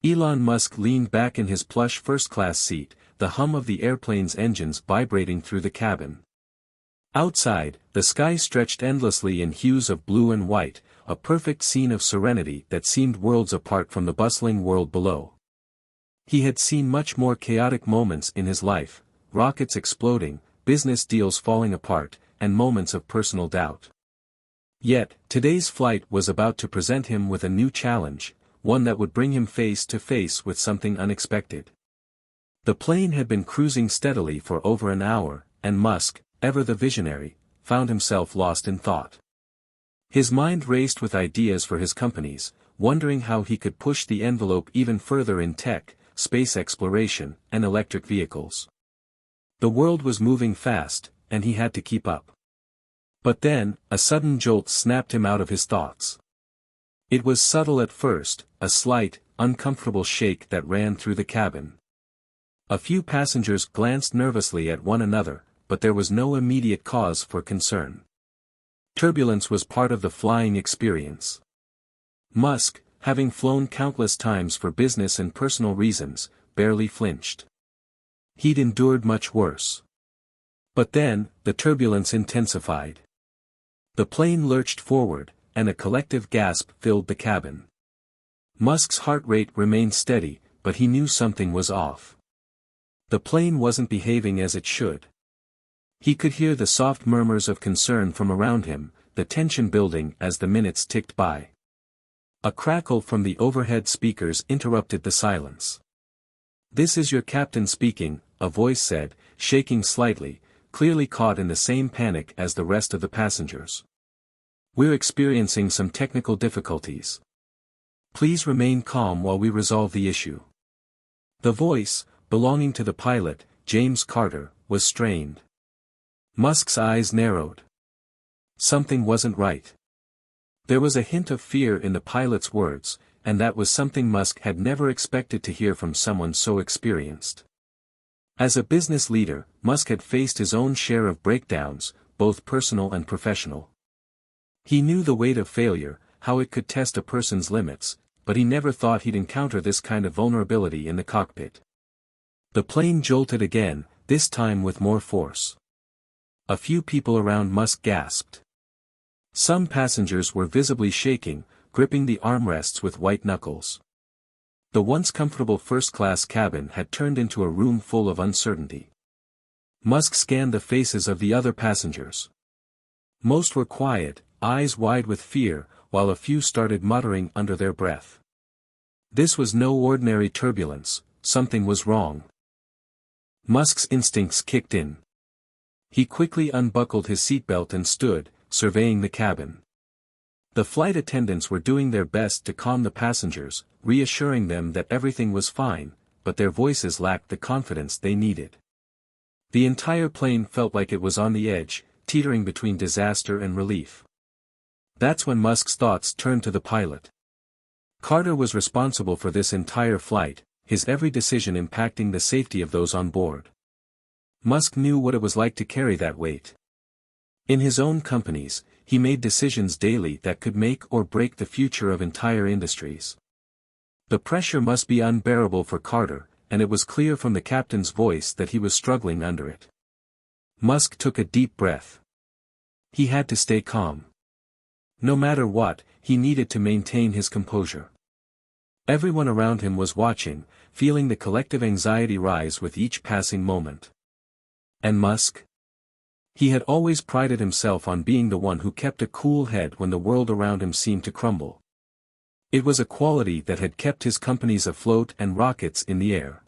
Elon Musk leaned back in his plush first-class seat, the hum of the airplane's engines vibrating through the cabin. Outside, the sky stretched endlessly in hues of blue and white, a perfect scene of serenity that seemed worlds apart from the bustling world below. He had seen much more chaotic moments in his life, rockets exploding, business deals falling apart, and moments of personal doubt. Yet, today's flight was about to present him with a new challenge, one that would bring him face to face with something unexpected. The plane had been cruising steadily for over an hour, and Musk, ever the visionary, found himself lost in thought. His mind raced with ideas for his companies, wondering how he could push the envelope even further in tech, space exploration, and electric vehicles. The world was moving fast, and he had to keep up. But then, a sudden jolt snapped him out of his thoughts. It was subtle at first, a slight, uncomfortable shake that ran through the cabin. A few passengers glanced nervously at one another, but there was no immediate cause for concern. Turbulence was part of the flying experience. Musk, having flown countless times for business and personal reasons, barely flinched. He'd endured much worse. But then, the turbulence intensified. The plane lurched forward, and a collective gasp filled the cabin. Musk's heart rate remained steady, but he knew something was off. The plane wasn't behaving as it should. He could hear the soft murmurs of concern from around him, the tension building as the minutes ticked by. A crackle from the overhead speakers interrupted the silence. "This is your captain speaking," a voice said, shaking slightly, clearly caught in the same panic as the rest of the passengers. "We're experiencing some technical difficulties. Please remain calm while we resolve the issue." The voice, belonging to the pilot, James Carter, was strained. Musk's eyes narrowed. Something wasn't right. There was a hint of fear in the pilot's words, and that was something Musk had never expected to hear from someone so experienced. As a business leader, Musk had faced his own share of breakdowns, both personal and professional. He knew the weight of failure, how it could test a person's limits, but he never thought he'd encounter this kind of vulnerability in the cockpit. The plane jolted again, this time with more force. A few people around Musk gasped. Some passengers were visibly shaking, gripping the armrests with white knuckles. The once comfortable first-class cabin had turned into a room full of uncertainty. Musk scanned the faces of the other passengers. Most were quiet, eyes wide with fear, while a few started muttering under their breath. This was no ordinary turbulence, something was wrong. Musk's instincts kicked in. He quickly unbuckled his seatbelt and stood, surveying the cabin. The flight attendants were doing their best to calm the passengers, reassuring them that everything was fine, but their voices lacked the confidence they needed. The entire plane felt like it was on the edge, teetering between disaster and relief. That's when Musk's thoughts turned to the pilot. Carter was responsible for this entire flight, his every decision impacting the safety of those on board. Musk knew what it was like to carry that weight. In his own companies, he made decisions daily that could make or break the future of entire industries. The pressure must be unbearable for Carter, and it was clear from the captain's voice that he was struggling under it. Musk took a deep breath. He had to stay calm. No matter what, he needed to maintain his composure. Everyone around him was watching, feeling the collective anxiety rise with each passing moment. And Musk? He had always prided himself on being the one who kept a cool head when the world around him seemed to crumble. It was a quality that had kept his companies afloat and rockets in the air.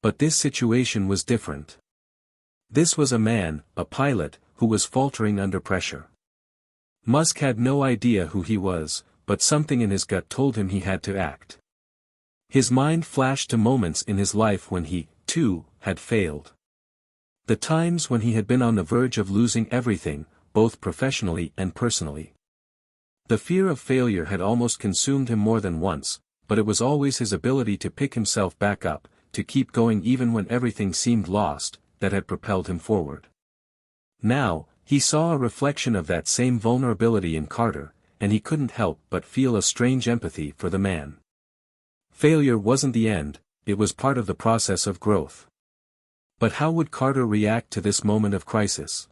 But this situation was different. This was a man, a pilot, who was faltering under pressure. Musk had no idea who he was, but something in his gut told him he had to act. His mind flashed to moments in his life when he, too, had failed. The times when he had been on the verge of losing everything, both professionally and personally. The fear of failure had almost consumed him more than once, but it was always his ability to pick himself back up, to keep going even when everything seemed lost, that had propelled him forward. Now, he saw a reflection of that same vulnerability in Carter, and he couldn't help but feel a strange empathy for the man. Failure wasn't the end, it was part of the process of growth. But how would Carter react to this moment of crisis?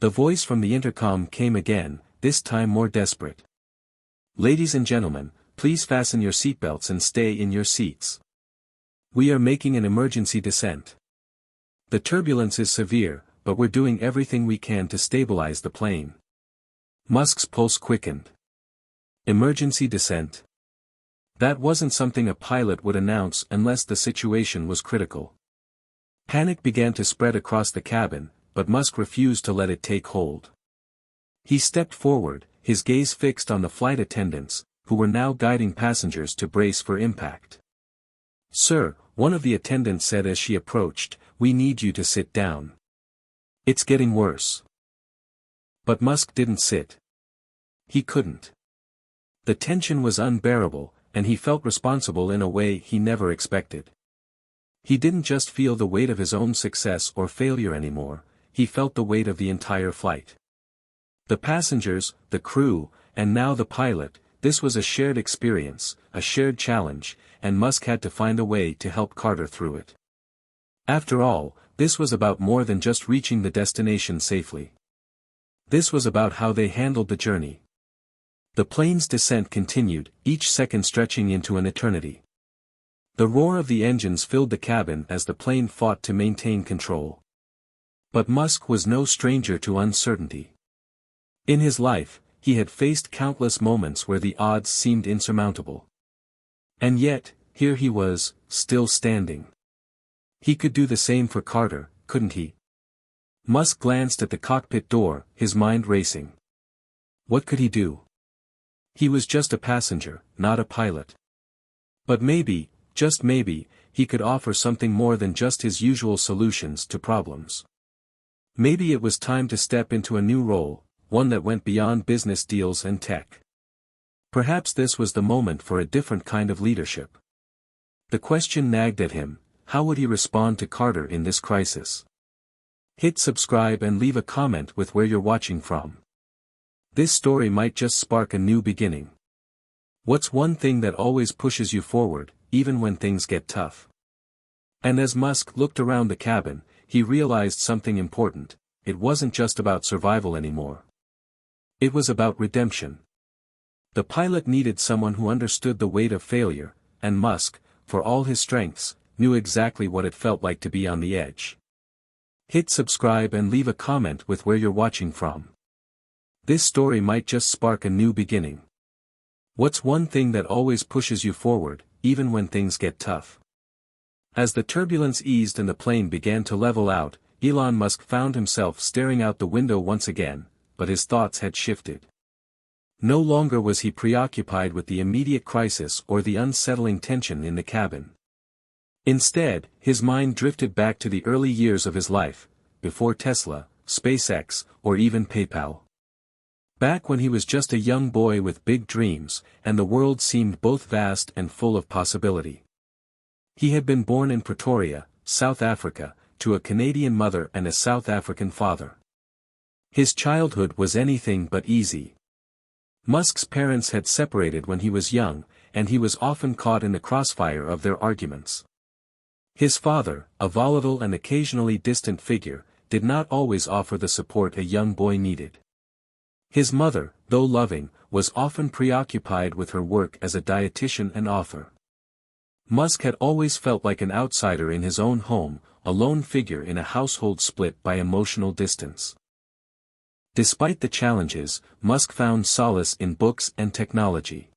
The voice from the intercom came again, this time more desperate. "Ladies and gentlemen, please fasten your seatbelts and stay in your seats. We are making an emergency descent. The turbulence is severe, but we're doing everything we can to stabilize the plane." Musk's pulse quickened. Emergency descent. That wasn't something a pilot would announce unless the situation was critical. Panic began to spread across the cabin, but Musk refused to let it take hold. He stepped forward, his gaze fixed on the flight attendants, who were now guiding passengers to brace for impact. "Sir," one of the attendants said as she approached, "we need you to sit down. It's getting worse." But Musk didn't sit. He couldn't. The tension was unbearable, and he felt responsible in a way he never expected. He didn't just feel the weight of his own success or failure anymore, he felt the weight of the entire flight. The passengers, the crew, and now the pilot, this was a shared experience, a shared challenge, and Musk had to find a way to help Carter through it. After all, this was about more than just reaching the destination safely. This was about how they handled the journey. The plane's descent continued, each second stretching into an eternity. The roar of the engines filled the cabin as the plane fought to maintain control. But Musk was no stranger to uncertainty. In his life, he had faced countless moments where the odds seemed insurmountable. And yet, here he was, still standing. He could do the same for Carter, couldn't he? Musk glanced at the cockpit door, his mind racing. What could he do? He was just a passenger, not a pilot. But maybe, just maybe, he could offer something more than just his usual solutions to problems. Maybe it was time to step into a new role, one that went beyond business deals and tech. Perhaps this was the moment for a different kind of leadership. The question nagged at him, how would he respond to Carter in this crisis? Hit subscribe and leave a comment with where you're watching from. This story might just spark a new beginning. What's one thing that always pushes you forward, even when things get tough? And as Musk looked around the cabin, he realized something important. It wasn't just about survival anymore. It was about redemption. The pilot needed someone who understood the weight of failure, and Musk, for all his strengths, knew exactly what it felt like to be on the edge. Hit subscribe and leave a comment with where you're watching from. This story might just spark a new beginning. What's one thing that always pushes you forward, even when things get tough? As the turbulence eased and the plane began to level out, Elon Musk found himself staring out the window once again, but his thoughts had shifted. No longer was he preoccupied with the immediate crisis or the unsettling tension in the cabin. Instead, his mind drifted back to the early years of his life, before Tesla, SpaceX, or even PayPal. Back when he was just a young boy with big dreams, and the world seemed both vast and full of possibility. He had been born in Pretoria, South Africa, to a Canadian mother and a South African father. His childhood was anything but easy. Musk's parents had separated when he was young, and he was often caught in the crossfire of their arguments. His father, a volatile and occasionally distant figure, did not always offer the support a young boy needed. His mother, though loving, was often preoccupied with her work as a dietitian and author. Musk had always felt like an outsider in his own home, a lone figure in a household split by emotional distance. Despite the challenges, Musk found solace in books and technology.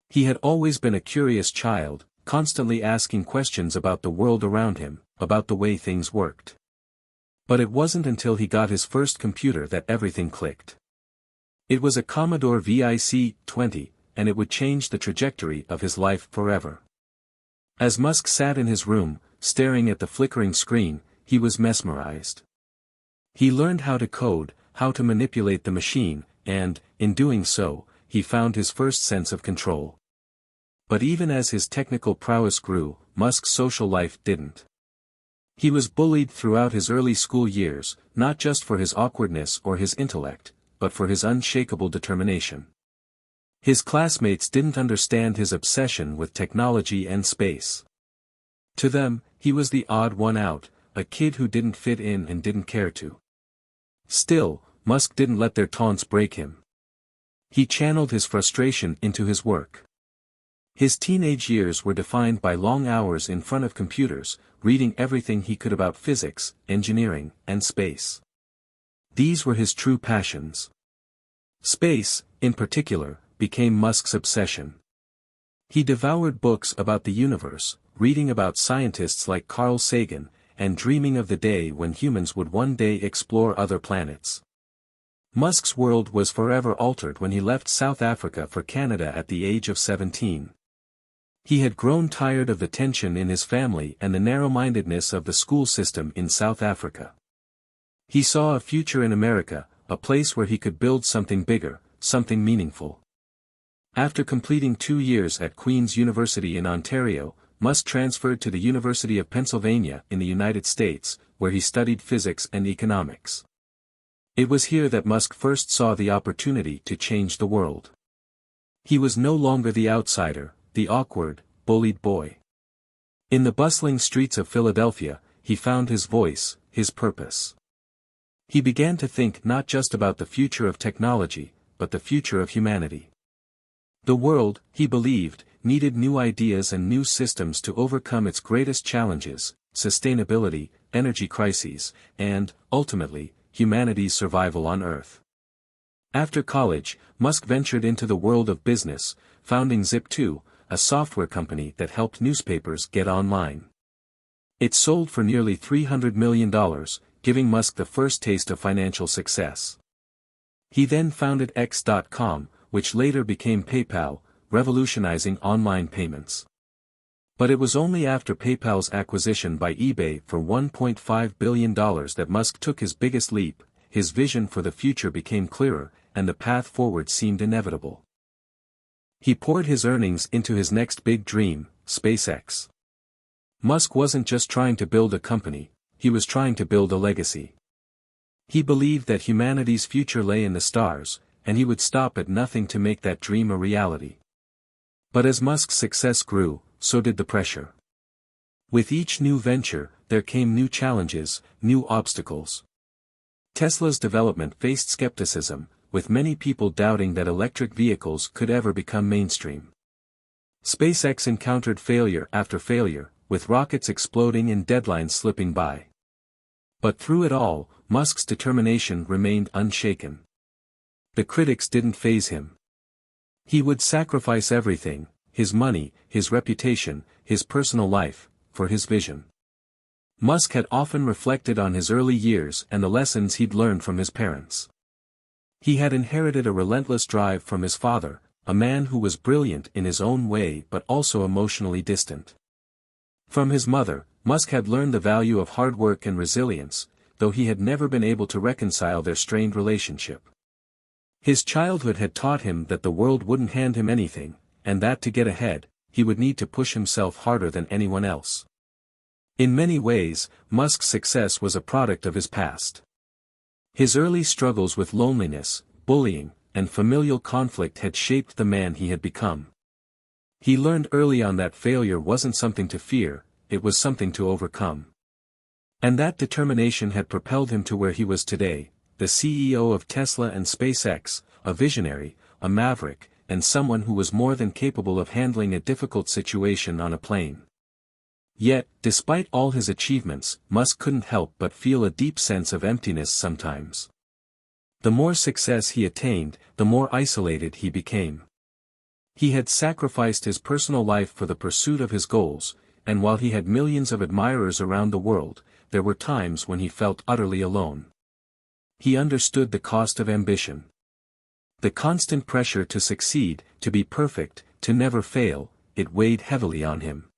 He had always been a curious child, constantly asking questions about the world around him, about the way things worked. But it wasn't until he got his first computer that everything clicked. It was a Commodore VIC-20, and it would change the trajectory of his life forever. As Musk sat in his room, staring at the flickering screen, he was mesmerized. He learned how to code, how to manipulate the machine, and, in doing so, he found his first sense of control. But even as his technical prowess grew, Musk's social life didn't. He was bullied throughout his early school years, not just for his awkwardness or his intellect, but for his unshakable determination. His classmates didn't understand his obsession with technology and space. To them, he was the odd one out, a kid who didn't fit in and didn't care to. Still, Musk didn't let their taunts break him. He channeled his frustration into his work. His teenage years were defined by long hours in front of computers, reading everything he could about physics, engineering, and space. These were his true passions. Space, in particular, became Musk's obsession. He devoured books about the universe, reading about scientists like Carl Sagan, and dreaming of the day when humans would one day explore other planets. Musk's world was forever altered when he left South Africa for Canada at the age of 17. He had grown tired of the tension in his family and the narrow-mindedness of the school system in South Africa. He saw a future in America, a place where he could build something bigger, something meaningful. After completing 2 years at Queen's University in Ontario, Musk transferred to the University of Pennsylvania in the United States, where he studied physics and economics. It was here that Musk first saw the opportunity to change the world. He was no longer the outsider, the awkward, bullied boy. In the bustling streets of Philadelphia, he found his voice, his purpose. He began to think not just about the future of technology, but the future of humanity. The world, he believed, needed new ideas and new systems to overcome its greatest challenges, sustainability, energy crises, and, ultimately, humanity's survival on Earth. After college, Musk ventured into the world of business, founding Zip2, a software company that helped newspapers get online. It sold for nearly $300 million, giving Musk the first taste of financial success. He then founded X.com, which later became PayPal, revolutionizing online payments. But it was only after PayPal's acquisition by eBay for $1.5 billion that Musk took his biggest leap. His vision for the future became clearer, and the path forward seemed inevitable. He poured his earnings into his next big dream, SpaceX. Musk wasn't just trying to build a company, he was trying to build a legacy. He believed that humanity's future lay in the stars, and he would stop at nothing to make that dream a reality. But as Musk's success grew, so did the pressure. With each new venture, there came new challenges, new obstacles. Tesla's development faced skepticism, with many people doubting that electric vehicles could ever become mainstream. SpaceX encountered failure after failure, with rockets exploding and deadlines slipping by. But through it all, Musk's determination remained unshaken. The critics didn't faze him. He would sacrifice everything, his money, his reputation, his personal life, for his vision. Musk had often reflected on his early years and the lessons he'd learned from his parents. He had inherited a relentless drive from his father, a man who was brilliant in his own way but also emotionally distant. From his mother, Musk had learned the value of hard work and resilience, though he had never been able to reconcile their strained relationship. His childhood had taught him that the world wouldn't hand him anything, and that to get ahead, he would need to push himself harder than anyone else. In many ways, Musk's success was a product of his past. His early struggles with loneliness, bullying, and familial conflict had shaped the man he had become. He learned early on that failure wasn't something to fear, it was something to overcome. And that determination had propelled him to where he was today, the CEO of Tesla and SpaceX, a visionary, a maverick, and someone who was more than capable of handling a difficult situation on a plane. Yet, despite all his achievements, Musk couldn't help but feel a deep sense of emptiness sometimes. The more success he attained, the more isolated he became. He had sacrificed his personal life for the pursuit of his goals, and while he had millions of admirers around the world, there were times when he felt utterly alone. He understood the cost of ambition. The constant pressure to succeed, to be perfect, to never fail, it weighed heavily on him.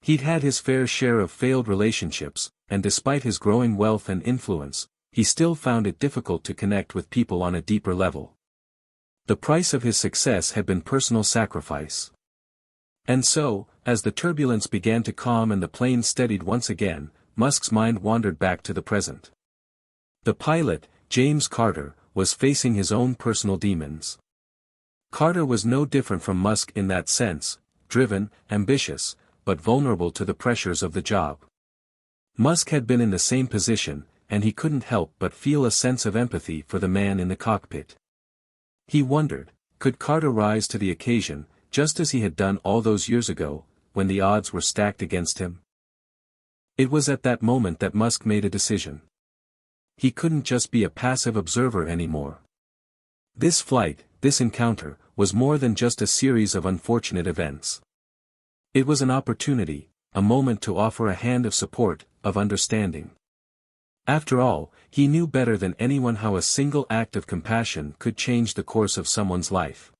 He'd had his fair share of failed relationships, and despite his growing wealth and influence, he still found it difficult to connect with people on a deeper level. The price of his success had been personal sacrifice. And so, as the turbulence began to calm and the plane steadied once again, Musk's mind wandered back to the present. The pilot, James Carter, was facing his own personal demons. Carter was no different from Musk in that sense, driven, ambitious, but vulnerable to the pressures of the job. Musk had been in the same position, and he couldn't help but feel a sense of empathy for the man in the cockpit. He wondered, could Carter rise to the occasion, just as he had done all those years ago, when the odds were stacked against him? It was at that moment that Musk made a decision. He couldn't just be a passive observer anymore. This flight, this encounter, was more than just a series of unfortunate events. It was an opportunity, a moment to offer a hand of support, of understanding. After all, he knew better than anyone how a single act of compassion could change the course of someone's life.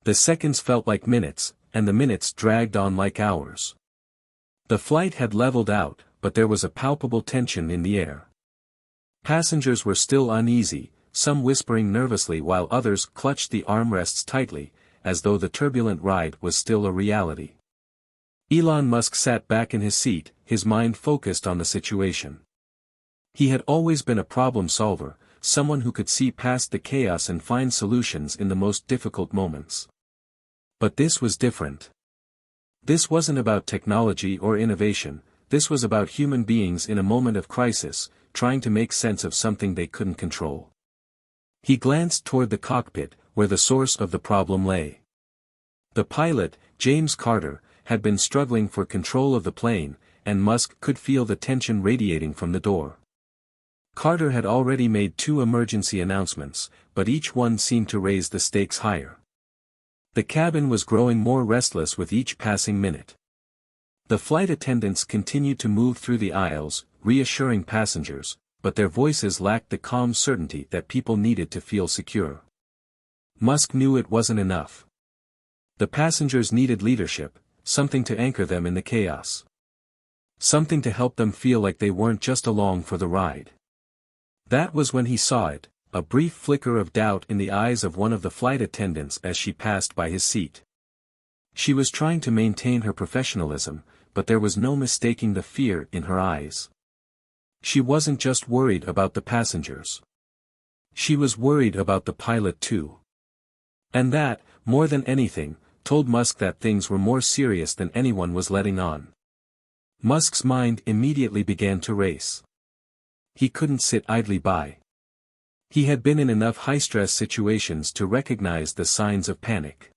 The seconds felt like minutes, and the minutes dragged on like hours. The flight had leveled out, but there was a palpable tension in the air. Passengers were still uneasy, some whispering nervously while others clutched the armrests tightly, as though the turbulent ride was still a reality. Elon Musk sat back in his seat, his mind focused on the situation. He had always been a problem solver, someone who could see past the chaos and find solutions in the most difficult moments. But this was different. This wasn't about technology or innovation, this was about human beings in a moment of crisis, trying to make sense of something they couldn't control. He glanced toward the cockpit, where the source of the problem lay. The pilot, James Carter, had been struggling for control of the plane, and Musk could feel the tension radiating from the door. Carter had already made 2 emergency announcements, but each one seemed to raise the stakes higher. The cabin was growing more restless with each passing minute. The flight attendants continued to move through the aisles, reassuring passengers, but their voices lacked the calm certainty that people needed to feel secure. Musk knew it wasn't enough. The passengers needed leadership, something to anchor them in the chaos. Something to help them feel like they weren't just along for the ride. That was when he saw it, a brief flicker of doubt in the eyes of one of the flight attendants as she passed by his seat. She was trying to maintain her professionalism, but there was no mistaking the fear in her eyes. She wasn't just worried about the passengers. She was worried about the pilot too. And that, more than anything, told Musk that things were more serious than anyone was letting on. Musk's mind immediately began to race. He couldn't sit idly by. He had been in enough high-stress situations to recognize the signs of panic.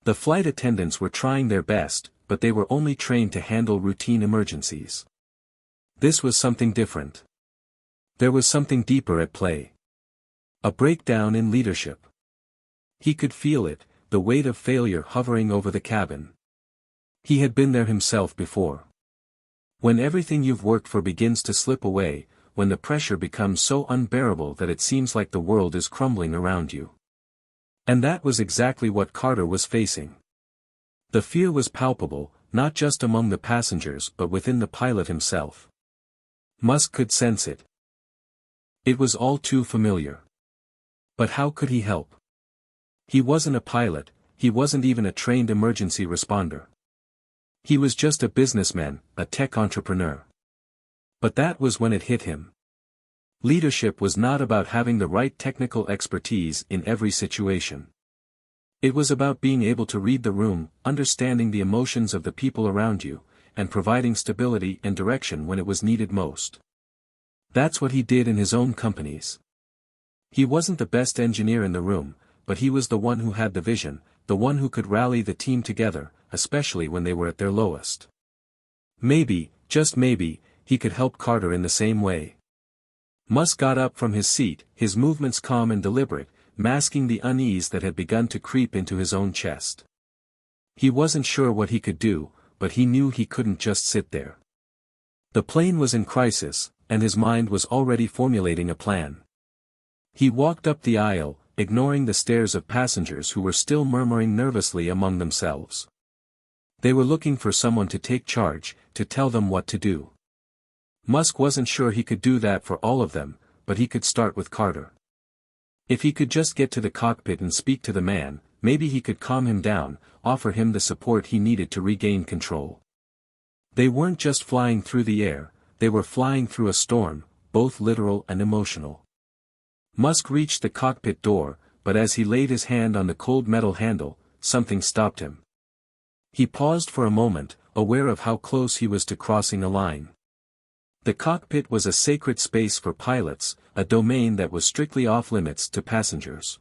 The flight attendants were trying their best, but they were only trained to handle routine emergencies. This was something different. There was something deeper at play. A breakdown in leadership. He could feel it, the weight of failure hovering over the cabin. He had been there himself before. When everything you've worked for begins to slip away, when the pressure becomes so unbearable that it seems like the world is crumbling around you. And that was exactly what Carter was facing. The fear was palpable, not just among the passengers but within the pilot himself. Musk could sense it. It was all too familiar. But how could he help? He wasn't a pilot, he wasn't even a trained emergency responder. He was just a businessman, a tech entrepreneur. But that was when it hit him. Leadership was not about having the right technical expertise in every situation. It was about being able to read the room, understanding the emotions of the people around you, and providing stability and direction when it was needed most. That's what he did in his own companies. He wasn't the best engineer in the room, but he was the one who had the vision, the one who could rally the team together, especially when they were at their lowest. Maybe, just maybe, he could help Carter in the same way. Musk got up from his seat, his movements calm and deliberate, masking the unease that had begun to creep into his own chest. He wasn't sure what he could do, but he knew he couldn't just sit there. The plane was in crisis, and his mind was already formulating a plan. He walked up the aisle, ignoring the stares of passengers who were still murmuring nervously among themselves. They were looking for someone to take charge, to tell them what to do. Musk wasn't sure he could do that for all of them, but he could start with Carter. If he could just get to the cockpit and speak to the man, maybe he could calm him down, offer him the support he needed to regain control. They weren't just flying through the air, they were flying through a storm, both literal and emotional. Musk reached the cockpit door, but as he laid his hand on the cold metal handle, something stopped him. He paused for a moment, aware of how close he was to crossing a line. The cockpit was a sacred space for pilots, a domain that was strictly off-limits to passengers.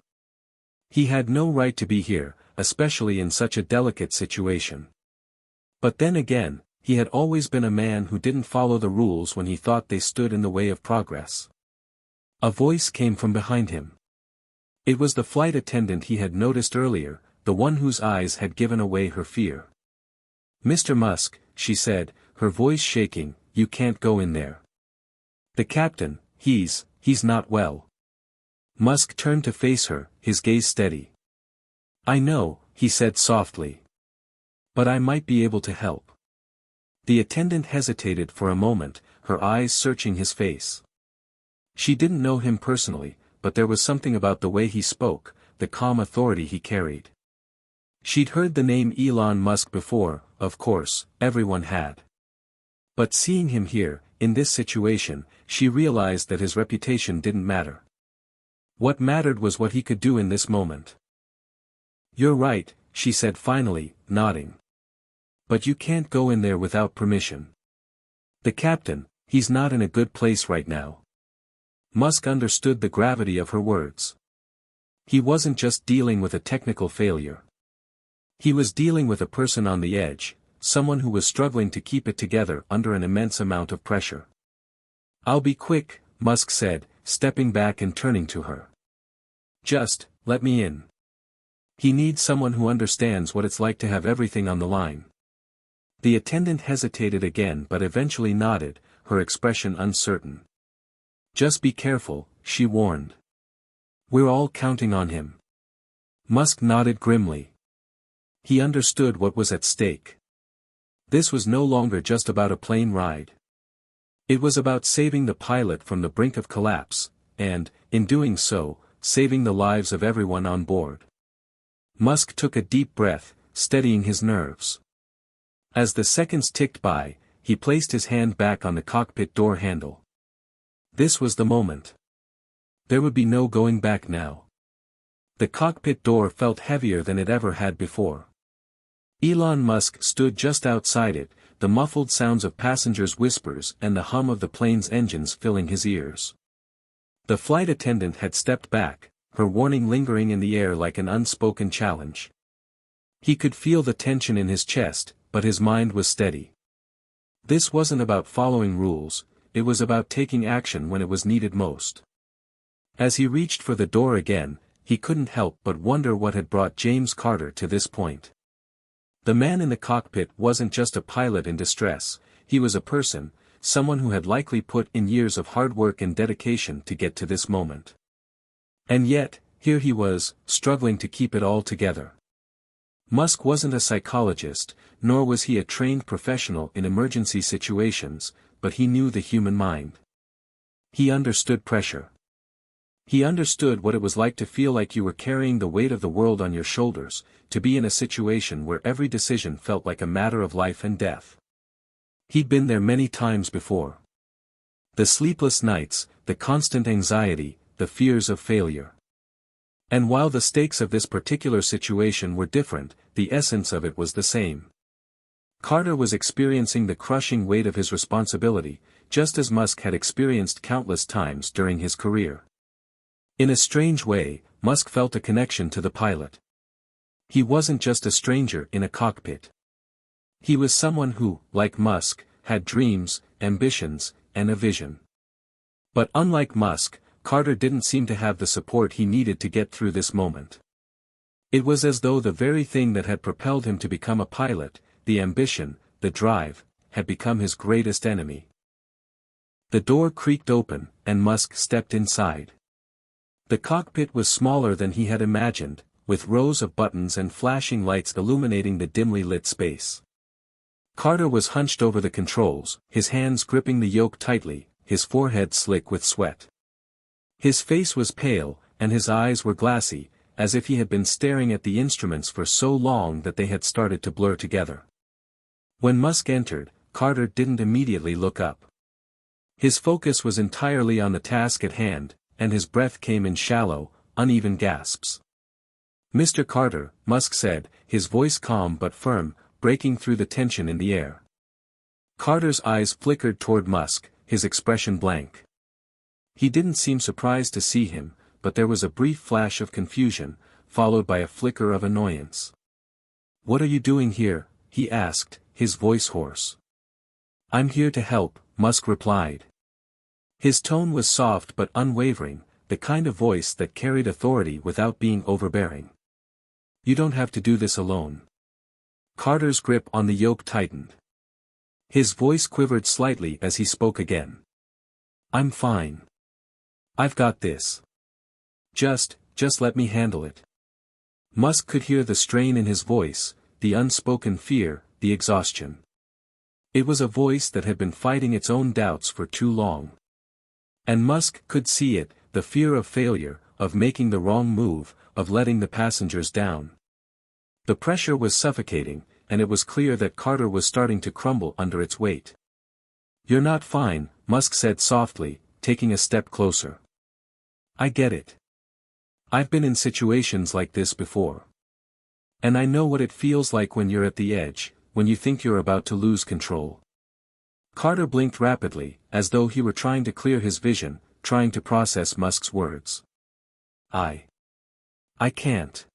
He had no right to be here, especially in such a delicate situation. But then again, he had always been a man who didn't follow the rules when he thought they stood in the way of progress. A voice came from behind him. It was the flight attendant he had noticed earlier, the one whose eyes had given away her fear. "Mr. Musk," she said, her voice shaking, "you can't go in there. The captain, he's not well." Musk turned to face her, his gaze steady. "I know," he said softly. "But I might be able to help." The attendant hesitated for a moment, her eyes searching his face. She didn't know him personally, but there was something about the way he spoke, the calm authority he carried. She'd heard the name Elon Musk before, of course, everyone had. But seeing him here, in this situation, she realized that his reputation didn't matter. What mattered was what he could do in this moment. "You're right," she said finally, nodding. "But you can't go in there without permission. The captain, he's not in a good place right now." Musk understood the gravity of her words. He wasn't just dealing with a technical failure. He was dealing with a person on the edge, someone who was struggling to keep it together under an immense amount of pressure. "I'll be quick," Musk said, stepping back and turning to her. "Just, let me in." He needs someone who understands what it's like to have everything on the line. The attendant hesitated again but eventually nodded, her expression uncertain. "Just be careful," she warned. "We're all counting on him." Musk nodded grimly. He understood what was at stake. This was no longer just about a plane ride. It was about saving the pilot from the brink of collapse, and, in doing so, saving the lives of everyone on board. Musk took a deep breath, steadying his nerves. As the seconds ticked by, he placed his hand back on the cockpit door handle. This was the moment. There would be no going back now. The cockpit door felt heavier than it ever had before. Elon Musk stood just outside it, the muffled sounds of passengers' whispers and the hum of the plane's engines filling his ears. The flight attendant had stepped back, her warning lingering in the air like an unspoken challenge. He could feel the tension in his chest, but his mind was steady. This wasn't about following rules, it was about taking action when it was needed most. As he reached for the door again, he couldn't help but wonder what had brought James Carter to this point. The man in the cockpit wasn't just a pilot in distress, he was a person, someone who had likely put in years of hard work and dedication to get to this moment. And yet, here he was, struggling to keep it all together. Musk wasn't a psychologist, nor was he a trained professional in emergency situations, but he knew the human mind. He understood pressure. He understood what it was like to feel like you were carrying the weight of the world on your shoulders, to be in a situation where every decision felt like a matter of life and death. He'd been there many times before. The sleepless nights, the constant anxiety, the fears of failure. And while the stakes of this particular situation were different, the essence of it was the same. Carter was experiencing the crushing weight of his responsibility, just as Musk had experienced countless times during his career. In a strange way, Musk felt a connection to the pilot. He wasn't just a stranger in a cockpit. He was someone who, like Musk, had dreams, ambitions, and a vision. But unlike Musk, Carter didn't seem to have the support he needed to get through this moment. It was as though the very thing that had propelled him to become a pilot, the ambition, the drive, had become his greatest enemy. The door creaked open, and Musk stepped inside. The cockpit was smaller than he had imagined, with rows of buttons and flashing lights illuminating the dimly lit space. Carter was hunched over the controls, his hands gripping the yoke tightly, his forehead slick with sweat. His face was pale, and his eyes were glassy, as if he had been staring at the instruments for so long that they had started to blur together. When Musk entered, Carter didn't immediately look up. His focus was entirely on the task at hand, and his breath came in shallow, uneven gasps. "Mr. Carter," Musk said, his voice calm but firm, breaking through the tension in the air. Carter's eyes flickered toward Musk, his expression blank. He didn't seem surprised to see him, but there was a brief flash of confusion, followed by a flicker of annoyance. "What are you doing here?" he asked, his voice hoarse. "I'm here to help," Musk replied. His tone was soft but unwavering, the kind of voice that carried authority without being overbearing. "You don't have to do this alone." Carter's grip on the yoke tightened. His voice quivered slightly as he spoke again. "I'm fine. I've got this. Just let me handle it." Musk could hear the strain in his voice, the unspoken fear, the exhaustion. It was a voice that had been fighting its own doubts for too long. And Musk could see it, the fear of failure, of making the wrong move, of letting the passengers down. The pressure was suffocating, and it was clear that Carter was starting to crumble under its weight. "You're not fine," Musk said softly, taking a step closer. "I get it. I've been in situations like this before. And I know what it feels like when you're at the edge, when you think you're about to lose control." Carter blinked rapidly, as though he were trying to clear his vision, trying to process Musk's words. I can't.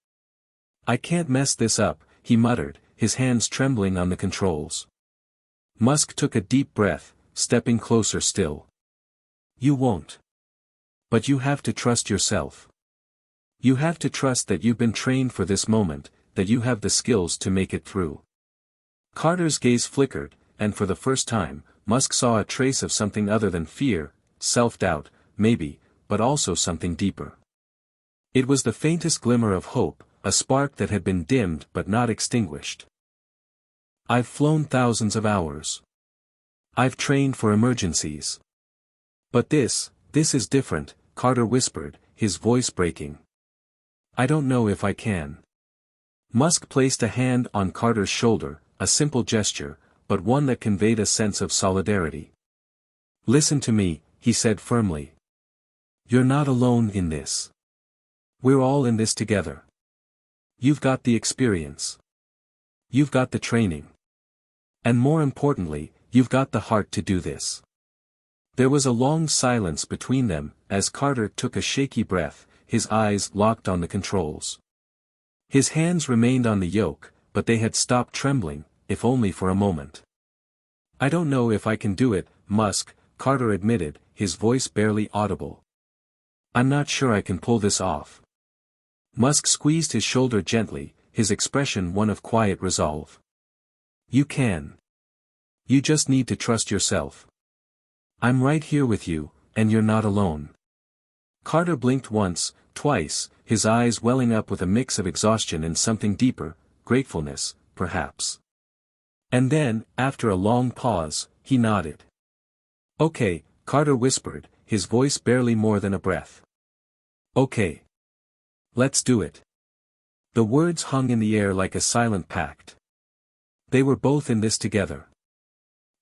I can't mess this up," he muttered, his hands trembling on the controls. Musk took a deep breath, stepping closer still. "You won't. But you have to trust yourself. You have to trust that you've been trained for this moment, that you have the skills to make it through." Carter's gaze flickered, and for the first time, Musk saw a trace of something other than fear, self-doubt, maybe, but also something deeper. It was the faintest glimmer of hope, a spark that had been dimmed but not extinguished. "I've flown thousands of hours. I've trained for emergencies. But this is different," Carter whispered, his voice breaking. "I don't know if I can." Musk placed a hand on Carter's shoulder, a simple gesture, but one that conveyed a sense of solidarity. "Listen to me," he said firmly. "You're not alone in this. We're all in this together. You've got the experience. You've got the training. And more importantly, you've got the heart to do this." There was a long silence between them, as Carter took a shaky breath, his eyes locked on the controls. His hands remained on the yoke, but they had stopped trembling, if only for a moment. "I don't know if I can do it, Musk," Carter admitted, his voice barely audible. "I'm not sure I can pull this off." Musk squeezed his shoulder gently, his expression one of quiet resolve. "You can. You just need to trust yourself. I'm right here with you, and you're not alone." Carter blinked once, twice, his eyes welling up with a mix of exhaustion and something deeper, gratefulness, perhaps. And then, after a long pause, he nodded. "Okay," Carter whispered, his voice barely more than a breath. "Okay. Let's do it." The words hung in the air like a silent pact. They were both in this together.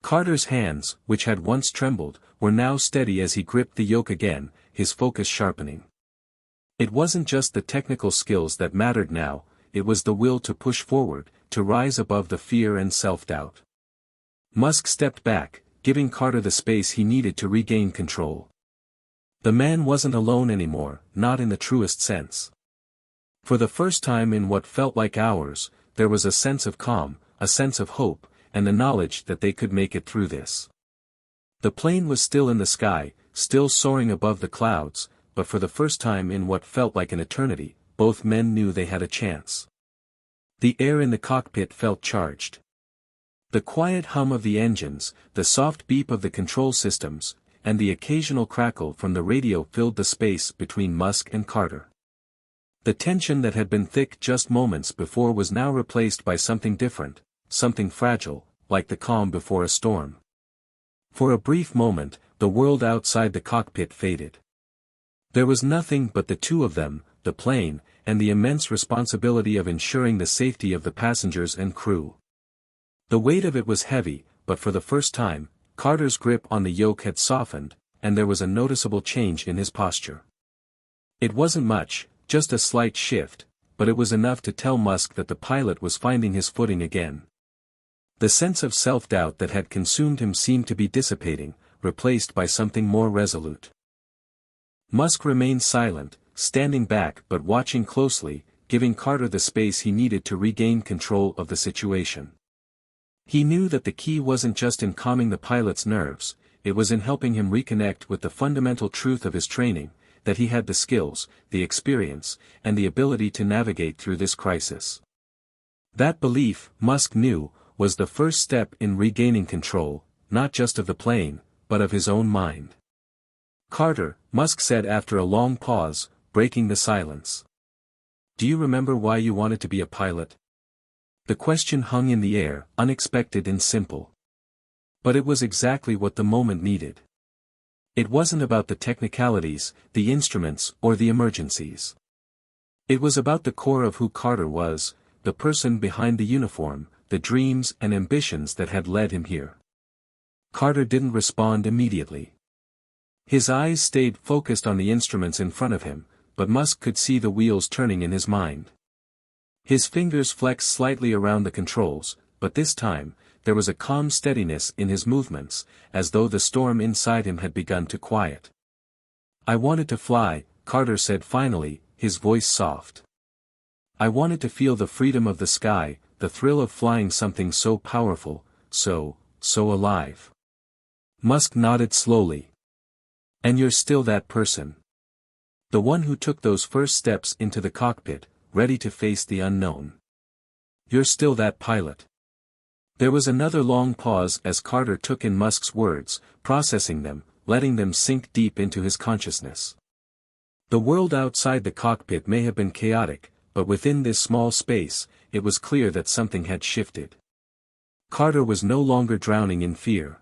Carter's hands, which had once trembled, were now steady as he gripped the yoke again, his focus sharpening. It wasn't just the technical skills that mattered now, it was the will to push forward, to rise above the fear and self-doubt. Musk stepped back, giving Carter the space he needed to regain control. The man wasn't alone anymore, not in the truest sense. For the first time in what felt like hours, there was a sense of calm, a sense of hope, and the knowledge that they could make it through this. The plane was still in the sky, still soaring above the clouds, but for the first time in what felt like an eternity, both men knew they had a chance. The air in the cockpit felt charged. The quiet hum of the engines, the soft beep of the control systems, and the occasional crackle from the radio filled the space between Musk and Carter. The tension that had been thick just moments before was now replaced by something different, something fragile, like the calm before a storm. For a brief moment, the world outside the cockpit faded. There was nothing but the two of them, the plane, and the immense responsibility of ensuring the safety of the passengers and crew. The weight of it was heavy, but for the first time, Carter's grip on the yoke had softened, and there was a noticeable change in his posture. It wasn't much, just a slight shift, but it was enough to tell Musk that the pilot was finding his footing again. The sense of self-doubt that had consumed him seemed to be dissipating, replaced by something more resolute. Musk remained silent, standing back but watching closely, giving Carter the space he needed to regain control of the situation. He knew that the key wasn't just in calming the pilot's nerves, it was in helping him reconnect with the fundamental truth of his training, that he had the skills, the experience, and the ability to navigate through this crisis. That belief, Musk knew, was the first step in regaining control, not just of the plane, but of his own mind. "Carter," Musk said after a long pause, breaking the silence. "Do you remember why you wanted to be a pilot?" The question hung in the air, unexpected and simple. But it was exactly what the moment needed. It wasn't about the technicalities, the instruments, or the emergencies. It was about the core of who Carter was, the person behind the uniform, the dreams and ambitions that had led him here. Carter didn't respond immediately. His eyes stayed focused on the instruments in front of him, but Musk could see the wheels turning in his mind. His fingers flexed slightly around the controls, but this time, there was a calm steadiness in his movements, as though the storm inside him had begun to quiet. "I wanted to fly," Carter said finally, his voice soft. "I wanted to feel the freedom of the sky, the thrill of flying something so powerful, so alive." Musk nodded slowly. "And you're still that person. The one who took those first steps into the cockpit, ready to face the unknown. You're still that pilot." There was another long pause as Carter took in Musk's words, processing them, letting them sink deep into his consciousness. The world outside the cockpit may have been chaotic, but within this small space, it was clear that something had shifted. Carter was no longer drowning in fear.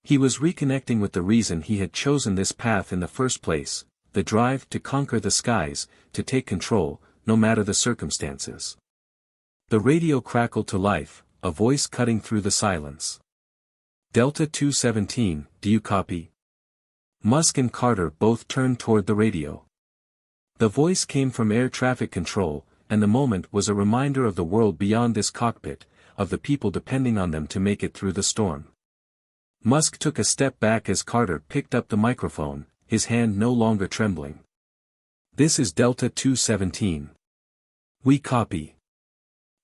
He was reconnecting with the reason he had chosen this path in the first place, the drive to conquer the skies, to take control, no matter the circumstances. The radio crackled to life, a voice cutting through the silence. "Delta 217, do you copy?" Musk and Carter both turned toward the radio. The voice came from air traffic control, and the moment was a reminder of the world beyond this cockpit, of the people depending on them to make it through the storm. Musk took a step back as Carter picked up the microphone, his hand no longer trembling. "This is Delta 217. We copy.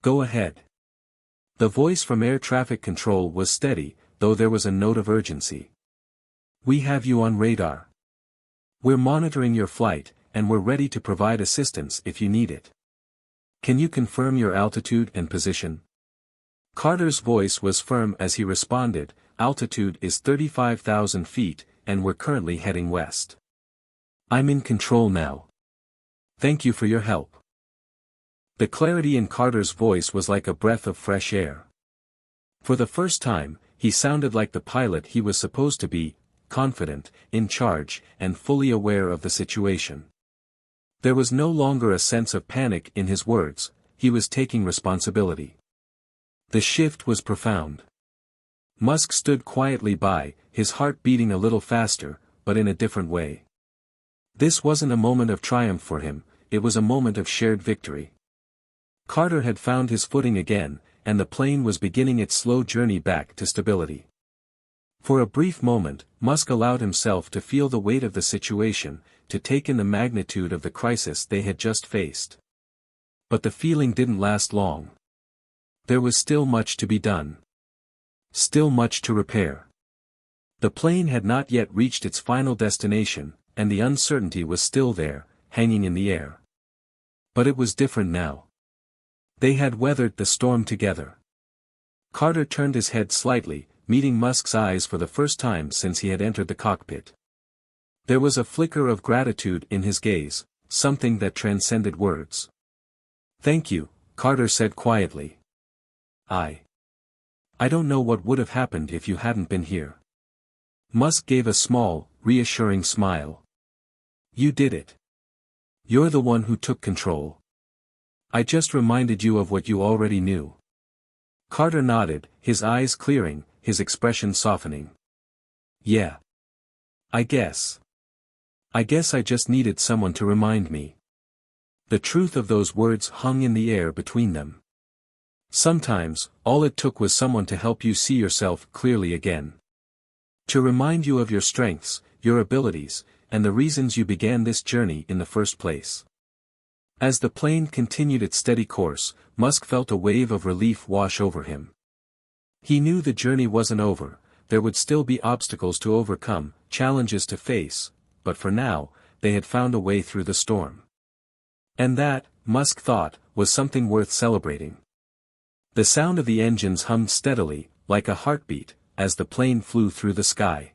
Go ahead." The voice from air traffic control was steady, though there was a note of urgency. "We have you on radar. We're monitoring your flight, and we're ready to provide assistance if you need it. Can you confirm your altitude and position?" Carter's voice was firm as he responded, "Altitude is 35,000 feet, and we're currently heading west. I'm in control now. Thank you for your help." The clarity in Carter's voice was like a breath of fresh air. For the first time, he sounded like the pilot he was supposed to be, confident, in charge, and fully aware of the situation. There was no longer a sense of panic in his words, he was taking responsibility. The shift was profound. Musk stood quietly by, his heart beating a little faster, but in a different way. This wasn't a moment of triumph for him, it was a moment of shared victory. Carter had found his footing again, and the plane was beginning its slow journey back to stability. For a brief moment, Musk allowed himself to feel the weight of the situation, to take in the magnitude of the crisis they had just faced. But the feeling didn't last long. There was still much to be done. Still much to repair. The plane had not yet reached its final destination, and the uncertainty was still there, hanging in the air. But it was different now. They had weathered the storm together. Carter turned his head slightly, meeting Musk's eyes for the first time since he had entered the cockpit. There was a flicker of gratitude in his gaze, something that transcended words. "Thank you," Carter said quietly. I don't know what would have happened if you hadn't been here." Musk gave a small, reassuring smile. "You did it. You're the one who took control. I just reminded you of what you already knew." Carter nodded, his eyes clearing, his expression softening. "Yeah. I guess. I guess I just needed someone to remind me. The truth of those words hung in the air between them. Sometimes, all it took was someone to help you see yourself clearly again. To remind you of your strengths, your abilities, and the reasons you began this journey in the first place. As the plane continued its steady course, Musk felt a wave of relief wash over him. He knew the journey wasn't over, there would still be obstacles to overcome, challenges to face, but for now, they had found a way through the storm. And that, Musk thought, was something worth celebrating. The sound of the engines hummed steadily, like a heartbeat, as the plane flew through the sky.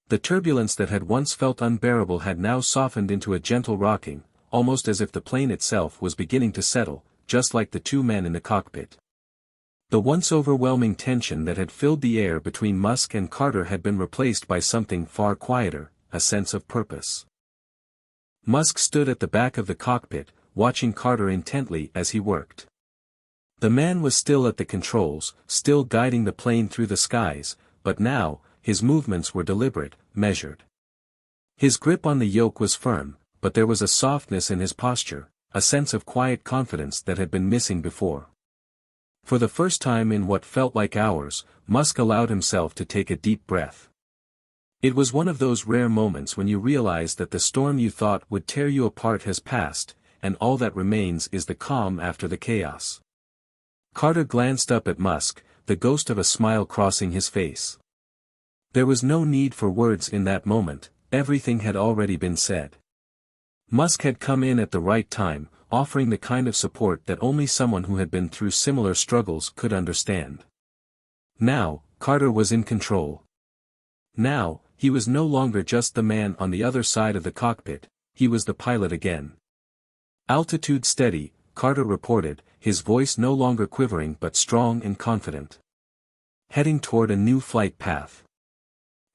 The turbulence that had once felt unbearable had now softened into a gentle rocking, almost as if the plane itself was beginning to settle, just like the two men in the cockpit. The once overwhelming tension that had filled the air between Musk and Carter had been replaced by something far quieter, a sense of purpose. Musk stood at the back of the cockpit, watching Carter intently as he worked. The man was still at the controls, still guiding the plane through the skies, but now, his movements were deliberate, measured. His grip on the yoke was firm, but there was a softness in his posture, a sense of quiet confidence that had been missing before. For the first time in what felt like hours, Musk allowed himself to take a deep breath. It was one of those rare moments when you realize that the storm you thought would tear you apart has passed, and all that remains is the calm after the chaos. Carter glanced up at Musk, the ghost of a smile crossing his face. There was no need for words in that moment, everything had already been said. Musk had come in at the right time, offering the kind of support that only someone who had been through similar struggles could understand. Now, Carter was in control. Now, he was no longer just the man on the other side of the cockpit, he was the pilot again. Altitude steady, Carter reported, his voice no longer quivering but strong and confident. Heading toward a new flight path.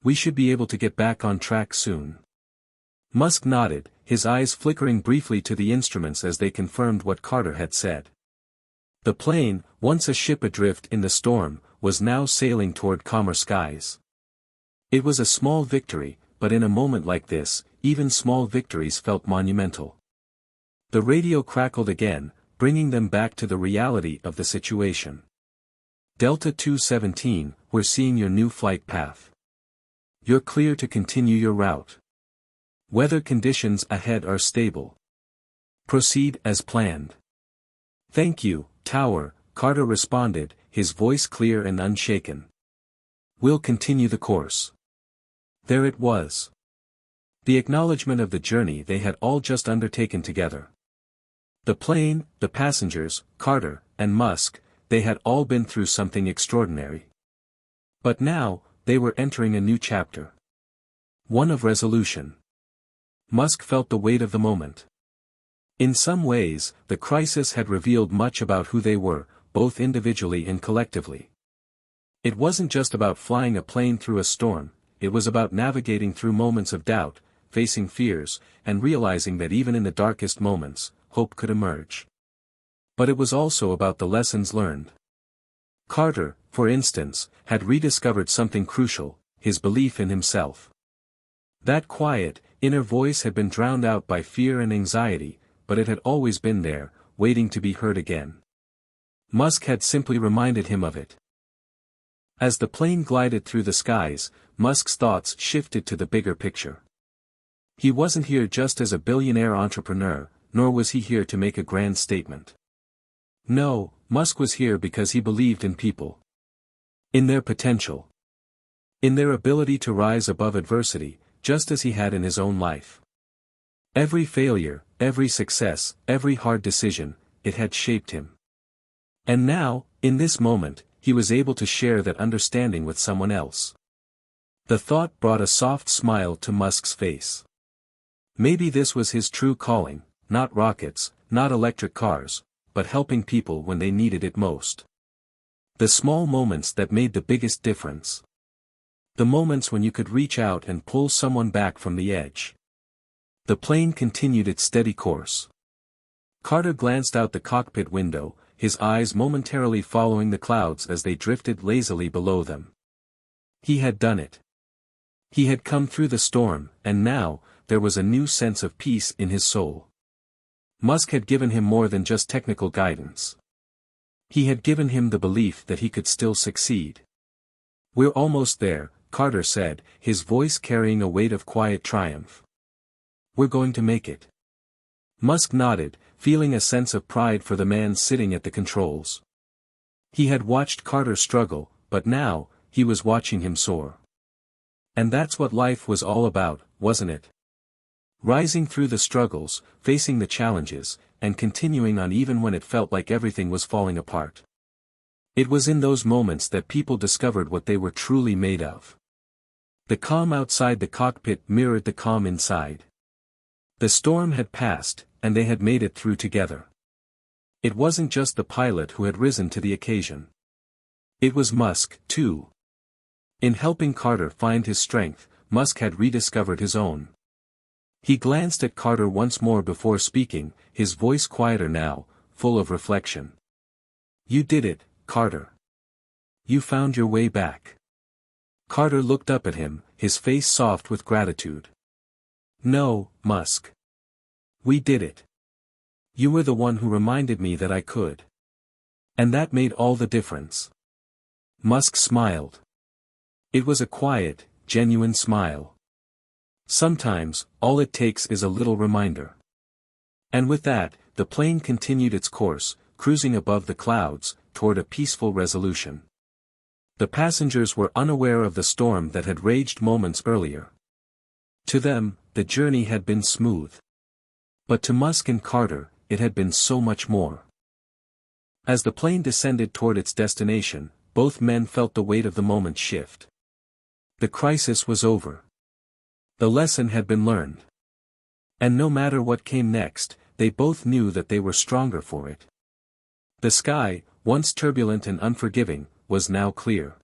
We should be able to get back on track soon. Musk nodded, his eyes flickering briefly to the instruments as they confirmed what Carter had said. The plane, once a ship adrift in the storm, was now sailing toward calmer skies. It was a small victory, but in a moment like this, even small victories felt monumental. The radio crackled again, bringing them back to the reality of the situation. Delta 217, we're seeing your new flight path. You're clear to continue your route. Weather conditions ahead are stable. Proceed as planned. Thank you, Tower, Carter responded, his voice clear and unshaken. We'll continue the course. There it was. The acknowledgement of the journey they had all just undertaken together. The plane, the passengers, Carter, and Musk, they had all been through something extraordinary. But now, they were entering a new chapter. One of resolution. Musk felt the weight of the moment. In some ways, the crisis had revealed much about who they were, both individually and collectively. It wasn't just about flying a plane through a storm, it was about navigating through moments of doubt, facing fears, and realizing that even in the darkest moments, hope could emerge. But it was also about the lessons learned. Carter, for instance, had rediscovered something crucial, his belief in himself. That quiet, inner voice had been drowned out by fear and anxiety, but it had always been there, waiting to be heard again. Musk had simply reminded him of it. As the plane glided through the skies, Musk's thoughts shifted to the bigger picture. He wasn't here just as a billionaire entrepreneur, nor was he here to make a grand statement. No, Musk was here because he believed in people. In their potential. In their ability to rise above adversity, just as he had in his own life. Every failure, every success, every hard decision, it had shaped him. And now, in this moment, he was able to share that understanding with someone else. The thought brought a soft smile to Musk's face. Maybe this was his true calling, not rockets, not electric cars, but helping people when they needed it most. The small moments that made the biggest difference. The moments when you could reach out and pull someone back from the edge. The plane continued its steady course. Carter glanced out the cockpit window, his eyes momentarily following the clouds as they drifted lazily below them. He had done it. He had come through the storm, and now, there was a new sense of peace in his soul. Musk had given him more than just technical guidance. He had given him the belief that he could still succeed. "We're almost there," Carter said, his voice carrying a weight of quiet triumph. "We're going to make it." Musk nodded, feeling a sense of pride for the man sitting at the controls. He had watched Carter struggle, but now, he was watching him soar. And that's what life was all about, wasn't it? Rising through the struggles, facing the challenges, and continuing on even when it felt like everything was falling apart. It was in those moments that people discovered what they were truly made of. The calm outside the cockpit mirrored the calm inside. The storm had passed, and they had made it through together. It wasn't just the pilot who had risen to the occasion. It was Musk, too. In helping Carter find his strength, Musk had rediscovered his own. He glanced at Carter once more before speaking, his voice quieter now, full of reflection. "You did it, Carter. You found your way back." Carter looked up at him, his face soft with gratitude. "No, Musk. We did it. You were the one who reminded me that I could. And that made all the difference." Musk smiled. It was a quiet, genuine smile. Sometimes, all it takes is a little reminder. And with that, the plane continued its course, cruising above the clouds, toward a peaceful resolution. The passengers were unaware of the storm that had raged moments earlier. To them, the journey had been smooth. But to Musk and Carter, it had been so much more. As the plane descended toward its destination, both men felt the weight of the moment shift. The crisis was over. The lesson had been learned. And no matter what came next, they both knew that they were stronger for it. The sky, once turbulent and unforgiving, was now clear.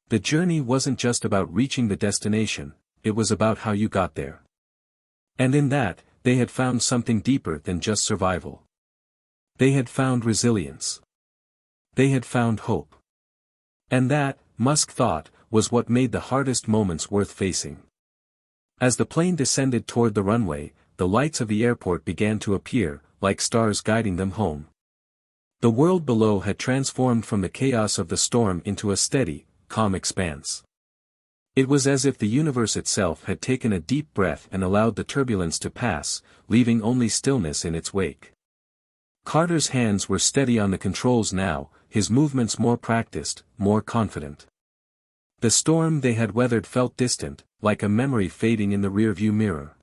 The journey wasn't just about reaching the destination, it was about how you got there. And in that, they had found something deeper than just survival. They had found resilience. They had found hope. And that, Musk thought, was what made the hardest moments worth facing. As the plane descended toward the runway, the lights of the airport began to appear, like stars guiding them home. The world below had transformed from the chaos of the storm into a steady, calm expanse. It was as if the universe itself had taken a deep breath and allowed the turbulence to pass, leaving only stillness in its wake. Carter's hands were steady on the controls now, his movements more practiced, more confident. The storm they had weathered felt distant, like a memory fading in the rearview mirror.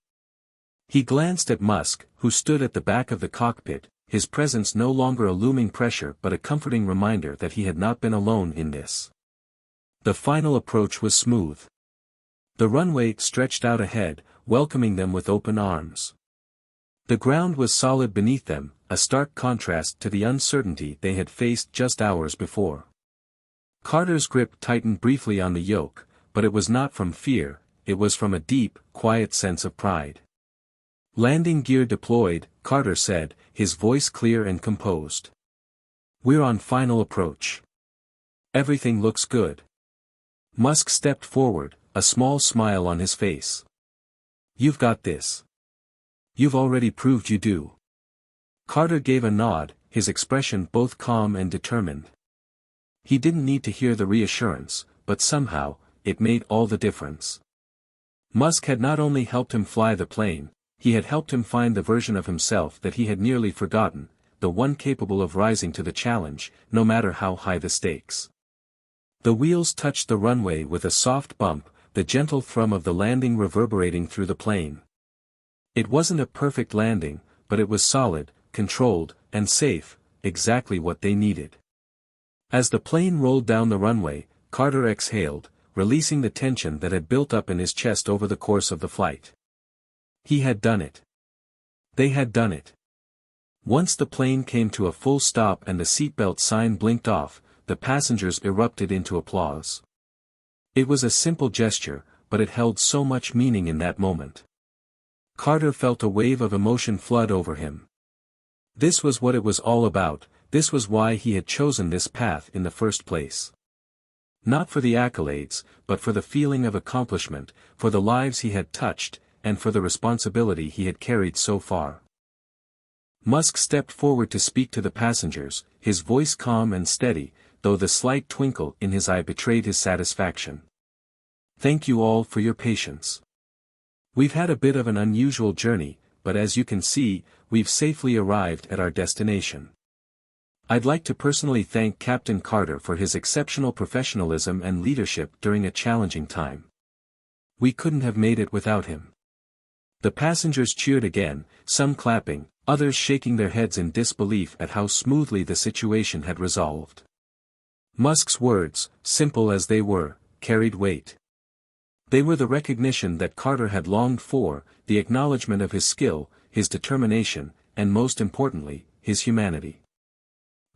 He glanced at Musk, who stood at the back of the cockpit, his presence no longer a looming pressure but a comforting reminder that he had not been alone in this. The final approach was smooth. The runway stretched out ahead, welcoming them with open arms. The ground was solid beneath them, a stark contrast to the uncertainty they had faced just hours before. Carter's grip tightened briefly on the yoke, but it was not from fear, it was from a deep, quiet sense of pride. "Landing gear deployed," Carter said, his voice clear and composed. "We're on final approach. Everything looks good." Musk stepped forward, a small smile on his face. "You've got this. You've already proved you do." Carter gave a nod, his expression both calm and determined. He didn't need to hear the reassurance, but somehow, it made all the difference. Musk had not only helped him fly the plane, he had helped him find the version of himself that he had nearly forgotten, the one capable of rising to the challenge, no matter how high the stakes. The wheels touched the runway with a soft bump, the gentle thrum of the landing reverberating through the plane. It wasn't a perfect landing, but it was solid, controlled, and safe, exactly what they needed. As the plane rolled down the runway, Carter exhaled, releasing the tension that had built up in his chest over the course of the flight. He had done it. They had done it. Once the plane came to a full stop and the seatbelt sign blinked off, the passengers erupted into applause. It was a simple gesture, but it held so much meaning in that moment. Carter felt a wave of emotion flood over him. This was what it was all about, this was why he had chosen this path in the first place. Not for the accolades, but for the feeling of accomplishment, for the lives he had touched, and for the responsibility he had carried so far. Musk stepped forward to speak to the passengers, his voice calm and steady, though the slight twinkle in his eye betrayed his satisfaction. "Thank you all for your patience. We've had a bit of an unusual journey, but as you can see, we've safely arrived at our destination. I'd like to personally thank Captain Carter for his exceptional professionalism and leadership during a challenging time. We couldn't have made it without him." The passengers cheered again, some clapping, others shaking their heads in disbelief at how smoothly the situation had resolved. Musk's words, simple as they were, carried weight. They were the recognition that Carter had longed for, the acknowledgement of his skill, his determination, and most importantly, his humanity.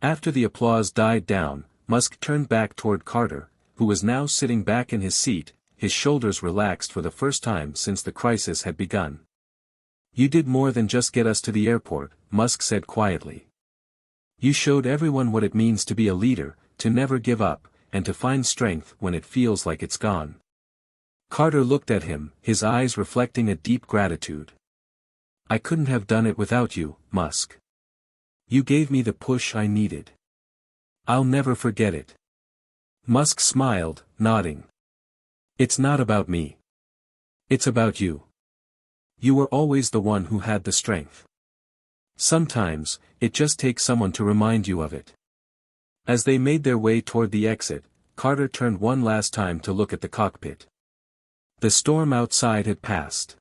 After the applause died down, Musk turned back toward Carter, who was now sitting back in his seat, his shoulders relaxed for the first time since the crisis had begun. "You did more than just get us to the airport," Musk said quietly. "You showed everyone what it means to be a leader, to never give up, and to find strength when it feels like it's gone." Carter looked at him, his eyes reflecting a deep gratitude. "I couldn't have done it without you, Musk. You gave me the push I needed. I'll never forget it." Musk smiled, nodding. "It's not about me. It's about you. You were always the one who had the strength. Sometimes, it just takes someone to remind you of it." As they made their way toward the exit, Carter turned one last time to look at the cockpit. The storm outside had passed.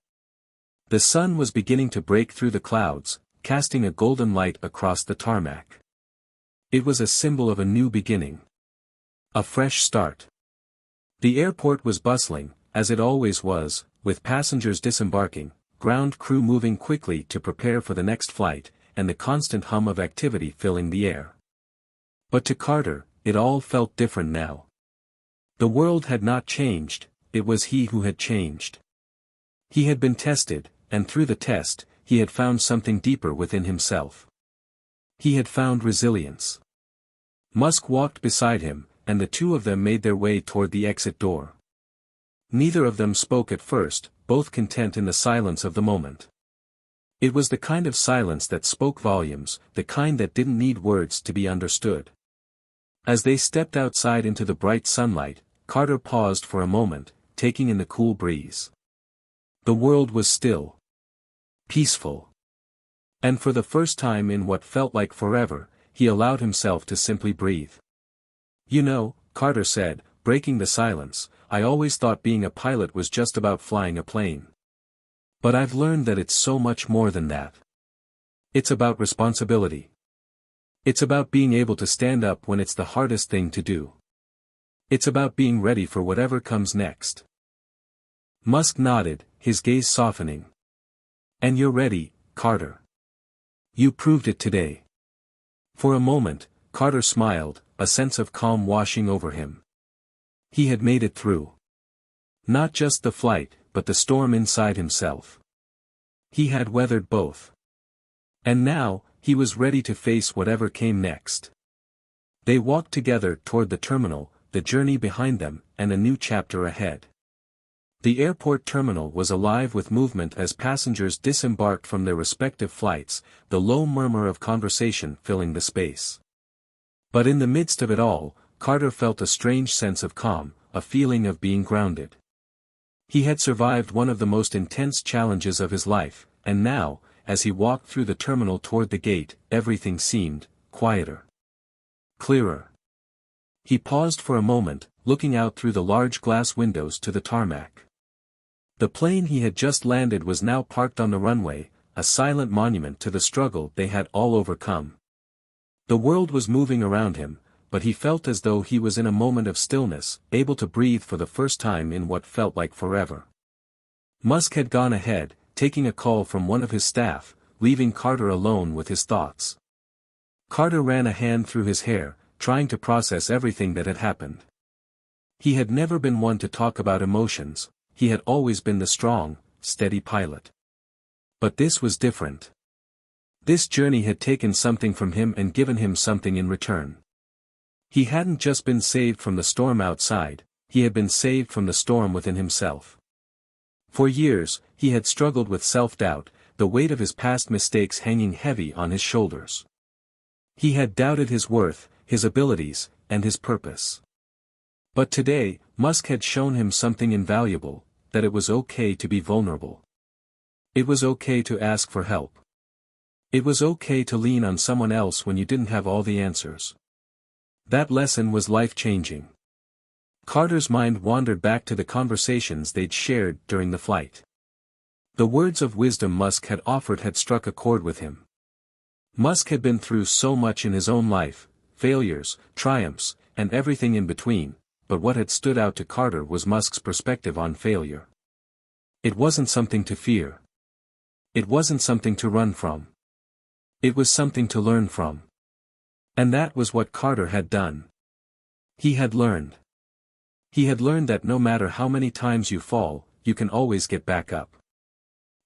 The sun was beginning to break through the clouds, casting a golden light across the tarmac. It was a symbol of a new beginning. A fresh start. The airport was bustling, as it always was, with passengers disembarking, ground crew moving quickly to prepare for the next flight, and the constant hum of activity filling the air. But to Carter, it all felt different now. The world had not changed, it was he who had changed. He had been tested, and through the test, he had found something deeper within himself. He had found resilience. Musk walked beside him, and the two of them made their way toward the exit door. Neither of them spoke at first, both content in the silence of the moment. It was the kind of silence that spoke volumes, the kind that didn't need words to be understood. As they stepped outside into the bright sunlight, Carter paused for a moment, taking in the cool breeze. The world was still. Peaceful. And for the first time in what felt like forever, he allowed himself to simply breathe. "You know," Carter said, breaking the silence, "I always thought being a pilot was just about flying a plane. But I've learned that it's so much more than that. It's about responsibility. It's about being able to stand up when it's the hardest thing to do. It's about being ready for whatever comes next." Musk nodded, his gaze softening. "And you're ready, Carter. You proved it today." For a moment, Carter smiled, a sense of calm washing over him. He had made it through. Not just the flight, but the storm inside himself. He had weathered both. And now, he was ready to face whatever came next. They walked together toward the terminal, the journey behind them, and a new chapter ahead. The airport terminal was alive with movement as passengers disembarked from their respective flights, the low murmur of conversation filling the space. But in the midst of it all, Carter felt a strange sense of calm, a feeling of being grounded. He had survived one of the most intense challenges of his life, and now, as he walked through the terminal toward the gate, everything seemed quieter. Clearer. He paused for a moment, looking out through the large glass windows to the tarmac. The plane he had just landed was now parked on the runway, a silent monument to the struggle they had all overcome. The world was moving around him, but he felt as though he was in a moment of stillness, able to breathe for the first time in what felt like forever. Musk had gone ahead, taking a call from one of his staff, leaving Carter alone with his thoughts. Carter ran a hand through his hair, trying to process everything that had happened. He had never been one to talk about emotions, he had always been the strong, steady pilot. But this was different. This journey had taken something from him and given him something in return. He hadn't just been saved from the storm outside, he had been saved from the storm within himself. For years, he had struggled with self-doubt, the weight of his past mistakes hanging heavy on his shoulders. He had doubted his worth, his abilities, and his purpose. But today, Musk had shown him something invaluable, that it was okay to be vulnerable. It was okay to ask for help. It was okay to lean on someone else when you didn't have all the answers. That lesson was life-changing. Carter's mind wandered back to the conversations they'd shared during the flight. The words of wisdom Musk had offered had struck a chord with him. Musk had been through so much in his own life, failures, triumphs, and everything in between, but what had stood out to Carter was Musk's perspective on failure. It wasn't something to fear. It wasn't something to run from. It was something to learn from. And that was what Carter had done. He had learned. He had learned that no matter how many times you fall, you can always get back up.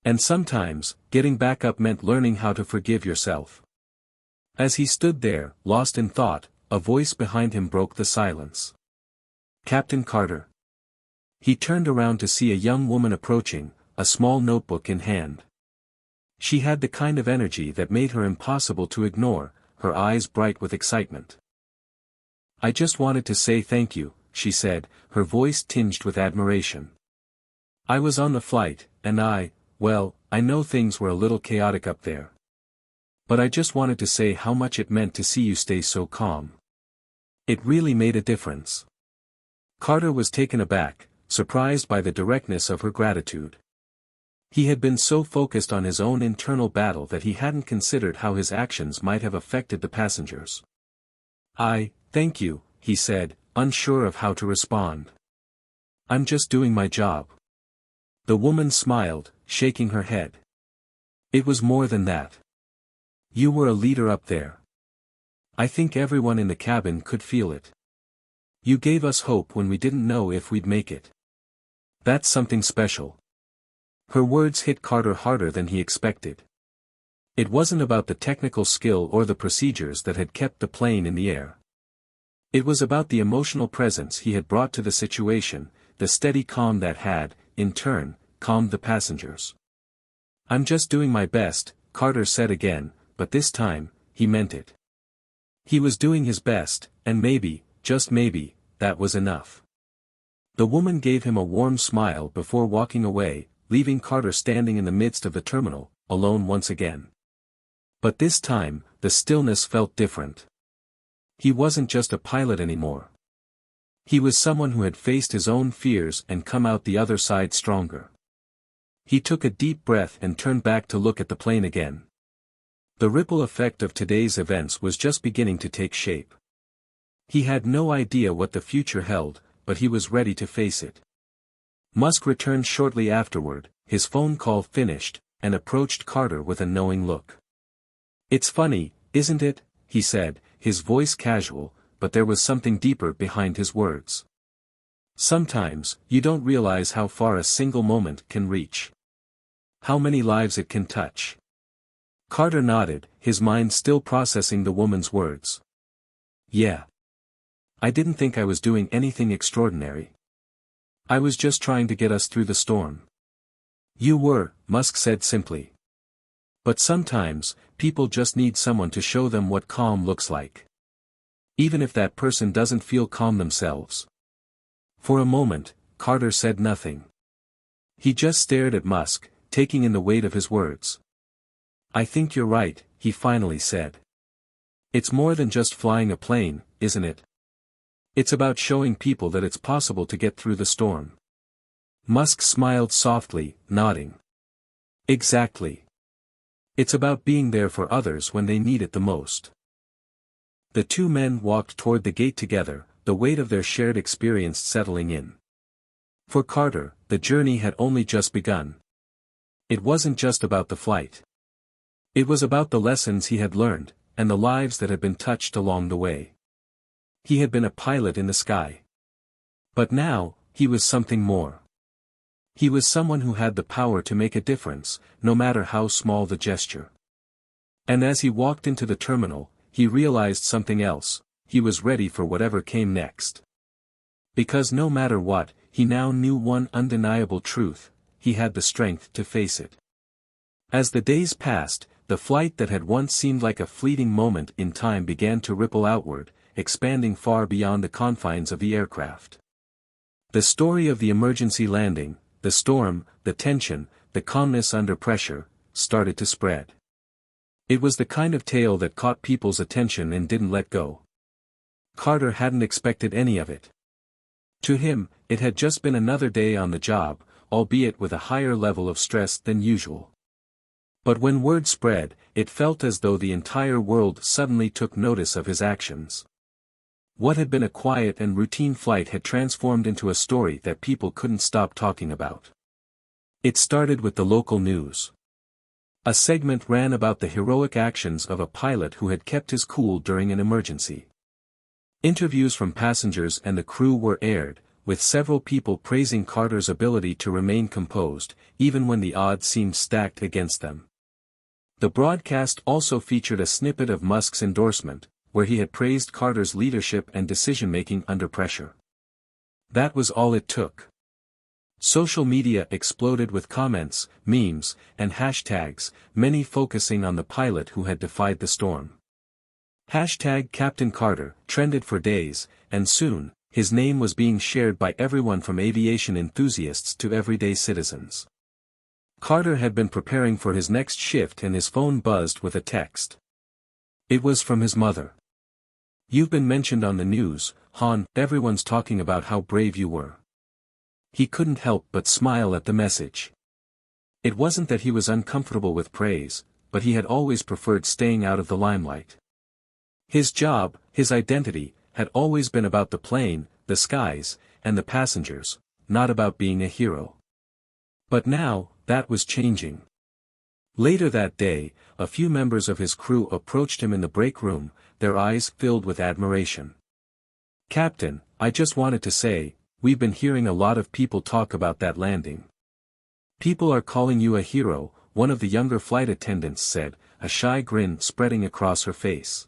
And sometimes, getting back up meant learning how to forgive yourself. As he stood there, lost in thought, a voice behind him broke the silence. "Captain Carter." He turned around to see a young woman approaching, a small notebook in hand. She had the kind of energy that made her impossible to ignore, her eyes bright with excitement. "I just wanted to say thank you," she said, her voice tinged with admiration. "I was on the flight, and well, I know things were a little chaotic up there. But I just wanted to say how much it meant to see you stay so calm. It really made a difference." Carter was taken aback, surprised by the directness of her gratitude. He had been so focused on his own internal battle that he hadn't considered how his actions might have affected the passengers. Thank you," he said, unsure of how to respond. "I'm just doing my job." The woman smiled, shaking her head. "It was more than that. You were a leader up there. I think everyone in the cabin could feel it. You gave us hope when we didn't know if we'd make it. That's something special." Her words hit Carter harder than he expected. It wasn't about the technical skill or the procedures that had kept the plane in the air. It was about the emotional presence he had brought to the situation, the steady calm that had, in turn, calmed the passengers. "I'm just doing my best," Carter said again, but this time, he meant it. He was doing his best, and maybe, just maybe, that was enough. The woman gave him a warm smile before walking away, leaving Carter standing in the midst of the terminal, alone once again. But this time, the stillness felt different. He wasn't just a pilot anymore. He was someone who had faced his own fears and come out the other side stronger. He took a deep breath and turned back to look at the plane again. The ripple effect of today's events was just beginning to take shape. He had no idea what the future held, but he was ready to face it. Musk returned shortly afterward, his phone call finished, and approached Carter with a knowing look. "It's funny, isn't it?" he said, his voice casual, but there was something deeper behind his words. "Sometimes, you don't realize how far a single moment can reach. How many lives it can touch." Carter nodded, his mind still processing the woman's words. "Yeah. I didn't think I was doing anything extraordinary. I was just trying to get us through the storm." "You were," Musk said simply. "But sometimes, people just need someone to show them what calm looks like. Even if that person doesn't feel calm themselves." For a moment, Carter said nothing. He just stared at Musk, taking in the weight of his words. "I think you're right," he finally said. "It's more than just flying a plane, isn't it? It's about showing people that it's possible to get through the storm." Musk smiled softly, nodding. "Exactly. It's about being there for others when they need it the most." The two men walked toward the gate together, the weight of their shared experience settling in. For Carter, the journey had only just begun. It wasn't just about the flight. It was about the lessons he had learned, and the lives that had been touched along the way. He had been a pilot in the sky. But now, he was something more. He was someone who had the power to make a difference, no matter how small the gesture. And as he walked into the terminal, he realized something else: he was ready for whatever came next. Because no matter what, he now knew one undeniable truth: he had the strength to face it. As the days passed, the flight that had once seemed like a fleeting moment in time began to ripple outward, expanding far beyond the confines of the aircraft. The story of the emergency landing, the storm, the tension, the calmness under pressure, started to spread. It was the kind of tale that caught people's attention and didn't let go. Carter hadn't expected any of it. To him, it had just been another day on the job, albeit with a higher level of stress than usual. But when word spread, it felt as though the entire world suddenly took notice of his actions. What had been a quiet and routine flight had transformed into a story that people couldn't stop talking about. It started with the local news. A segment ran about the heroic actions of a pilot who had kept his cool during an emergency. Interviews from passengers and the crew were aired, with several people praising Carter's ability to remain composed, even when the odds seemed stacked against them. The broadcast also featured a snippet of Musk's endorsement, where he had praised Carter's leadership and decision-making under pressure. That was all it took. Social media exploded with comments, memes, and hashtags, many focusing on the pilot who had defied the storm. Hashtag Captain Carter trended for days, and soon, his name was being shared by everyone from aviation enthusiasts to everyday citizens. Carter had been preparing for his next shift and his phone buzzed with a text. It was from his mother. "You've been mentioned on the news, hon, everyone's talking about how brave you were." He couldn't help but smile at the message. It wasn't that he was uncomfortable with praise, but he had always preferred staying out of the limelight. His job, his identity, had always been about the plane, the skies, and the passengers, not about being a hero. But now, that was changing. Later that day, a few members of his crew approached him in the break room, their eyes filled with admiration. "Captain, I just wanted to say, we've been hearing a lot of people talk about that landing. People are calling you a hero," one of the younger flight attendants said, a shy grin spreading across her face.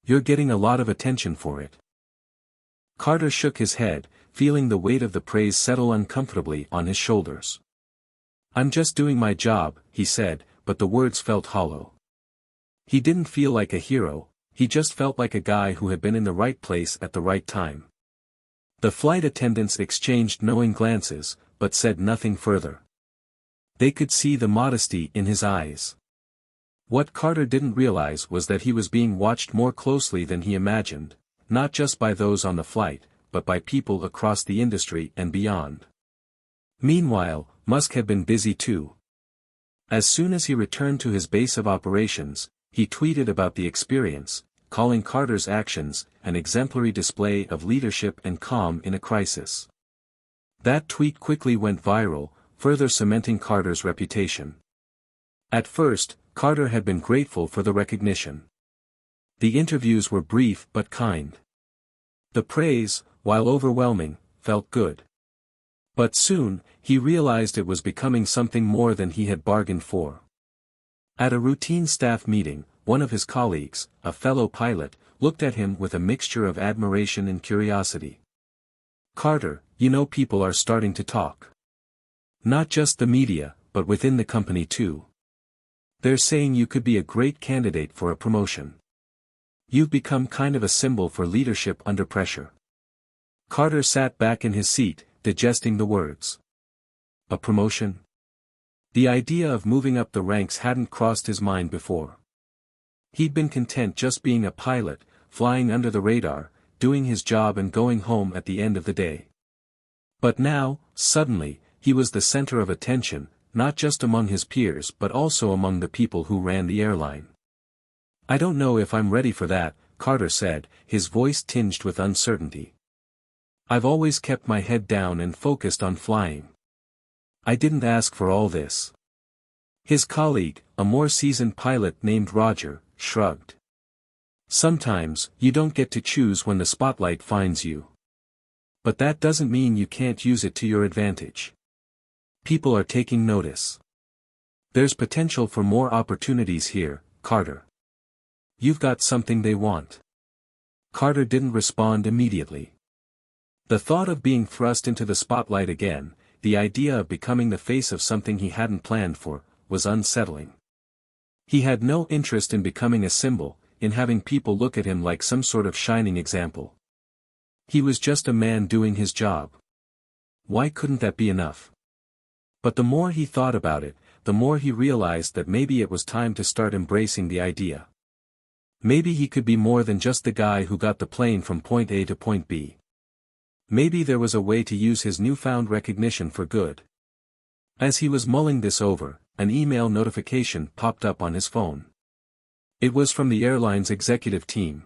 "You're getting a lot of attention for it." Carter shook his head, feeling the weight of the praise settle uncomfortably on his shoulders. "I'm just doing my job," he said, but the words felt hollow. He didn't feel like a hero, he just felt like a guy who had been in the right place at the right time. The flight attendants exchanged knowing glances, but said nothing further. They could see the modesty in his eyes. What Carter didn't realize was that he was being watched more closely than he imagined, not just by those on the flight, but by people across the industry and beyond. Meanwhile, Musk had been busy too. As soon as he returned to his base of operations, he tweeted about the experience, calling Carter's actions an exemplary display of leadership and calm in a crisis. That tweet quickly went viral, further cementing Carter's reputation. At first, Carter had been grateful for the recognition. The interviews were brief but kind. The praise, while overwhelming, felt good. But soon, he realized it was becoming something more than he had bargained for. At a routine staff meeting, one of his colleagues, a fellow pilot, looked at him with a mixture of admiration and curiosity. "Carter, you know people are starting to talk. Not just the media, but within the company too. They're saying you could be a great candidate for a promotion. You've become kind of a symbol for leadership under pressure." Carter sat back in his seat, digesting the words. A promotion? The idea of moving up the ranks hadn't crossed his mind before. He'd been content just being a pilot, flying under the radar, doing his job and going home at the end of the day. But now, suddenly, he was the center of attention, not just among his peers but also among the people who ran the airline. "I don't know if I'm ready for that," Carter said, his voice tinged with uncertainty. "I've always kept my head down and focused on flying. I didn't ask for all this." His colleague, a more seasoned pilot named Roger, shrugged. "Sometimes, you don't get to choose when the spotlight finds you. But that doesn't mean you can't use it to your advantage. People are taking notice. There's potential for more opportunities here, Carter. You've got something they want." Carter didn't respond immediately. The thought of being thrust into the spotlight again, the idea of becoming the face of something he hadn't planned for, was unsettling. He had no interest in becoming a symbol, in having people look at him like some sort of shining example. He was just a man doing his job. Why couldn't that be enough? But the more he thought about it, the more he realized that maybe it was time to start embracing the idea. Maybe he could be more than just the guy who got the plane from point A to point B. Maybe there was a way to use his newfound recognition for good. As he was mulling this over, an email notification popped up on his phone. It was from the airline's executive team.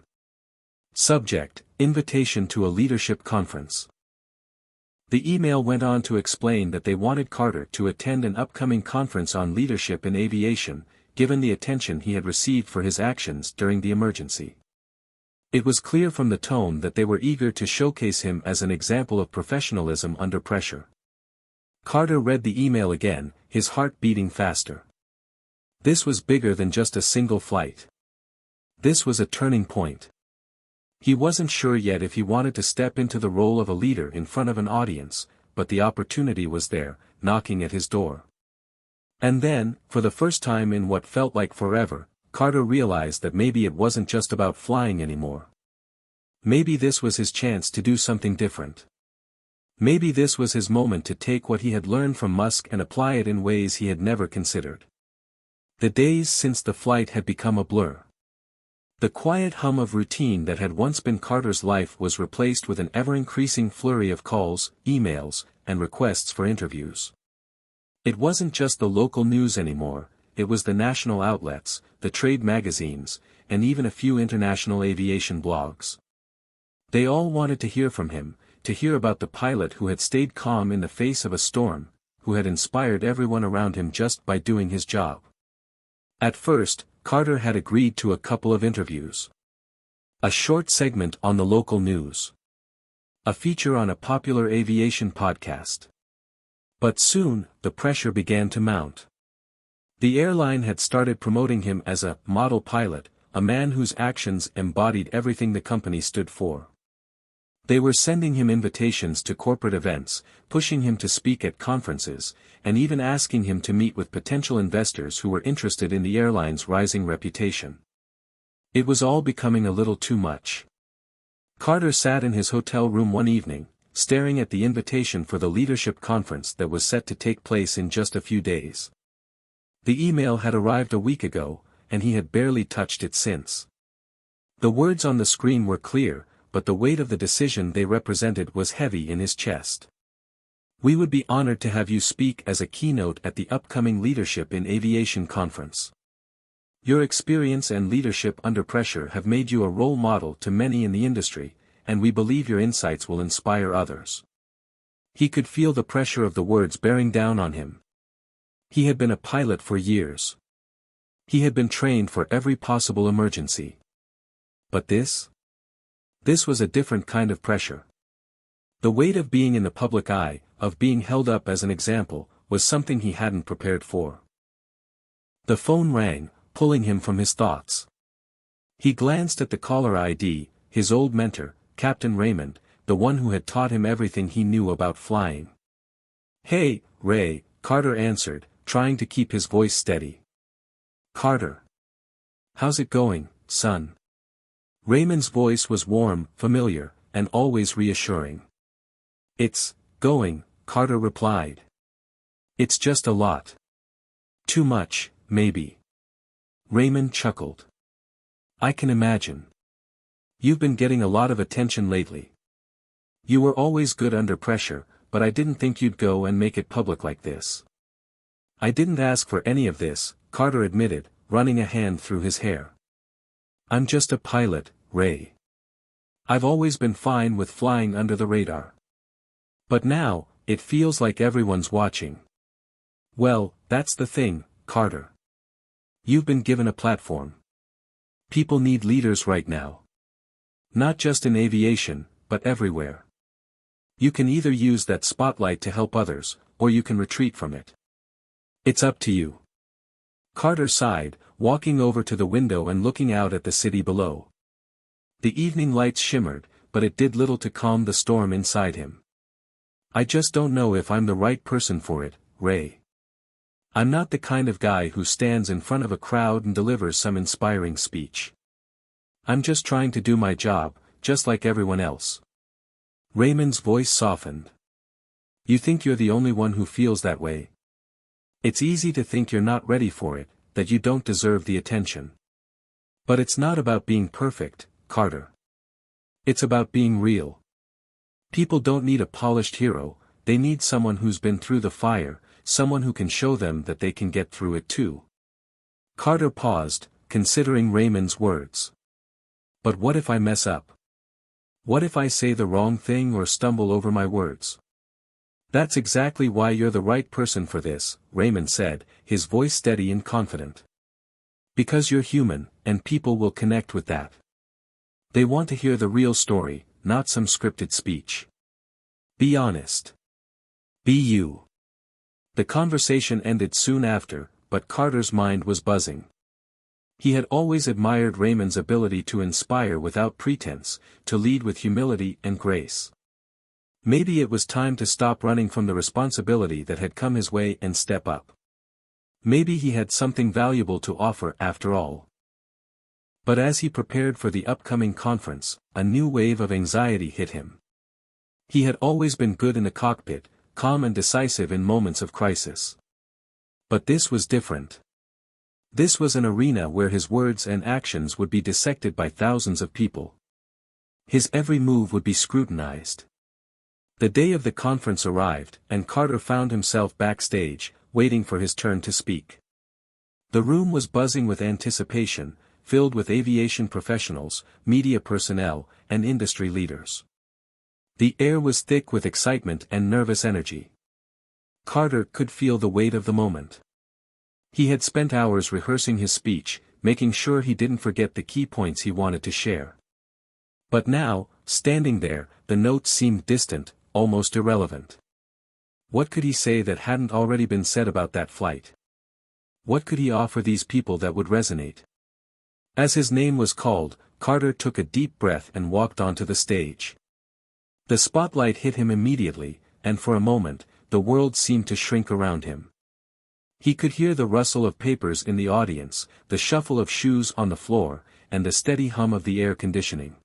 Subject: Invitation to a leadership conference. The email went on to explain that they wanted Carter to attend an upcoming conference on leadership in aviation, given the attention he had received for his actions during the emergency. It was clear from the tone that they were eager to showcase him as an example of professionalism under pressure. Carter read the email again, his heart beating faster. This was bigger than just a single flight. This was a turning point. He wasn't sure yet if he wanted to step into the role of a leader in front of an audience, but the opportunity was there, knocking at his door. And then, for the first time in what felt like forever, Carter realized that maybe it wasn't just about flying anymore. Maybe this was his chance to do something different. Maybe this was his moment to take what he had learned from Musk and apply it in ways he had never considered. The days since the flight had become a blur. The quiet hum of routine that had once been Carter's life was replaced with an ever-increasing flurry of calls, emails, and requests for interviews. It wasn't just the local news anymore, it was the national outlets, the trade magazines, and even a few international aviation blogs. They all wanted to hear from him, to hear about the pilot who had stayed calm in the face of a storm, who had inspired everyone around him just by doing his job. At first, Carter had agreed to a couple of interviews. A short segment on the local news. A feature on a popular aviation podcast. But soon, the pressure began to mount. The airline had started promoting him as a model pilot, a man whose actions embodied everything the company stood for. They were sending him invitations to corporate events, pushing him to speak at conferences, and even asking him to meet with potential investors who were interested in the airline's rising reputation. It was all becoming a little too much. Carter sat in his hotel room one evening, staring at the invitation for the leadership conference that was set to take place in just a few days. The email had arrived a week ago, and he had barely touched it since. The words on the screen were clear, but the weight of the decision they represented was heavy in his chest. We would be honored to have you speak as a keynote at the upcoming Leadership in Aviation conference. Your experience and leadership under pressure have made you a role model to many in the industry, and we believe your insights will inspire others. He could feel the pressure of the words bearing down on him. He had been a pilot for years. He had been trained for every possible emergency. But this? This was a different kind of pressure. The weight of being in the public eye, of being held up as an example, was something he hadn't prepared for. The phone rang, pulling him from his thoughts. He glanced at the caller ID, his old mentor, Captain Raymond, the one who had taught him everything he knew about flying. "Hey, Ray," Carter answered, trying to keep his voice steady. "Carter. How's it going, son?" Raymond's voice was warm, familiar, and always reassuring. "It's going," Carter replied. "It's just a lot. Too much, maybe." Raymond chuckled. "I can imagine. You've been getting a lot of attention lately. You were always good under pressure, but I didn't think you'd go and make it public like this." "I didn't ask for any of this," Carter admitted, running a hand through his hair. "I'm just a pilot, Ray. I've always been fine with flying under the radar. But now, it feels like everyone's watching." "Well, that's the thing, Carter. You've been given a platform. People need leaders right now. Not just in aviation, but everywhere. You can either use that spotlight to help others, or you can retreat from it. It's up to you." Carter sighed, walking over to the window and looking out at the city below. The evening lights shimmered, but it did little to calm the storm inside him. I just don't know if I'm the right person for it, Ray. I'm not the kind of guy who stands in front of a crowd and delivers some inspiring speech. I'm just trying to do my job, just like everyone else. Raymond's voice softened. You think you're the only one who feels that way? It's easy to think you're not ready for it, that you don't deserve the attention. But it's not about being perfect, Carter. It's about being real. People don't need a polished hero, they need someone who's been through the fire, someone who can show them that they can get through it too. Carter paused, considering Raymond's words. But what if I mess up? What if I say the wrong thing or stumble over my words? That's exactly why you're the right person for this, Raymond said, his voice steady and confident. Because you're human, and people will connect with that. They want to hear the real story, not some scripted speech. Be honest. Be you. The conversation ended soon after, but Carter's mind was buzzing. He had always admired Raymond's ability to inspire without pretense, to lead with humility and grace. Maybe it was time to stop running from the responsibility that had come his way and step up. Maybe he had something valuable to offer after all. But as he prepared for the upcoming conference, a new wave of anxiety hit him. He had always been good in the cockpit, calm and decisive in moments of crisis. But this was different. This was an arena where his words and actions would be dissected by thousands of people. His every move would be scrutinized. The day of the conference arrived, and Carter found himself backstage, waiting for his turn to speak. The room was buzzing with anticipation, filled with aviation professionals, media personnel, and industry leaders. The air was thick with excitement and nervous energy. Carter could feel the weight of the moment. He had spent hours rehearsing his speech, making sure he didn't forget the key points he wanted to share. But now, standing there, the notes seemed distant, almost irrelevant. What could he say that hadn't already been said about that flight? What could he offer these people that would resonate? As his name was called, Carter took a deep breath and walked onto the stage. The spotlight hit him immediately, and for a moment, the world seemed to shrink around him. He could hear the rustle of papers in the audience, the shuffle of shoes on the floor, and the steady hum of the air conditioning.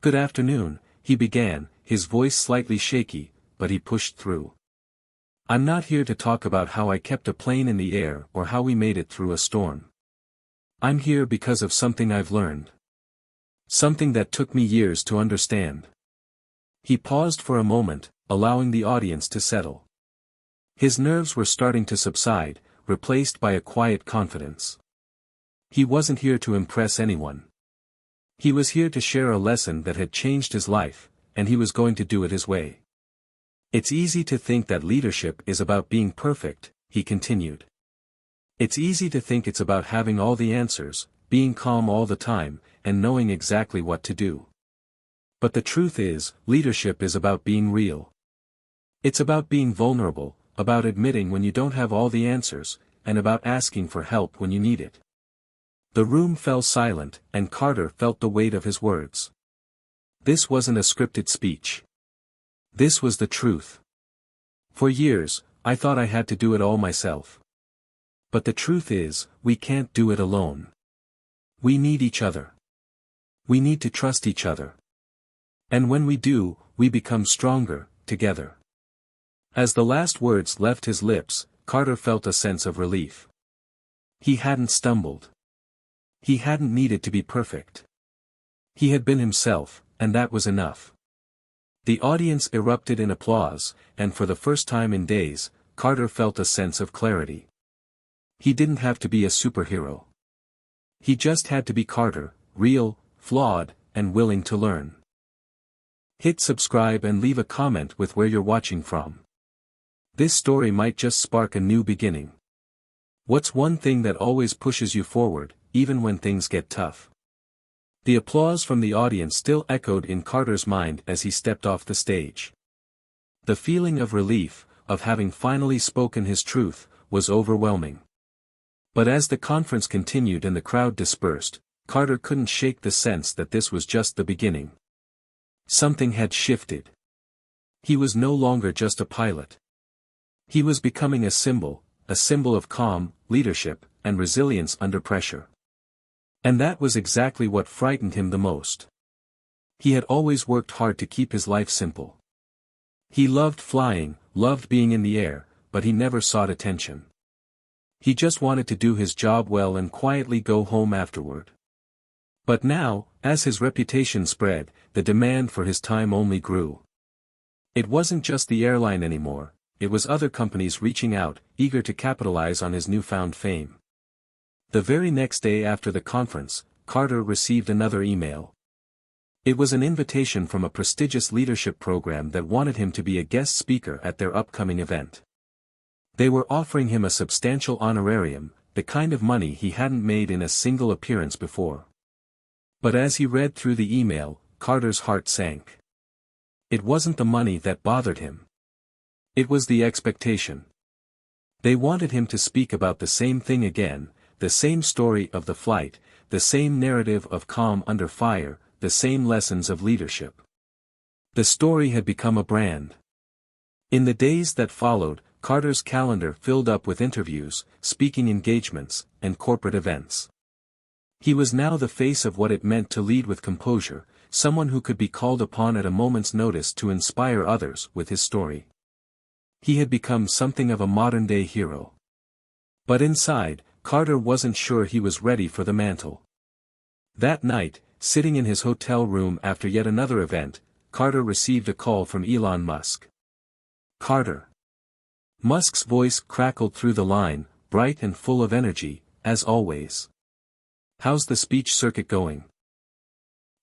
Good afternoon, he began, his voice slightly shaky, but he pushed through. I'm not here to talk about how I kept a plane in the air or how we made it through a storm. I'm here because of something I've learned. Something that took me years to understand. He paused for a moment, allowing the audience to settle. His nerves were starting to subside, replaced by a quiet confidence. He wasn't here to impress anyone. He was here to share a lesson that had changed his life, and he was going to do it his way. It's easy to think that leadership is about being perfect, he continued. It's easy to think it's about having all the answers, being calm all the time, and knowing exactly what to do. But the truth is, leadership is about being real. It's about being vulnerable, about admitting when you don't have all the answers, and about asking for help when you need it. The room fell silent, and Carter felt the weight of his words. This wasn't a scripted speech. This was the truth. For years, I thought I had to do it all myself. But the truth is, we can't do it alone. We need each other. We need to trust each other. And when we do, we become stronger, together. As the last words left his lips, Carter felt a sense of relief. He hadn't stumbled. He hadn't needed to be perfect. He had been himself, and that was enough. The audience erupted in applause, and for the first time in days, Carter felt a sense of clarity. He didn't have to be a superhero. He just had to be Carter, real, flawed, and willing to learn. Hit subscribe and leave a comment with where you're watching from. This story might just spark a new beginning. What's one thing that always pushes you forward, even when things get tough? The applause from the audience still echoed in Carter's mind as he stepped off the stage. The feeling of relief, of having finally spoken his truth, was overwhelming. But as the conference continued and the crowd dispersed, Carter couldn't shake the sense that this was just the beginning. Something had shifted. He was no longer just a pilot. He was becoming a symbol of calm, leadership, and resilience under pressure. And that was exactly what frightened him the most. He had always worked hard to keep his life simple. He loved flying, loved being in the air, but he never sought attention. He just wanted to do his job well and quietly go home afterward. But now, as his reputation spread, the demand for his time only grew. It wasn't just the airline anymore, it was other companies reaching out, eager to capitalize on his newfound fame. The very next day after the conference, Carter received another email. It was an invitation from a prestigious leadership program that wanted him to be a guest speaker at their upcoming event. They were offering him a substantial honorarium, the kind of money he hadn't made in a single appearance before. But as he read through the email, Carter's heart sank. It wasn't the money that bothered him. It was the expectation. They wanted him to speak about the same thing again, the same story of the flight, the same narrative of calm under fire, the same lessons of leadership. The story had become a brand. In the days that followed, Carter's calendar filled up with interviews, speaking engagements, and corporate events. He was now the face of what it meant to lead with composure, someone who could be called upon at a moment's notice to inspire others with his story. He had become something of a modern-day hero. But inside, Carter wasn't sure he was ready for the mantle. That night, sitting in his hotel room after yet another event, Carter received a call from Elon Musk. "Carter." Musk's voice crackled through the line, bright and full of energy, as always. "How's the speech circuit going?"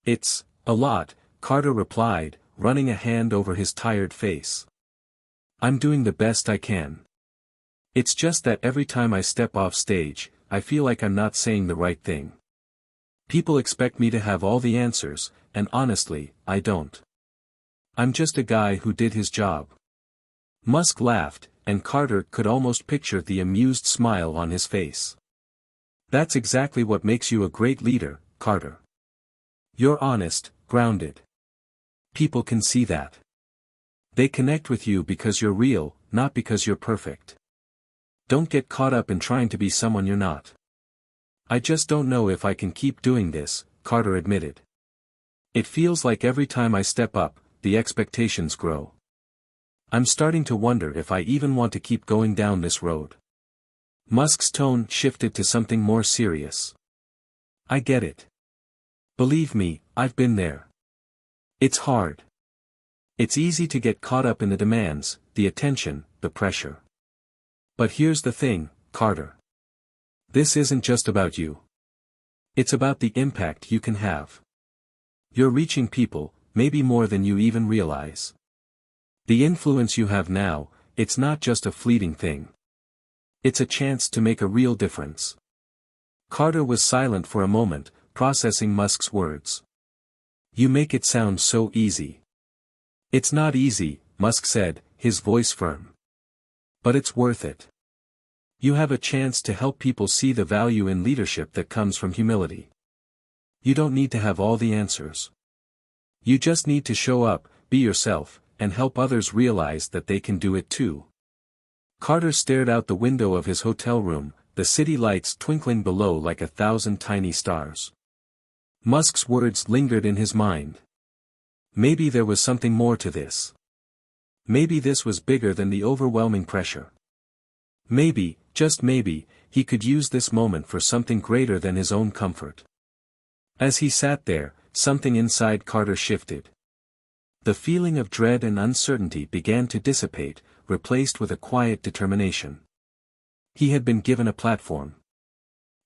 "It's a lot," Carter replied, running a hand over his tired face. "I'm doing the best I can. It's just that every time I step off stage, I feel like I'm not saying the right thing. People expect me to have all the answers, and honestly, I don't. I'm just a guy who did his job." Musk laughed, and Carter could almost picture the amused smile on his face. "That's exactly what makes you a great leader, Carter. You're honest, grounded. People can see that. They connect with you because you're real, not because you're perfect. Don't get caught up in trying to be someone you're not." "I just don't know if I can keep doing this," Carter admitted. "It feels like every time I step up, the expectations grow. I'm starting to wonder if I even want to keep going down this road." Musk's tone shifted to something more serious. "I get it. Believe me, I've been there. It's hard. It's easy to get caught up in the demands, the attention, the pressure. But here's the thing, Carter. This isn't just about you. It's about the impact you can have. You're reaching people, maybe more than you even realize. The influence you have now, it's not just a fleeting thing. It's a chance to make a real difference." Carter was silent for a moment, processing Musk's words. "You make it sound so easy." "It's not easy," Musk said, his voice firm. "But it's worth it. You have a chance to help people see the value in leadership that comes from humility. You don't need to have all the answers. You just need to show up, be yourself, and help others realize that they can do it too." Carter stared out the window of his hotel room, the city lights twinkling below like 1,000 tiny stars. Musk's words lingered in his mind. Maybe there was something more to this. Maybe this was bigger than the overwhelming pressure. Maybe, just maybe, he could use this moment for something greater than his own comfort. As he sat there, something inside Carter shifted. The feeling of dread and uncertainty began to dissipate, replaced with a quiet determination. He had been given a platform.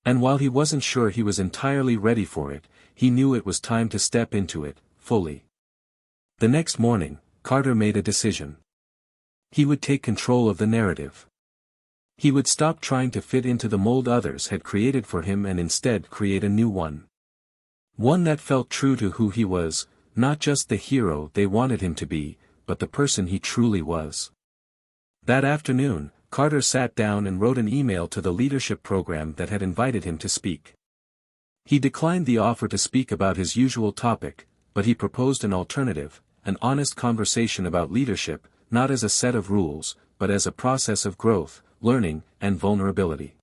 And while he wasn't sure he was entirely ready for it, he knew it was time to step into it, fully. The next morning, Carter made a decision. He would take control of the narrative. He would stop trying to fit into the mold others had created for him and instead create a new one. One that felt true to who he was, not just the hero they wanted him to be, but the person he truly was. That afternoon, Carter sat down and wrote an email to the leadership program that had invited him to speak. He declined the offer to speak about his usual topic, but he proposed an alternative: an honest conversation about leadership, not as a set of rules, but as a process of growth, learning, and vulnerability.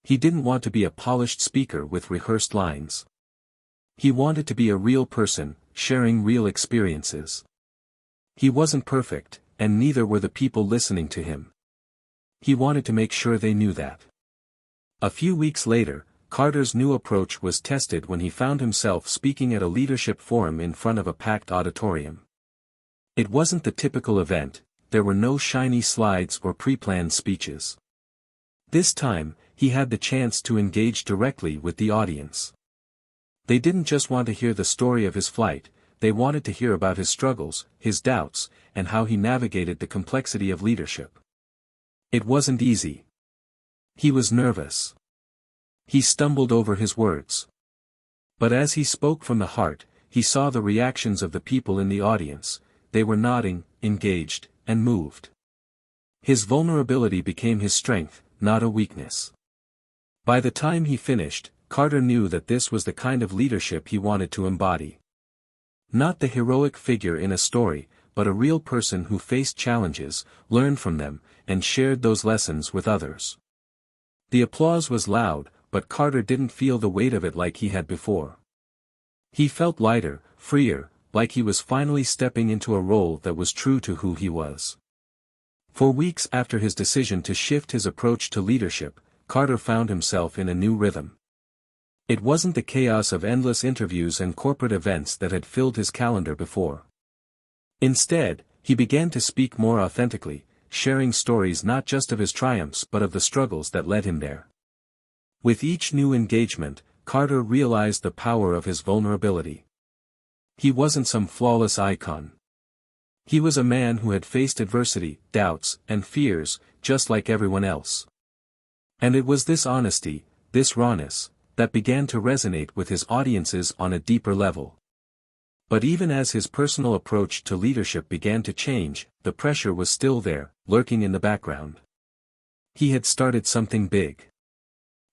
He didn't want to be a polished speaker with rehearsed lines. He wanted to be a real person, sharing real experiences. He wasn't perfect, and neither were the people listening to him. He wanted to make sure they knew that. A few weeks later, Carter's new approach was tested when he found himself speaking at a leadership forum in front of a packed auditorium. It wasn't the typical event, there were no shiny slides or pre-planned speeches. This time, he had the chance to engage directly with the audience. They didn't just want to hear the story of his flight, they wanted to hear about his struggles, his doubts, and how he navigated the complexity of leadership. It wasn't easy. He was nervous. He stumbled over his words. But as he spoke from the heart, he saw the reactions of the people in the audience. They were nodding, engaged, and moved. His vulnerability became his strength, not a weakness. By the time he finished, Carter knew that this was the kind of leadership he wanted to embody. Not the heroic figure in a story, but a real person who faced challenges, learned from them, and shared those lessons with others. The applause was loud, but Carter didn't feel the weight of it like he had before. He felt lighter, freer, like he was finally stepping into a role that was true to who he was. For weeks after his decision to shift his approach to leadership, Carter found himself in a new rhythm. It wasn't the chaos of endless interviews and corporate events that had filled his calendar before. Instead, he began to speak more authentically, sharing stories not just of his triumphs but of the struggles that led him there. With each new engagement, Carter realized the power of his vulnerability. He wasn't some flawless icon. He was a man who had faced adversity, doubts, and fears, just like everyone else. And it was this honesty, this rawness, that began to resonate with his audiences on a deeper level. But even as his personal approach to leadership began to change, the pressure was still there, lurking in the background. He had started something big.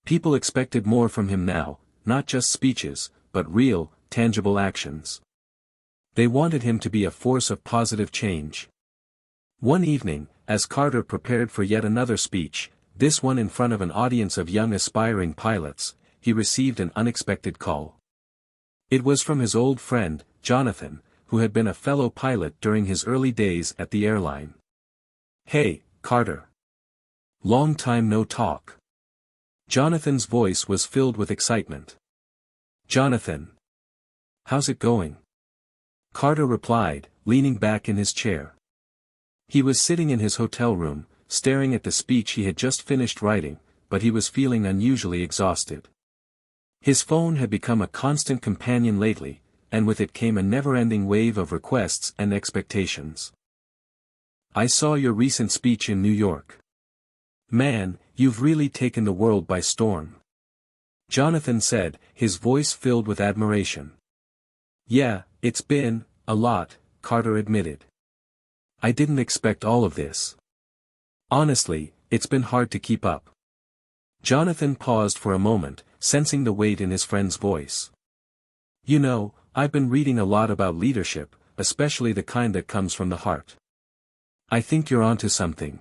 People expected more from him now, not just speeches, but real, tangible actions. They wanted him to be a force of positive change. One evening, as Carter prepared for yet another speech, this one in front of an audience of young aspiring pilots, he received an unexpected call. It was from his old friend, Jonathan, who had been a fellow pilot during his early days at the airline. "Hey, Carter. Long time no talk." Jonathan's voice was filled with excitement. "Jonathan. How's it going?" Carter replied, leaning back in his chair. He was sitting in his hotel room, staring at the speech he had just finished writing, but he was feeling unusually exhausted. His phone had become a constant companion lately, and with it came a never-ending wave of requests and expectations. "I saw your recent speech in New York. Man, you've really taken the world by storm," Jonathan said, his voice filled with admiration. "Yeah, it's been a lot," Carter admitted. "I didn't expect all of this. Honestly, it's been hard to keep up." Jonathan paused for a moment, sensing the weight in his friend's voice. "You know, I've been reading a lot about leadership, especially the kind that comes from the heart. I think you're onto something.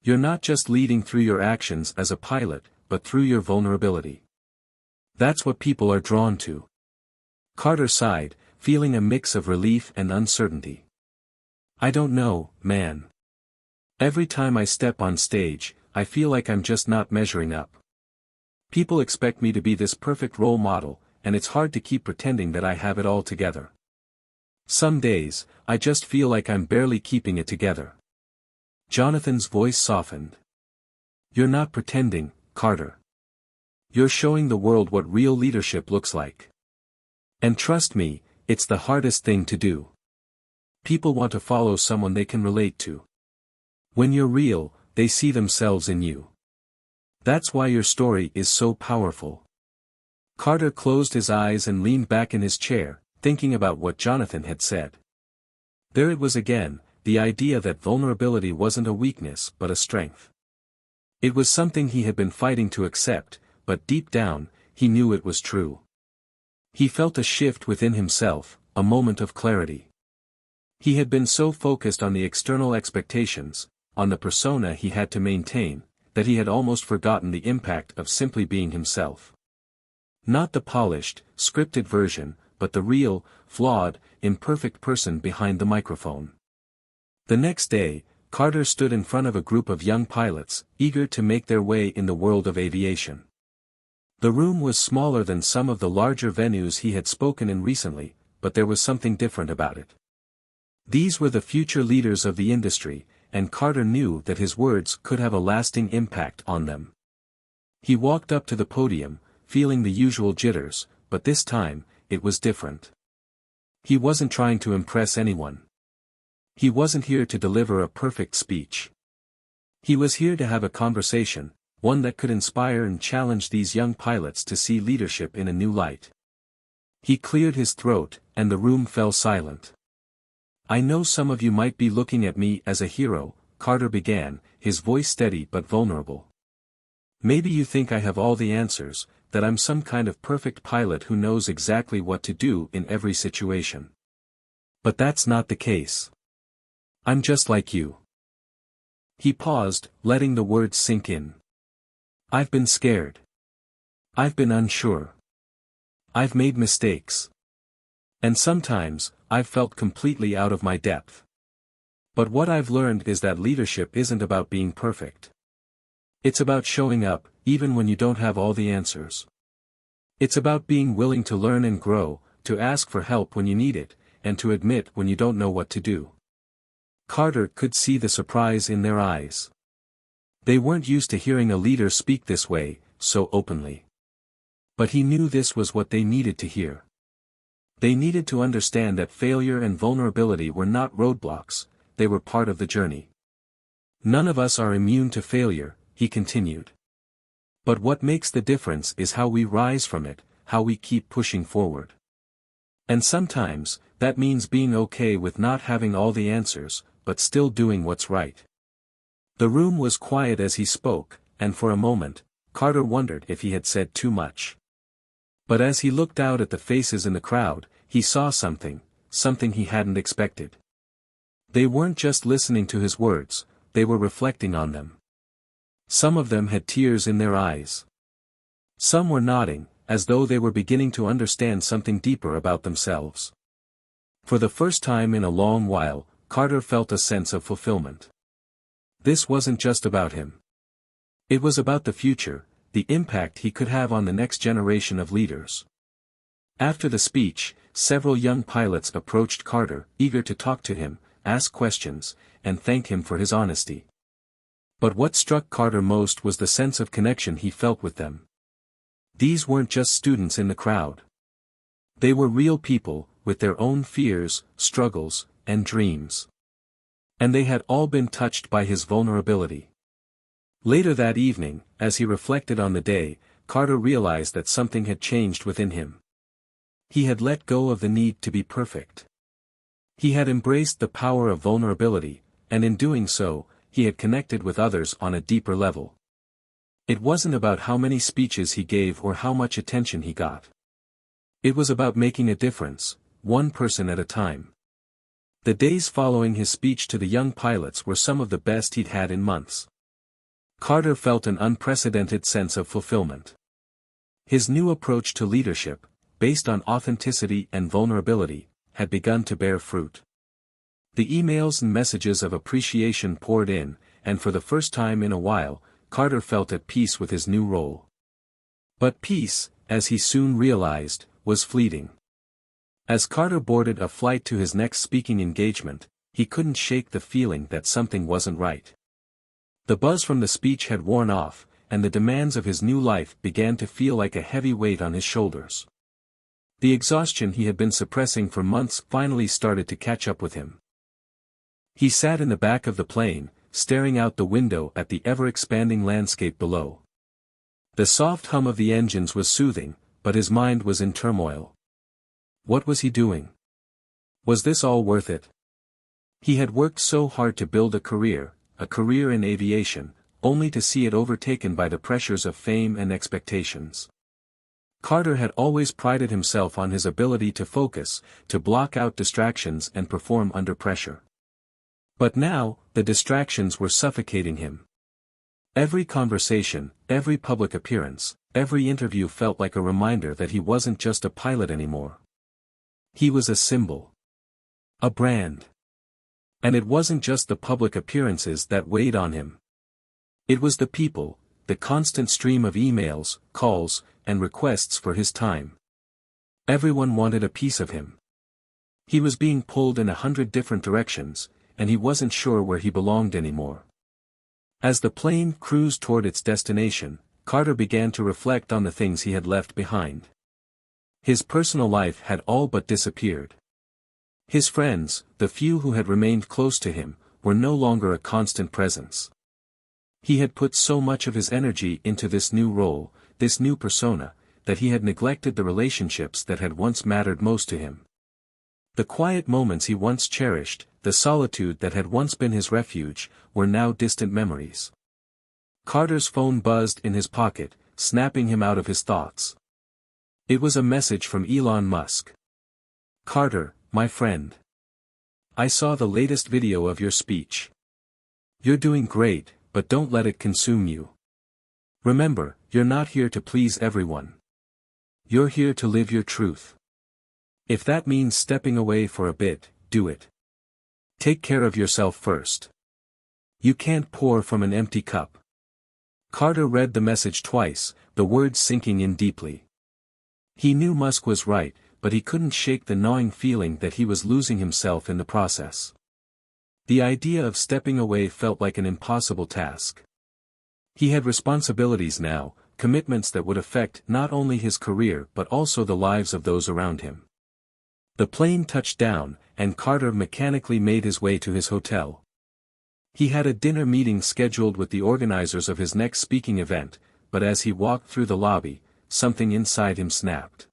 You're not just leading through your actions as a pilot, but through your vulnerability. That's what people are drawn to." Carter sighed, feeling a mix of relief and uncertainty. "I don't know, man. Every time I step on stage, I feel like I'm just not measuring up. People expect me to be this perfect role model, and it's hard to keep pretending that I have it all together. Some days, I just feel like I'm barely keeping it together." Jonathan's voice softened. "You're not pretending, Carter. You're showing the world what real leadership looks like. And trust me, it's the hardest thing to do. People want to follow someone they can relate to. When you're real, they see themselves in you. That's why your story is so powerful." Carter closed his eyes and leaned back in his chair, thinking about what Jonathan had said. There it was again, the idea that vulnerability wasn't a weakness but a strength. It was something he had been fighting to accept, but deep down, he knew it was true. He felt a shift within himself, a moment of clarity. He had been so focused on the external expectations, on the persona he had to maintain, that he had almost forgotten the impact of simply being himself. Not the polished, scripted version, but the real, flawed, imperfect person behind the microphone. The next day, Carter stood in front of a group of young pilots, eager to make their way in the world of aviation. The room was smaller than some of the larger venues he had spoken in recently, but there was something different about it. These were the future leaders of the industry, and Carter knew that his words could have a lasting impact on them. He walked up to the podium, feeling the usual jitters, but this time, it was different. He wasn't trying to impress anyone. He wasn't here to deliver a perfect speech. He was here to have a conversation, one that could inspire and challenge these young pilots to see leadership in a new light. He cleared his throat, and the room fell silent. "I know some of you might be looking at me as a hero," Carter began, his voice steady but vulnerable. "Maybe you think I have all the answers, that I'm some kind of perfect pilot who knows exactly what to do in every situation. But that's not the case. I'm just like you." He paused, letting the words sink in. "I've been scared. I've been unsure. I've made mistakes. And sometimes, I've felt completely out of my depth. But what I've learned is that leadership isn't about being perfect. It's about showing up, even when you don't have all the answers. It's about being willing to learn and grow, to ask for help when you need it, and to admit when you don't know what to do." Carter could see the surprise in their eyes. They weren't used to hearing a leader speak this way, so openly. But he knew this was what they needed to hear. They needed to understand that failure and vulnerability were not roadblocks, they were part of the journey. "None of us are immune to failure," he continued. "But what makes the difference is how we rise from it, how we keep pushing forward. And sometimes, that means being okay with not having all the answers, but still doing what's right." The room was quiet as he spoke, and for a moment, Carter wondered if he had said too much. But as he looked out at the faces in the crowd, he saw something he hadn't expected. They weren't just listening to his words, they were reflecting on them. Some of them had tears in their eyes. Some were nodding, as though they were beginning to understand something deeper about themselves. For the first time in a long while, Carter felt a sense of fulfillment. This wasn't just about him. It was about the future, the impact he could have on the next generation of leaders. After the speech, several young pilots approached Carter, eager to talk to him, ask questions, and thank him for his honesty. But what struck Carter most was the sense of connection he felt with them. These weren't just students in the crowd. They were real people, with their own fears, struggles, and dreams. And they had all been touched by his vulnerability. Later that evening, as he reflected on the day, Carter realized that something had changed within him. He had let go of the need to be perfect. He had embraced the power of vulnerability, and in doing so, he had connected with others on a deeper level. It wasn't about how many speeches he gave or how much attention he got. It was about making a difference, one person at a time. The days following his speech to the young pilots were some of the best he'd had in months. Carter felt an unprecedented sense of fulfillment. His new approach to leadership, based on authenticity and vulnerability, had begun to bear fruit. The emails and messages of appreciation poured in, and for the first time in a while, Carter felt at peace with his new role. But peace, as he soon realized, was fleeting. As Carter boarded a flight to his next speaking engagement, he couldn't shake the feeling that something wasn't right. The buzz from the speech had worn off, and the demands of his new life began to feel like a heavy weight on his shoulders. The exhaustion he had been suppressing for months finally started to catch up with him. He sat in the back of the plane, staring out the window at the ever-expanding landscape below. The soft hum of the engines was soothing, but his mind was in turmoil. What was he doing? Was this all worth it? He had worked so hard to build a career in aviation, only to see it overtaken by the pressures of fame and expectations. Carter had always prided himself on his ability to focus, to block out distractions and perform under pressure. But now, the distractions were suffocating him. Every conversation, every public appearance, every interview felt like a reminder that he wasn't just a pilot anymore. He was a symbol. A brand. And it wasn't just the public appearances that weighed on him. It was the people, the constant stream of emails, calls, and requests for his time. Everyone wanted a piece of him. He was being pulled in 100 different directions, and he wasn't sure where he belonged anymore. As the plane cruised toward its destination, Carter began to reflect on the things he had left behind. His personal life had all but disappeared. His friends, the few who had remained close to him, were no longer a constant presence. He had put so much of his energy into this new role, this new persona, that he had neglected the relationships that had once mattered most to him. The quiet moments he once cherished, the solitude that had once been his refuge, were now distant memories. Carter's phone buzzed in his pocket, snapping him out of his thoughts. It was a message from Elon Musk. "Carter, my friend. I saw the latest video of your speech. You're doing great, but don't let it consume you. Remember, you're not here to please everyone. You're here to live your truth. If that means stepping away for a bit, do it. Take care of yourself first. You can't pour from an empty cup." Carter read the message twice, the words sinking in deeply. He knew Musk was right, but he couldn't shake the gnawing feeling that he was losing himself in the process. The idea of stepping away felt like an impossible task. He had responsibilities now, commitments that would affect not only his career but also the lives of those around him. The plane touched down, and Carter mechanically made his way to his hotel. He had a dinner meeting scheduled with the organizers of his next speaking event, but as he walked through the lobby, something inside him snapped.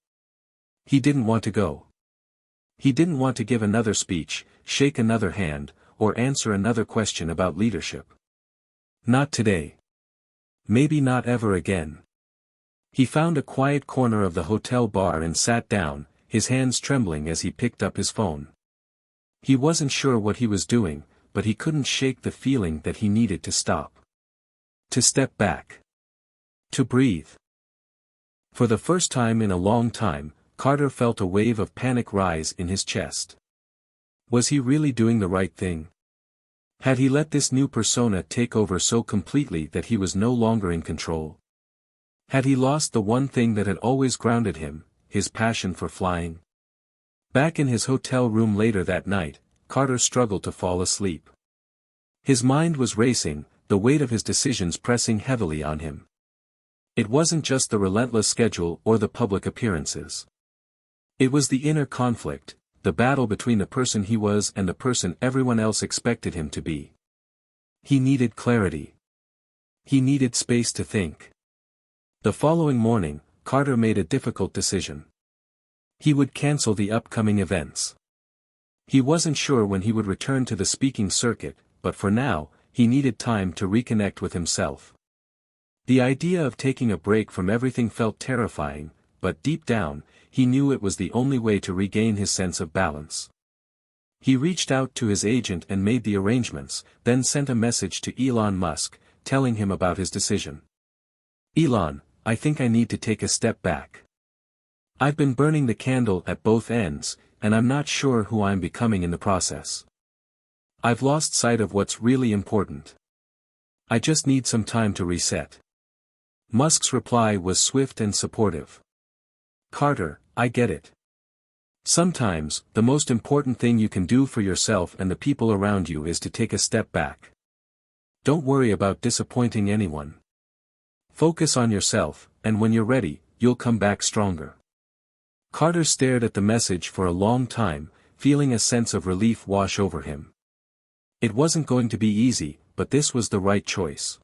He didn't want to go. He didn't want to give another speech, shake another hand, or answer another question about leadership. Not today. Maybe not ever again. He found a quiet corner of the hotel bar and sat down, his hands trembling as he picked up his phone. He wasn't sure what he was doing, but he couldn't shake the feeling that he needed to stop. To step back. To breathe. For the first time in a long time, Carter felt a wave of panic rise in his chest. Was he really doing the right thing? Had he let this new persona take over so completely that he was no longer in control? Had he lost the one thing that had always grounded him, his passion for flying? Back in his hotel room later that night, Carter struggled to fall asleep. His mind was racing, the weight of his decisions pressing heavily on him. It wasn't just the relentless schedule or the public appearances. It was the inner conflict, the battle between the person he was and the person everyone else expected him to be. He needed clarity. He needed space to think. The following morning, Carter made a difficult decision. He would cancel the upcoming events. He wasn't sure when he would return to the speaking circuit, but for now, he needed time to reconnect with himself. The idea of taking a break from everything felt terrifying, but deep down, he knew it was the only way to regain his sense of balance. He reached out to his agent and made the arrangements, then sent a message to Elon Musk, telling him about his decision. "Elon, I think I need to take a step back. I've been burning the candle at both ends, and I'm not sure who I'm becoming in the process. I've lost sight of what's really important. I just need some time to reset." Musk's reply was swift and supportive. "Carter, I get it. Sometimes, the most important thing you can do for yourself and the people around you is to take a step back. Don't worry about disappointing anyone. Focus on yourself, and when you're ready, you'll come back stronger." Carter stared at the message for a long time, feeling a sense of relief wash over him. It wasn't going to be easy, but this was the right choice.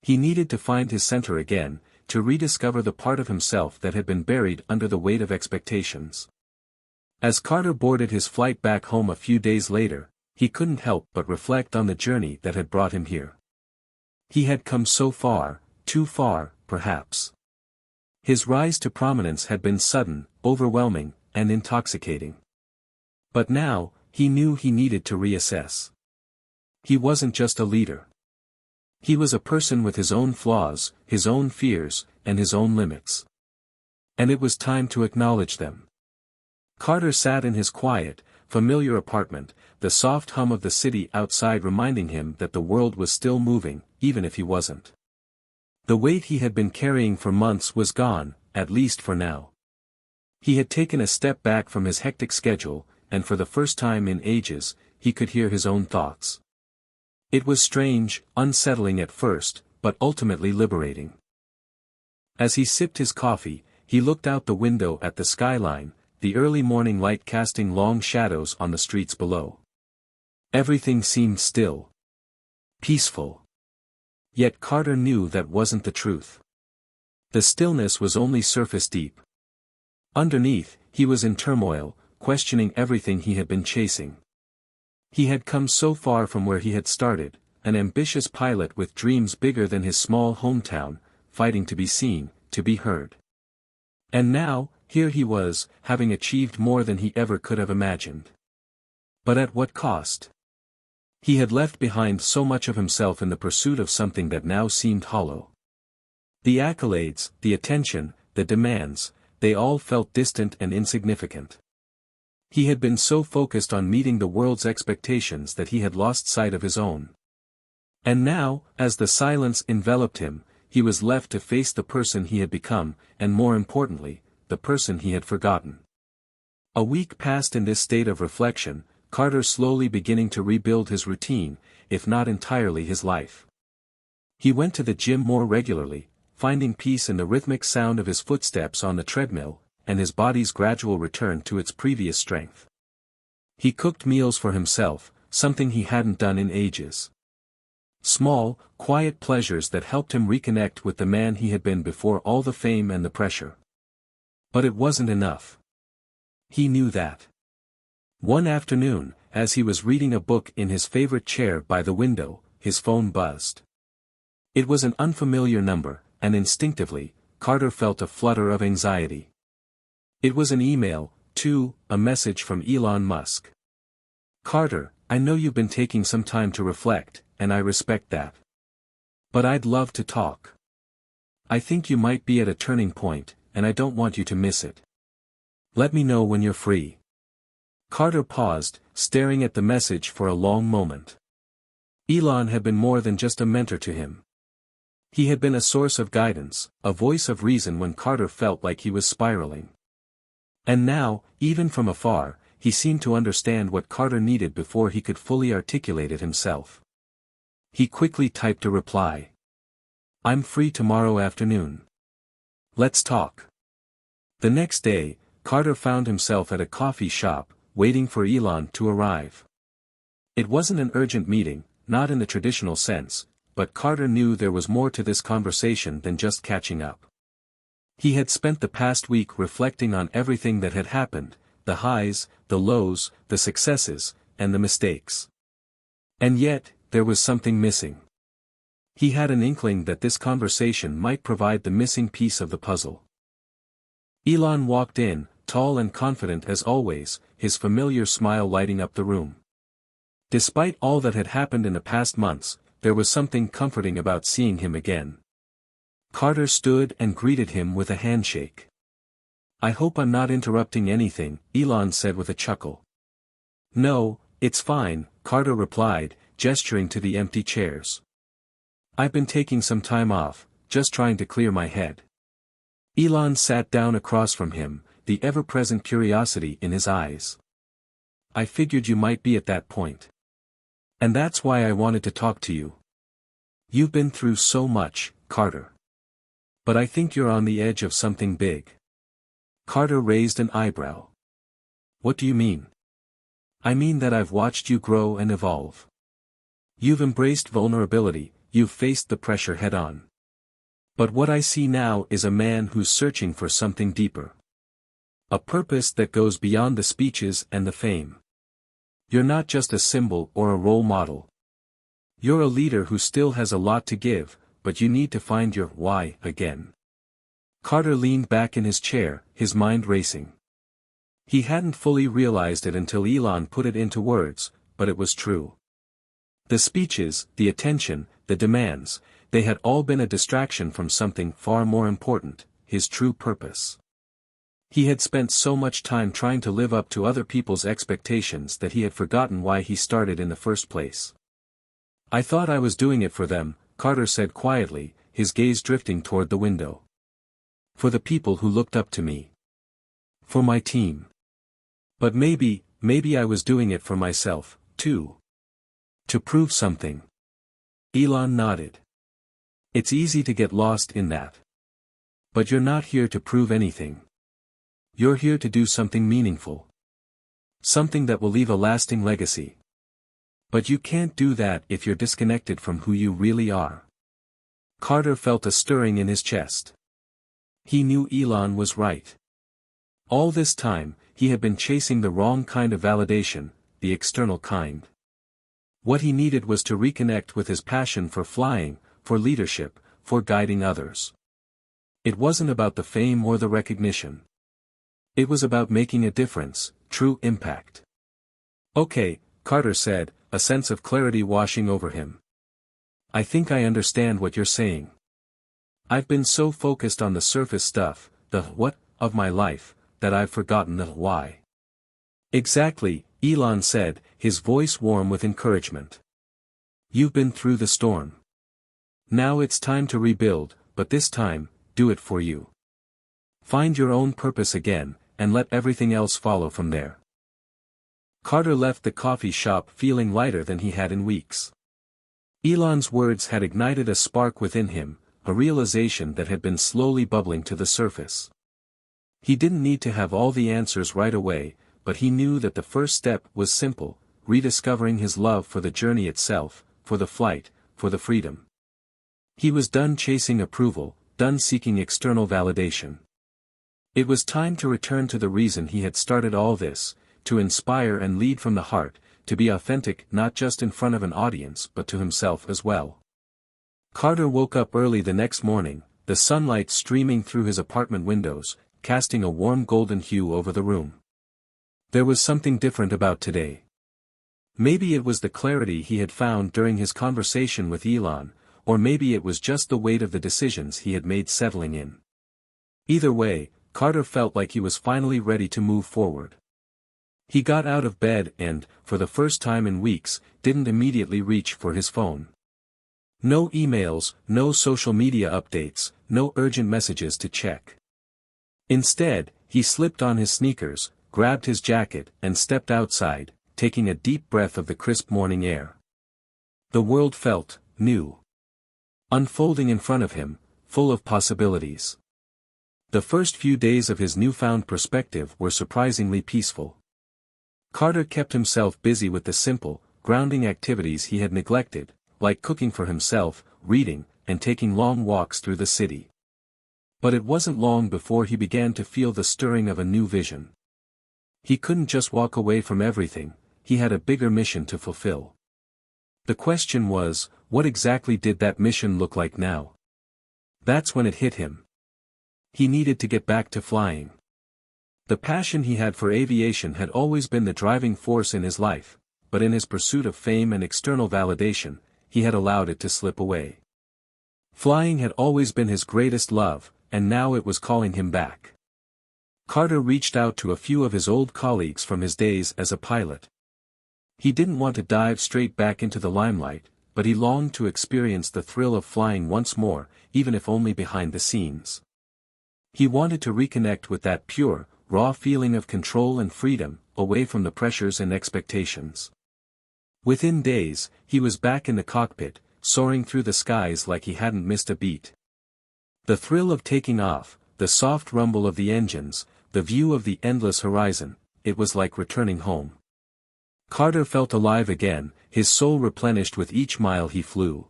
He needed to find his center again, to rediscover the part of himself that had been buried under the weight of expectations. As Carter boarded his flight back home a few days later, he couldn't help but reflect on the journey that had brought him here. He had come so far, too far, perhaps. His rise to prominence had been sudden, overwhelming, and intoxicating. But now, he knew he needed to reassess. He wasn't just a leader. He was a person with his own flaws, his own fears, and his own limits. And it was time to acknowledge them. Carter sat in his quiet, familiar apartment, the soft hum of the city outside reminding him that the world was still moving, even if he wasn't. The weight he had been carrying for months was gone, at least for now. He had taken a step back from his hectic schedule, and for the first time in ages, he could hear his own thoughts. It was strange, unsettling at first, but ultimately liberating. As he sipped his coffee, he looked out the window at the skyline, the early morning light casting long shadows on the streets below. Everything seemed still. Peaceful. Yet Carter knew that wasn't the truth. The stillness was only surface deep. Underneath, he was in turmoil, questioning everything he had been chasing. He had come so far from where he had started, an ambitious pilot with dreams bigger than his small hometown, fighting to be seen, to be heard. And now, here he was, having achieved more than he ever could have imagined. But at what cost? He had left behind so much of himself in the pursuit of something that now seemed hollow. The accolades, the attention, the demands, they all felt distant and insignificant. He had been so focused on meeting the world's expectations that he had lost sight of his own. And now, as the silence enveloped him, he was left to face the person he had become, and more importantly, the person he had forgotten. A week passed in this state of reflection, Carter slowly beginning to rebuild his routine, if not entirely his life. He went to the gym more regularly, finding peace in the rhythmic sound of his footsteps on the treadmill, and his body's gradual return to its previous strength. He cooked meals for himself, something he hadn't done in ages. Small, quiet pleasures that helped him reconnect with the man he had been before all the fame and the pressure. But it wasn't enough. He knew that. One afternoon, as he was reading a book in his favorite chair by the window, his phone buzzed. It was an unfamiliar number, and instinctively, Carter felt a flutter of anxiety. It was an email, too, a message from Elon Musk. "Carter, I know you've been taking some time to reflect, and I respect that. But I'd love to talk. I think you might be at a turning point, and I don't want you to miss it. Let me know when you're free." Carter paused, staring at the message for a long moment. Elon had been more than just a mentor to him. He had been a source of guidance, a voice of reason when Carter felt like he was spiraling. And now, even from afar, he seemed to understand what Carter needed before he could fully articulate it himself. He quickly typed a reply. "I'm free tomorrow afternoon. Let's talk." The next day, Carter found himself at a coffee shop, waiting for Elon to arrive. It wasn't an urgent meeting, not in the traditional sense, but Carter knew there was more to this conversation than just catching up. He had spent the past week reflecting on everything that had happened, the highs, the lows, the successes, and the mistakes. And yet, there was something missing. He had an inkling that this conversation might provide the missing piece of the puzzle. Elon walked in, tall and confident as always, his familiar smile lighting up the room. Despite all that had happened in the past months, there was something comforting about seeing him again. Carter stood and greeted him with a handshake. "I hope I'm not interrupting anything," Elon said with a chuckle. "No, it's fine," Carter replied, gesturing to the empty chairs. "I've been taking some time off, just trying to clear my head." Elon sat down across from him, the ever-present curiosity in his eyes. "I figured you might be at that point. And that's why I wanted to talk to you. You've been through so much, Carter. But I think you're on the edge of something big." Carter raised an eyebrow. "What do you mean?" "I mean that I've watched you grow and evolve. You've embraced vulnerability, you've faced the pressure head-on. But what I see now is a man who's searching for something deeper. A purpose that goes beyond the speeches and the fame. You're not just a symbol or a role model. You're a leader who still has a lot to give, but you need to find your why again." Carter leaned back in his chair, his mind racing. He hadn't fully realized it until Elon put it into words, but it was true. The speeches, the attention, the demands, they had all been a distraction from something far more important, his true purpose. He had spent so much time trying to live up to other people's expectations that he had forgotten why he started in the first place. I thought I was doing it for them, Carter said quietly, his gaze drifting toward the window. For the people who looked up to me. For my team. But maybe I was doing it for myself, too. To prove something. Elon nodded. It's easy to get lost in that. But you're not here to prove anything. You're here to do something meaningful. Something that will leave a lasting legacy. But you can't do that if you're disconnected from who you really are. Carter felt a stirring in his chest. He knew Elon was right. All this time, he had been chasing the wrong kind of validation, the external kind. What he needed was to reconnect with his passion for flying, for leadership, for guiding others. It wasn't about the fame or the recognition. It was about making a difference, true impact. Okay, Carter said, a sense of clarity washing over him. I think I understand what you're saying. I've been so focused on the surface stuff, the what, of my life, that I've forgotten the why. Exactly, Elon said, his voice warm with encouragement. You've been through the storm. Now it's time to rebuild, but this time, do it for you. Find your own purpose again, and let everything else follow from there. Carter left the coffee shop feeling lighter than he had in weeks. Elon's words had ignited a spark within him, a realization that had been slowly bubbling to the surface. He didn't need to have all the answers right away, but he knew that the first step was simple, rediscovering his love for the journey itself, for the flight, for the freedom. He was done chasing approval, done seeking external validation. It was time to return to the reason he had started all this, to inspire and lead from the heart, to be authentic not just in front of an audience but to himself as well. Carter woke up early the next morning, the sunlight streaming through his apartment windows, casting a warm golden hue over the room. There was something different about today. Maybe it was the clarity he had found during his conversation with Elon, or maybe it was just the weight of the decisions he had made settling in. Either way, Carter felt like he was finally ready to move forward. He got out of bed and, for the first time in weeks, didn't immediately reach for his phone. No emails, no social media updates, no urgent messages to check. Instead, he slipped on his sneakers, grabbed his jacket, and stepped outside, taking a deep breath of the crisp morning air. The world felt new. Unfolding in front of him, full of possibilities. The first few days of his newfound perspective were surprisingly peaceful. Carter kept himself busy with the simple, grounding activities he had neglected, like cooking for himself, reading, and taking long walks through the city. But it wasn't long before he began to feel the stirring of a new vision. He couldn't just walk away from everything, he had a bigger mission to fulfill. The question was, what exactly did that mission look like now? That's when it hit him. He needed to get back to flying. The passion he had for aviation had always been the driving force in his life, but in his pursuit of fame and external validation, he had allowed it to slip away. Flying had always been his greatest love, and now it was calling him back. Carter reached out to a few of his old colleagues from his days as a pilot. He didn't want to dive straight back into the limelight, but he longed to experience the thrill of flying once more, even if only behind the scenes. He wanted to reconnect with that pure, raw feeling of control and freedom, away from the pressures and expectations. Within days, he was back in the cockpit, soaring through the skies like he hadn't missed a beat. The thrill of taking off, the soft rumble of the engines, the view of the endless horizon, it was like returning home. Carter felt alive again, his soul replenished with each mile he flew.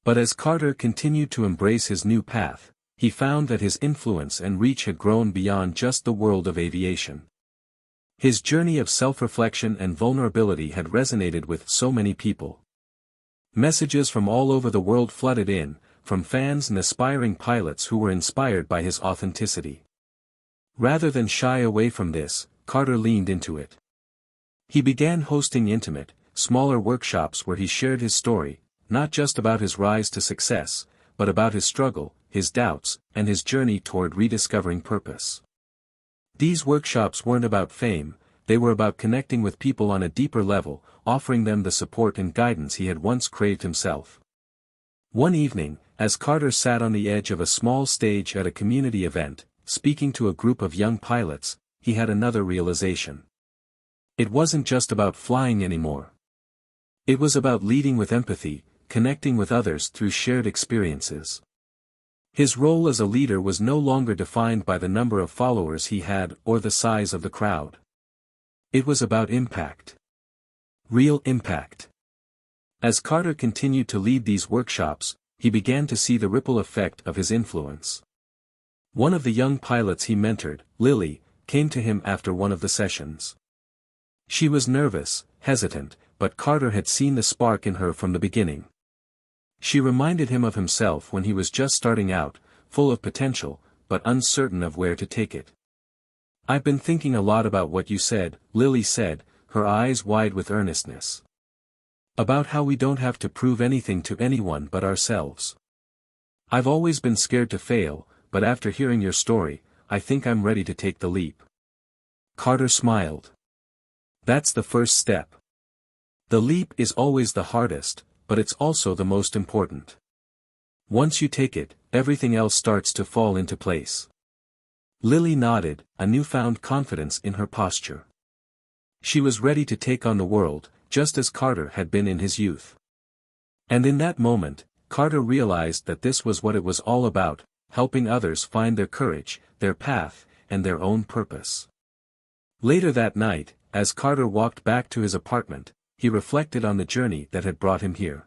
But as Carter continued to embrace his new path, he found that his influence and reach had grown beyond just the world of aviation. His journey of self-reflection and vulnerability had resonated with so many people. Messages from all over the world flooded in, from fans and aspiring pilots who were inspired by his authenticity. Rather than shy away from this, Carter leaned into it. He began hosting intimate, smaller workshops where he shared his story, not just about his rise to success, but about his struggle, his doubts, and his journey toward rediscovering purpose. These workshops weren't about fame, they were about connecting with people on a deeper level, offering them the support and guidance he had once craved himself. One evening, as Carter sat on the edge of a small stage at a community event, speaking to a group of young pilots, he had another realization. It wasn't just about flying anymore. It was about leading with empathy, connecting with others through shared experiences. His role as a leader was no longer defined by the number of followers he had or the size of the crowd. It was about impact. Real impact. As Carter continued to lead these workshops, he began to see the ripple effect of his influence. One of the young pilots he mentored, Lily, came to him after one of the sessions. She was nervous, hesitant, but Carter had seen the spark in her from the beginning. She reminded him of himself when he was just starting out, full of potential, but uncertain of where to take it. "I've been thinking a lot about what you said," Lily said, her eyes wide with earnestness. "About how we don't have to prove anything to anyone but ourselves. I've always been scared to fail, but after hearing your story, I think I'm ready to take the leap." Carter smiled. "That's the first step. The leap is always the hardest, but it's also the most important. Once you take it, everything else starts to fall into place." Lily nodded, a newfound confidence in her posture. She was ready to take on the world, just as Carter had been in his youth. And in that moment, Carter realized that this was what it was all about, helping others find their courage, their path, and their own purpose. Later that night, as Carter walked back to his apartment, he reflected on the journey that had brought him here.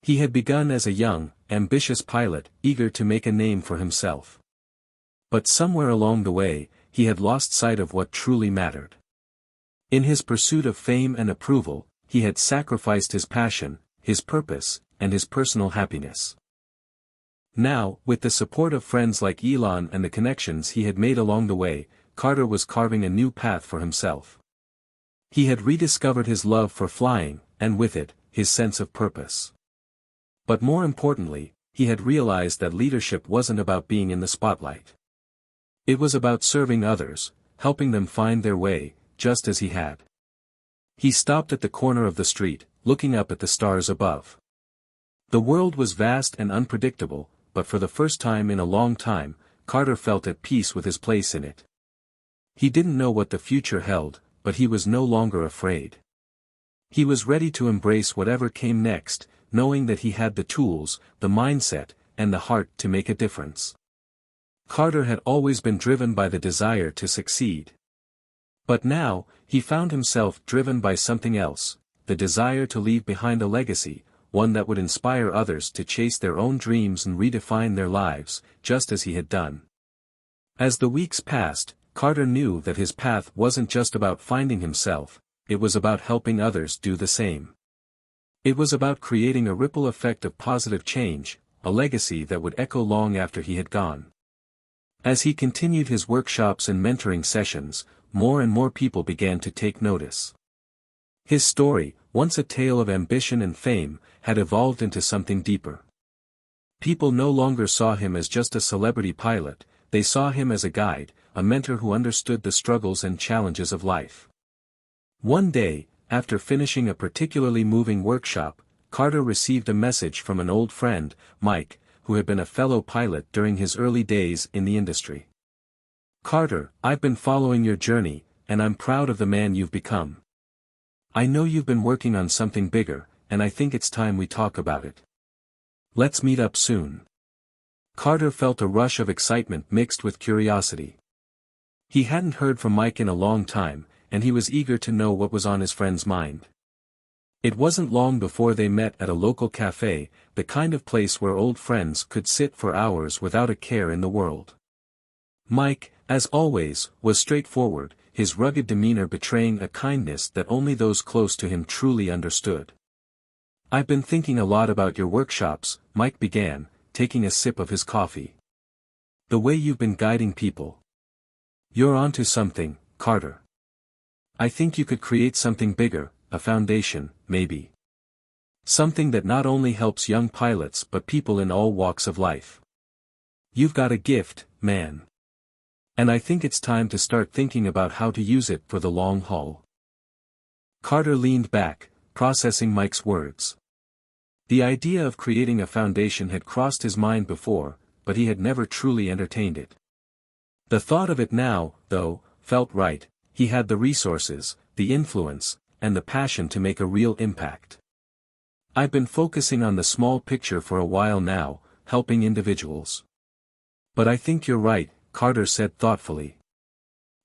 He had begun as a young, ambitious pilot, eager to make a name for himself. But somewhere along the way, he had lost sight of what truly mattered. In his pursuit of fame and approval, he had sacrificed his passion, his purpose, and his personal happiness. Now, with the support of friends like Elon and the connections he had made along the way, Carter was carving a new path for himself. He had rediscovered his love for flying, and with it, his sense of purpose. But more importantly, he had realized that leadership wasn't about being in the spotlight. It was about serving others, helping them find their way, just as he had. He stopped at the corner of the street, looking up at the stars above. The world was vast and unpredictable, but for the first time in a long time, Carter felt at peace with his place in it. He didn't know what the future held, but he was no longer afraid. He was ready to embrace whatever came next, knowing that he had the tools, the mindset, and the heart to make a difference. Carter had always been driven by the desire to succeed. But now, he found himself driven by something else, the desire to leave behind a legacy, one that would inspire others to chase their own dreams and redefine their lives, just as he had done. As the weeks passed, Carter knew that his path wasn't just about finding himself, it was about helping others do the same. It was about creating a ripple effect of positive change, a legacy that would echo long after he had gone. As he continued his workshops and mentoring sessions, more and more people began to take notice. His story, once a tale of ambition and fame, had evolved into something deeper. People no longer saw him as just a celebrity pilot, they saw him as a guide, a mentor who understood the struggles and challenges of life. One day, after finishing a particularly moving workshop, Carter received a message from an old friend, Mike, who had been a fellow pilot during his early days in the industry. "Carter, I've been following your journey, and I'm proud of the man you've become. I know you've been working on something bigger, and I think it's time we talk about it. Let's meet up soon." Carter felt a rush of excitement mixed with curiosity. He hadn't heard from Mike in a long time, and he was eager to know what was on his friend's mind. It wasn't long before they met at a local cafe, the kind of place where old friends could sit for hours without a care in the world. Mike, as always, was straightforward, his rugged demeanor betraying a kindness that only those close to him truly understood. "I've been thinking a lot about your workshops," Mike began, taking a sip of his coffee. "The way you've been guiding people. You're onto something, Carter. I think you could create something bigger, a foundation, maybe. Something that not only helps young pilots but people in all walks of life. You've got a gift, man. And I think it's time to start thinking about how to use it for the long haul." Carter leaned back, processing Mike's words. The idea of creating a foundation had crossed his mind before, but he had never truly entertained it. The thought of it now, though, felt right. He had the resources, the influence, and the passion to make a real impact. "I've been focusing on the small picture for a while now, helping individuals. But I think you're right," Carter said thoughtfully.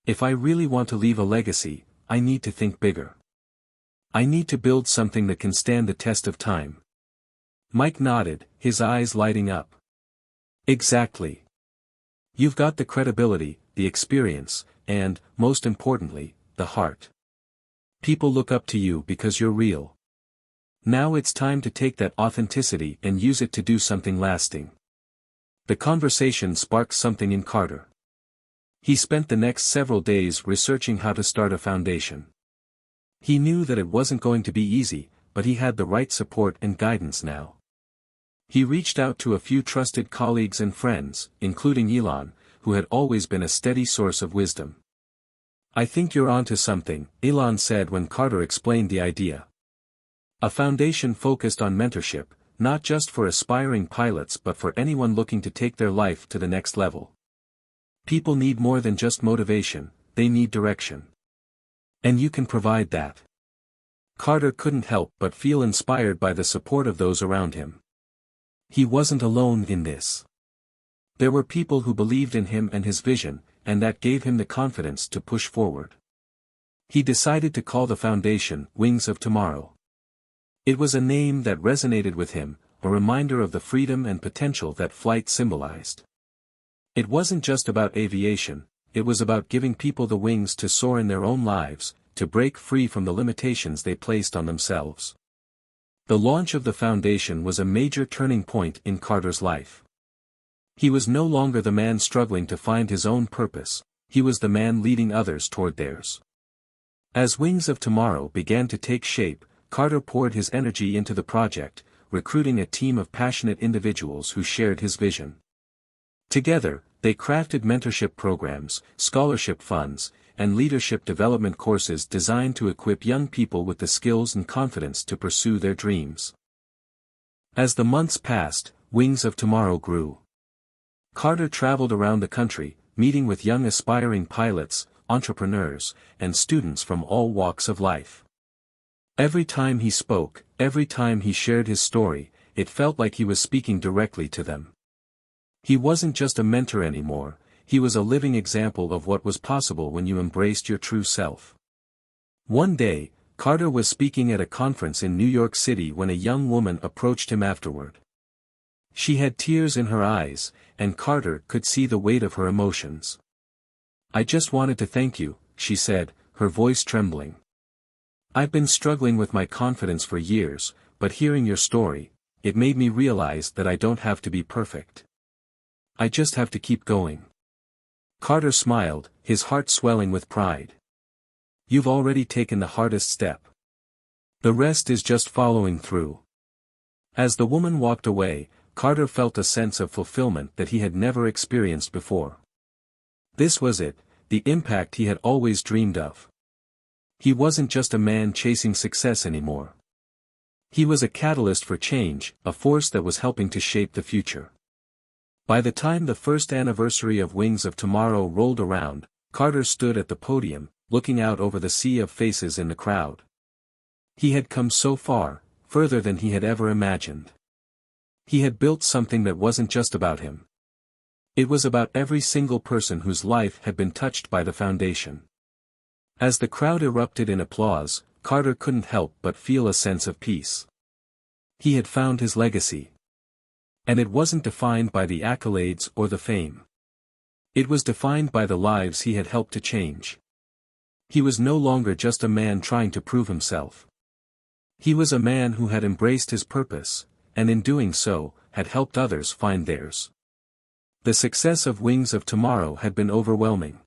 "If I really want to leave a legacy, I need to think bigger. I need to build something that can stand the test of time." Mike nodded, his eyes lighting up. "Exactly. You've got the credibility, the experience, and, most importantly, the heart. People look up to you because you're real. Now it's time to take that authenticity and use it to do something lasting." The conversation sparked something in Carter. He spent the next several days researching how to start a foundation. He knew that it wasn't going to be easy, but he had the right support and guidance now. He reached out to a few trusted colleagues and friends, including Elon, who had always been a steady source of wisdom. "I think you're onto something," Elon said when Carter explained the idea. "A foundation focused on mentorship, not just for aspiring pilots but for anyone looking to take their life to the next level. People need more than just motivation, they need direction. And you can provide that." Carter couldn't help but feel inspired by the support of those around him. He wasn't alone in this. There were people who believed in him and his vision, and that gave him the confidence to push forward. He decided to call the foundation Wings of Tomorrow. It was a name that resonated with him, a reminder of the freedom and potential that flight symbolized. It wasn't just about aviation, it was about giving people the wings to soar in their own lives, to break free from the limitations they placed on themselves. The launch of the foundation was a major turning point in Carter's life. He was no longer the man struggling to find his own purpose, he was the man leading others toward theirs. As Wings of Tomorrow began to take shape, Carter poured his energy into the project, recruiting a team of passionate individuals who shared his vision. Together, they crafted mentorship programs, scholarship funds, and leadership development courses designed to equip young people with the skills and confidence to pursue their dreams. As the months passed, Wings of Tomorrow grew. Carter traveled around the country, meeting with young aspiring pilots, entrepreneurs, and students from all walks of life. Every time he spoke, every time he shared his story, it felt like he was speaking directly to them. He wasn't just a mentor anymore, he was a living example of what was possible when you embraced your true self. One day, Carter was speaking at a conference in New York City when a young woman approached him afterward. She had tears in her eyes, and Carter could see the weight of her emotions. "I just wanted to thank you," she said, her voice trembling. "I've been struggling with my confidence for years, but hearing your story, it made me realize that I don't have to be perfect. I just have to keep going." Carter smiled, his heart swelling with pride. "You've already taken the hardest step. The rest is just following through." As the woman walked away, Carter felt a sense of fulfillment that he had never experienced before. This was it, the impact he had always dreamed of. He wasn't just a man chasing success anymore. He was a catalyst for change, a force that was helping to shape the future. By the time the first anniversary of Wings of Tomorrow rolled around, Carter stood at the podium, looking out over the sea of faces in the crowd. He had come so far, further than he had ever imagined. He had built something that wasn't just about him. It was about every single person whose life had been touched by the foundation. As the crowd erupted in applause, Carter couldn't help but feel a sense of peace. He had found his legacy. And it wasn't defined by the accolades or the fame. It was defined by the lives he had helped to change. He was no longer just a man trying to prove himself. He was a man who had embraced his purpose, and in doing so, had helped others find theirs. The success of Wings of Tomorrow had been overwhelming.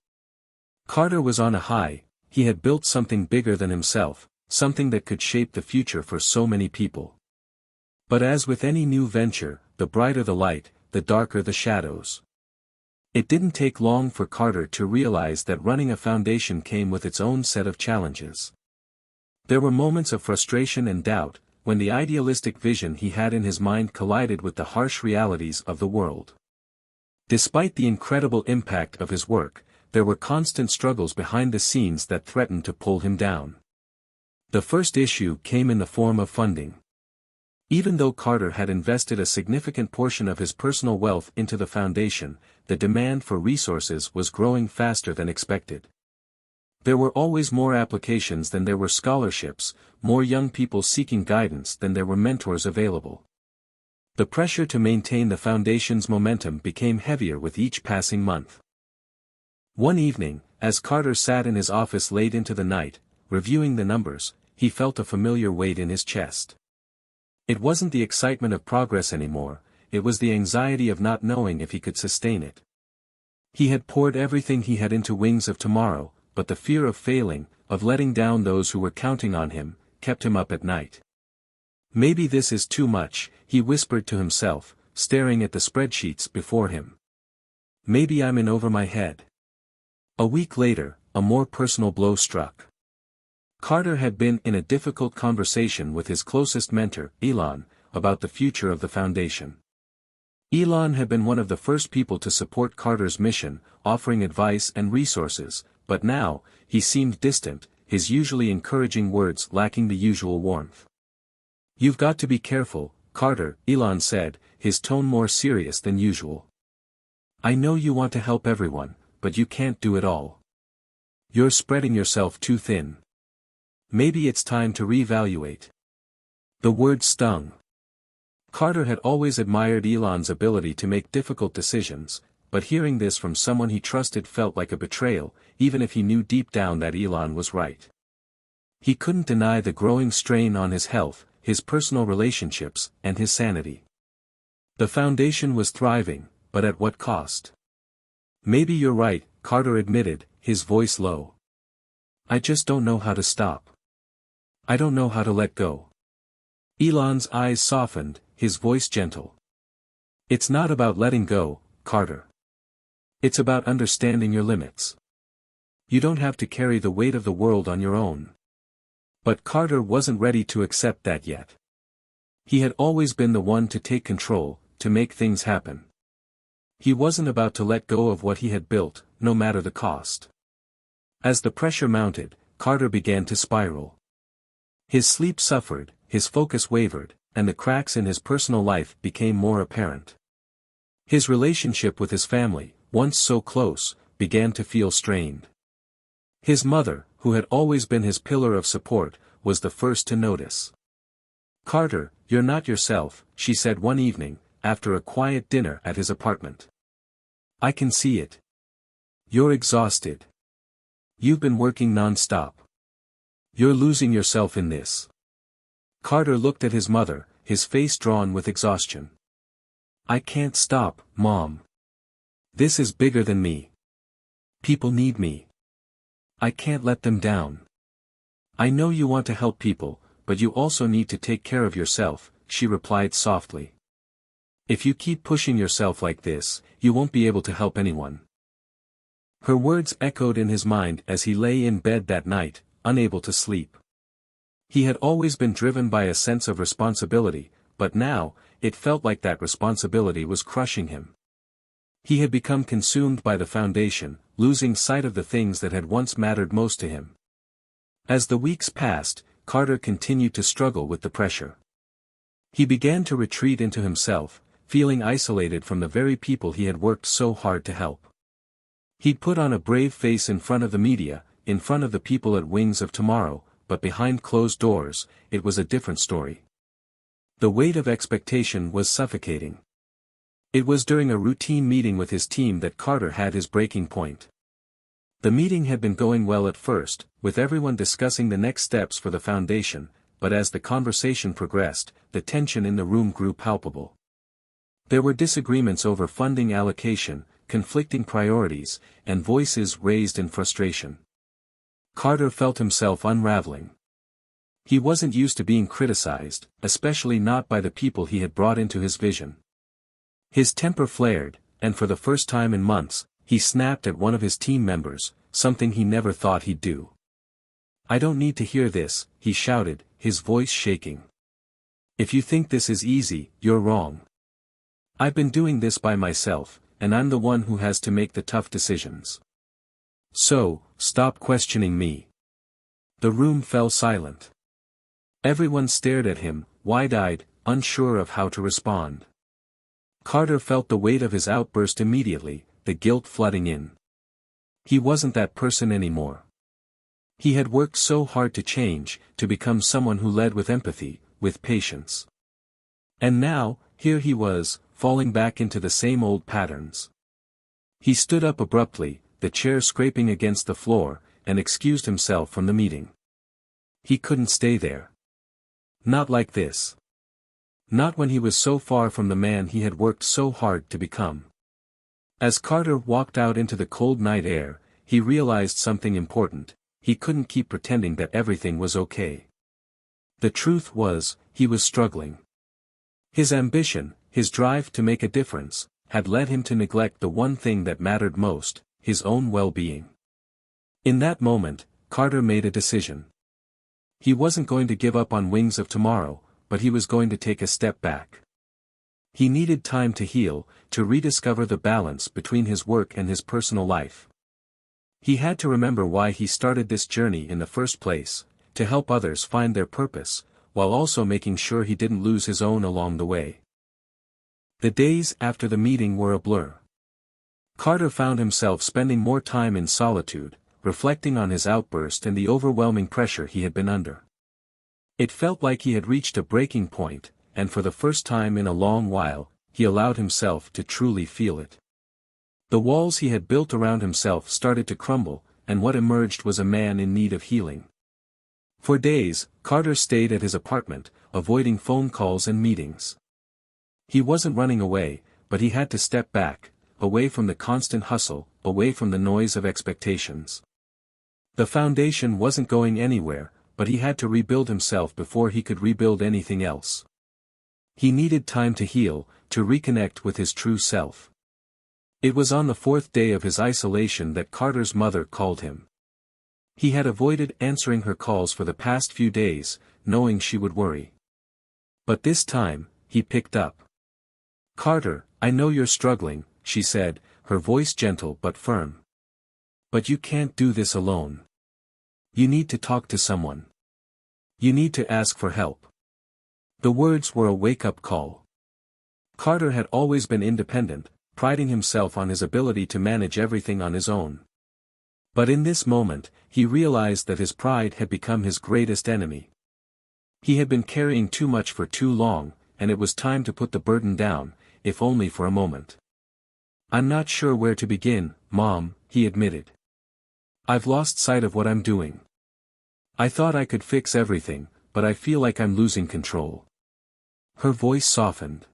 Carter was on a high. He had built something bigger than himself, something that could shape the future for so many people. But as with any new venture, the brighter the light, the darker the shadows. It didn't take long for Carter to realize that running a foundation came with its own set of challenges. There were moments of frustration and doubt, when the idealistic vision he had in his mind collided with the harsh realities of the world. Despite the incredible impact of his work, there were constant struggles behind the scenes that threatened to pull him down. The first issue came in the form of funding. Even though Carter had invested a significant portion of his personal wealth into the foundation, the demand for resources was growing faster than expected. There were always more applications than there were scholarships, more young people seeking guidance than there were mentors available. The pressure to maintain the foundation's momentum became heavier with each passing month. One evening, as Carter sat in his office late into the night, reviewing the numbers, he felt a familiar weight in his chest. It wasn't the excitement of progress anymore, it was the anxiety of not knowing if he could sustain it. He had poured everything he had into Wings of Tomorrow, but the fear of failing, of letting down those who were counting on him, kept him up at night. Maybe this is too much, he whispered to himself, staring at the spreadsheets before him. Maybe I'm in over my head. A week later, a more personal blow struck. Carter had been in a difficult conversation with his closest mentor, Elon, about the future of the foundation. Elon had been one of the first people to support Carter's mission, offering advice and resources, but now, he seemed distant, his usually encouraging words lacking the usual warmth. "You've got to be careful, Carter," Elon said, his tone more serious than usual. "I know you want to help everyone, but you can't do it all. You're spreading yourself too thin. Maybe it's time to reevaluate." The word stung. Carter had always admired Elon's ability to make difficult decisions, but hearing this from someone he trusted felt like a betrayal, even if he knew deep down that Elon was right. He couldn't deny the growing strain on his health, his personal relationships, and his sanity. The foundation was thriving, but at what cost? "Maybe you're right," Carter admitted, his voice low. "I just don't know how to stop. I don't know how to let go." Elon's eyes softened, his voice gentle. "It's not about letting go, Carter. It's about understanding your limits. You don't have to carry the weight of the world on your own." But Carter wasn't ready to accept that yet. He had always been the one to take control, to make things happen. He wasn't about to let go of what he had built, no matter the cost. As the pressure mounted, Carter began to spiral. His sleep suffered, his focus wavered, and the cracks in his personal life became more apparent. His relationship with his family, once so close, began to feel strained. His mother, who had always been his pillar of support, was the first to notice. "Carter, you're not yourself," she said one evening, after a quiet dinner at his apartment. "I can see it. You're exhausted. You've been working non-stop. You're losing yourself in this." Carter looked at his mother, his face drawn with exhaustion. "I can't stop, Mom. This is bigger than me. People need me. I can't let them down." "I know you want to help people, but you also need to take care of yourself," she replied softly. "If you keep pushing yourself like this, you won't be able to help anyone." Her words echoed in his mind as he lay in bed that night, unable to sleep. He had always been driven by a sense of responsibility, but now, it felt like that responsibility was crushing him. He had become consumed by the foundation, losing sight of the things that had once mattered most to him. As the weeks passed, Carter continued to struggle with the pressure. He began to retreat into himself, feeling isolated from the very people he had worked so hard to help. He'd put on a brave face in front of the media, in front of the people at Wings of Tomorrow, but behind closed doors, it was a different story. The weight of expectation was suffocating. It was during a routine meeting with his team that Carter had his breaking point. The meeting had been going well at first, with everyone discussing the next steps for the foundation, but as the conversation progressed, the tension in the room grew palpable. There were disagreements over funding allocation, conflicting priorities, and voices raised in frustration. Carter felt himself unraveling. He wasn't used to being criticized, especially not by the people he had brought into his vision. His temper flared, and for the first time in months, he snapped at one of his team members, something he never thought he'd do. "I don't need to hear this," he shouted, his voice shaking. "If you think this is easy, you're wrong. I've been doing this by myself, and I'm the one who has to make the tough decisions. So, stop questioning me." The room fell silent. Everyone stared at him, wide-eyed, unsure of how to respond. Carter felt the weight of his outburst immediately, the guilt flooding in. He wasn't that person anymore. He had worked so hard to change, to become someone who led with empathy, with patience. And now, here he was, falling back into the same old patterns. He stood up abruptly, the chair scraping against the floor, and excused himself from the meeting. He couldn't stay there. Not like this. Not when he was so far from the man he had worked so hard to become. As Carter walked out into the cold night air, he realized something important: he couldn't keep pretending that everything was okay. The truth was, he was struggling. His ambition, his drive to make a difference, had led him to neglect the one thing that mattered most, his own well-being. In that moment, Carter made a decision. He wasn't going to give up on Wings of Tomorrow, but he was going to take a step back. He needed time to heal, to rediscover the balance between his work and his personal life. He had to remember why he started this journey in the first place, to help others find their purpose, while also making sure he didn't lose his own along the way. The days after the meeting were a blur. Carter found himself spending more time in solitude, reflecting on his outburst and the overwhelming pressure he had been under. It felt like he had reached a breaking point, and for the first time in a long while, he allowed himself to truly feel it. The walls he had built around himself started to crumble, and what emerged was a man in need of healing. For days, Carter stayed at his apartment, avoiding phone calls and meetings. He wasn't running away, but he had to step back, away from the constant hustle, away from the noise of expectations. The foundation wasn't going anywhere, but he had to rebuild himself before he could rebuild anything else. He needed time to heal, to reconnect with his true self. It was on the fourth day of his isolation that Carter's mother called him. He had avoided answering her calls for the past few days, knowing she would worry. But this time, he picked up. "Carter, I know you're struggling," she said, her voice gentle but firm. "But you can't do this alone. You need to talk to someone. You need to ask for help." The words were a wake-up call. Carter had always been independent, priding himself on his ability to manage everything on his own. But in this moment, he realized that his pride had become his greatest enemy. He had been carrying too much for too long, and it was time to put the burden down, if only for a moment. "I'm not sure where to begin, Mom," he admitted. "I've lost sight of what I'm doing. I thought I could fix everything, but I feel like I'm losing control." Her voice softened.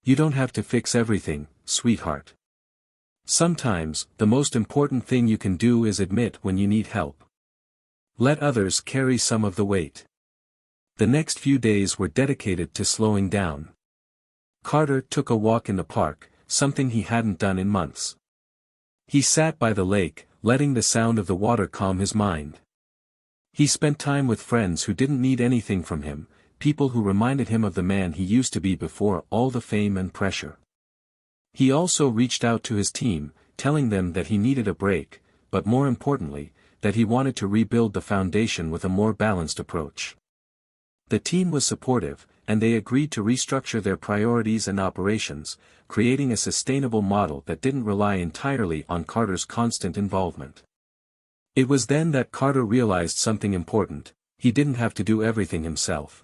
"You don't have to fix everything, sweetheart. Sometimes, the most important thing you can do is admit when you need help. Let others carry some of the weight." The next few days were dedicated to slowing down. Carter took a walk in the park, something he hadn't done in months. He sat by the lake, letting the sound of the water calm his mind. He spent time with friends who didn't need anything from him, people who reminded him of the man he used to be before all the fame and pressure. He also reached out to his team, telling them that he needed a break, but more importantly, that he wanted to rebuild the foundation with a more balanced approach. The team was supportive, and they agreed to restructure their priorities and operations, creating a sustainable model that didn't rely entirely on Carter's constant involvement. It was then that Carter realized something important: he didn't have to do everything himself.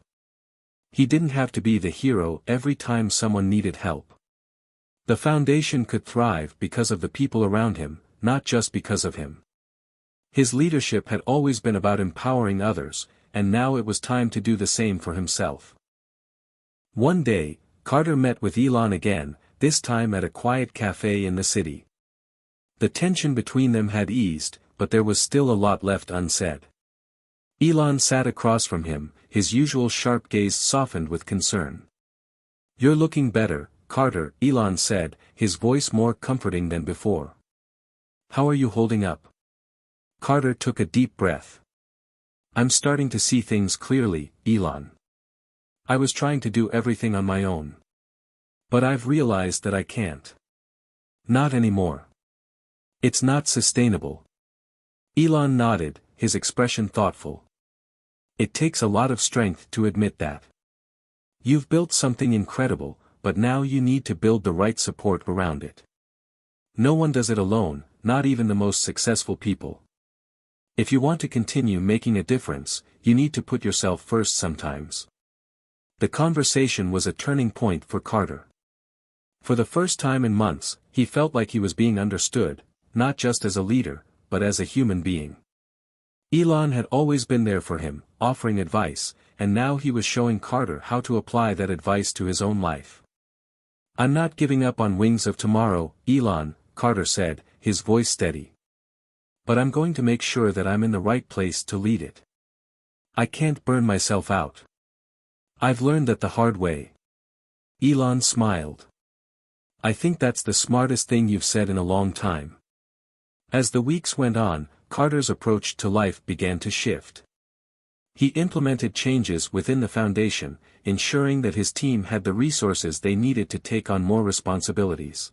He didn't have to be the hero every time someone needed help. The foundation could thrive because of the people around him, not just because of him. His leadership had always been about empowering others, and now it was time to do the same for himself. One day, Carter met with Elon again, this time at a quiet cafe in the city. The tension between them had eased, but there was still a lot left unsaid. Elon sat across from him, his usual sharp gaze softened with concern. "You're looking better, Carter," Elon said, his voice more comforting than before. "How are you holding up?" Carter took a deep breath. "I'm starting to see things clearly, Elon. I was trying to do everything on my own. But I've realized that I can't. Not anymore. It's not sustainable." Elon nodded, his expression thoughtful. "It takes a lot of strength to admit that. You've built something incredible, but now you need to build the right support around it. No one does it alone, not even the most successful people. If you want to continue making a difference, you need to put yourself first sometimes." The conversation was a turning point for Carter. For the first time in months, he felt like he was being understood, not just as a leader, but as a human being. Elon had always been there for him, offering advice, and now he was showing Carter how to apply that advice to his own life. "I'm not giving up on Wings of Tomorrow, Elon," Carter said, his voice steady. "But I'm going to make sure that I'm in the right place to lead it. I can't burn myself out. I've learned that the hard way." Elon smiled. "I think that's the smartest thing you've said in a long time." As the weeks went on, Carter's approach to life began to shift. He implemented changes within the foundation, ensuring that his team had the resources they needed to take on more responsibilities.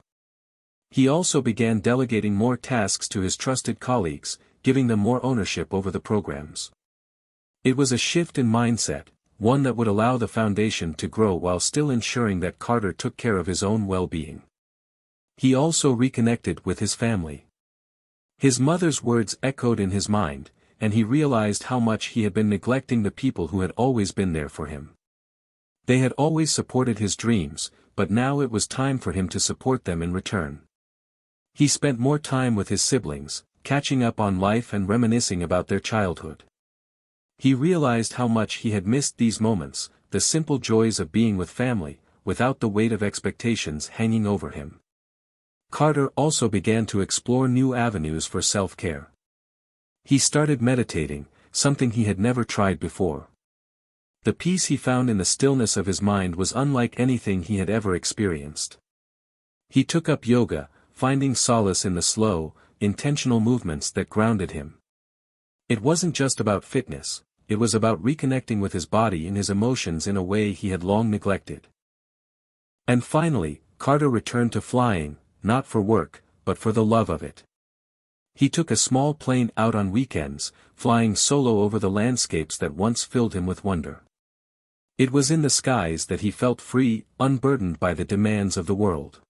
He also began delegating more tasks to his trusted colleagues, giving them more ownership over the programs. It was a shift in mindset, one that would allow the foundation to grow while still ensuring that Carter took care of his own well-being. He also reconnected with his family. His mother's words echoed in his mind, and he realized how much he had been neglecting the people who had always been there for him. They had always supported his dreams, but now it was time for him to support them in return. He spent more time with his siblings, catching up on life and reminiscing about their childhood. He realized how much he had missed these moments, the simple joys of being with family, without the weight of expectations hanging over him. Carter also began to explore new avenues for self-care. He started meditating, something he had never tried before. The peace he found in the stillness of his mind was unlike anything he had ever experienced. He took up yoga, finding solace in the slow, intentional movements that grounded him. It wasn't just about fitness, it was about reconnecting with his body and his emotions in a way he had long neglected. And finally, Carter returned to flying, not for work, but for the love of it. He took a small plane out on weekends, flying solo over the landscapes that once filled him with wonder. It was in the skies that he felt free, unburdened by the demands of the world.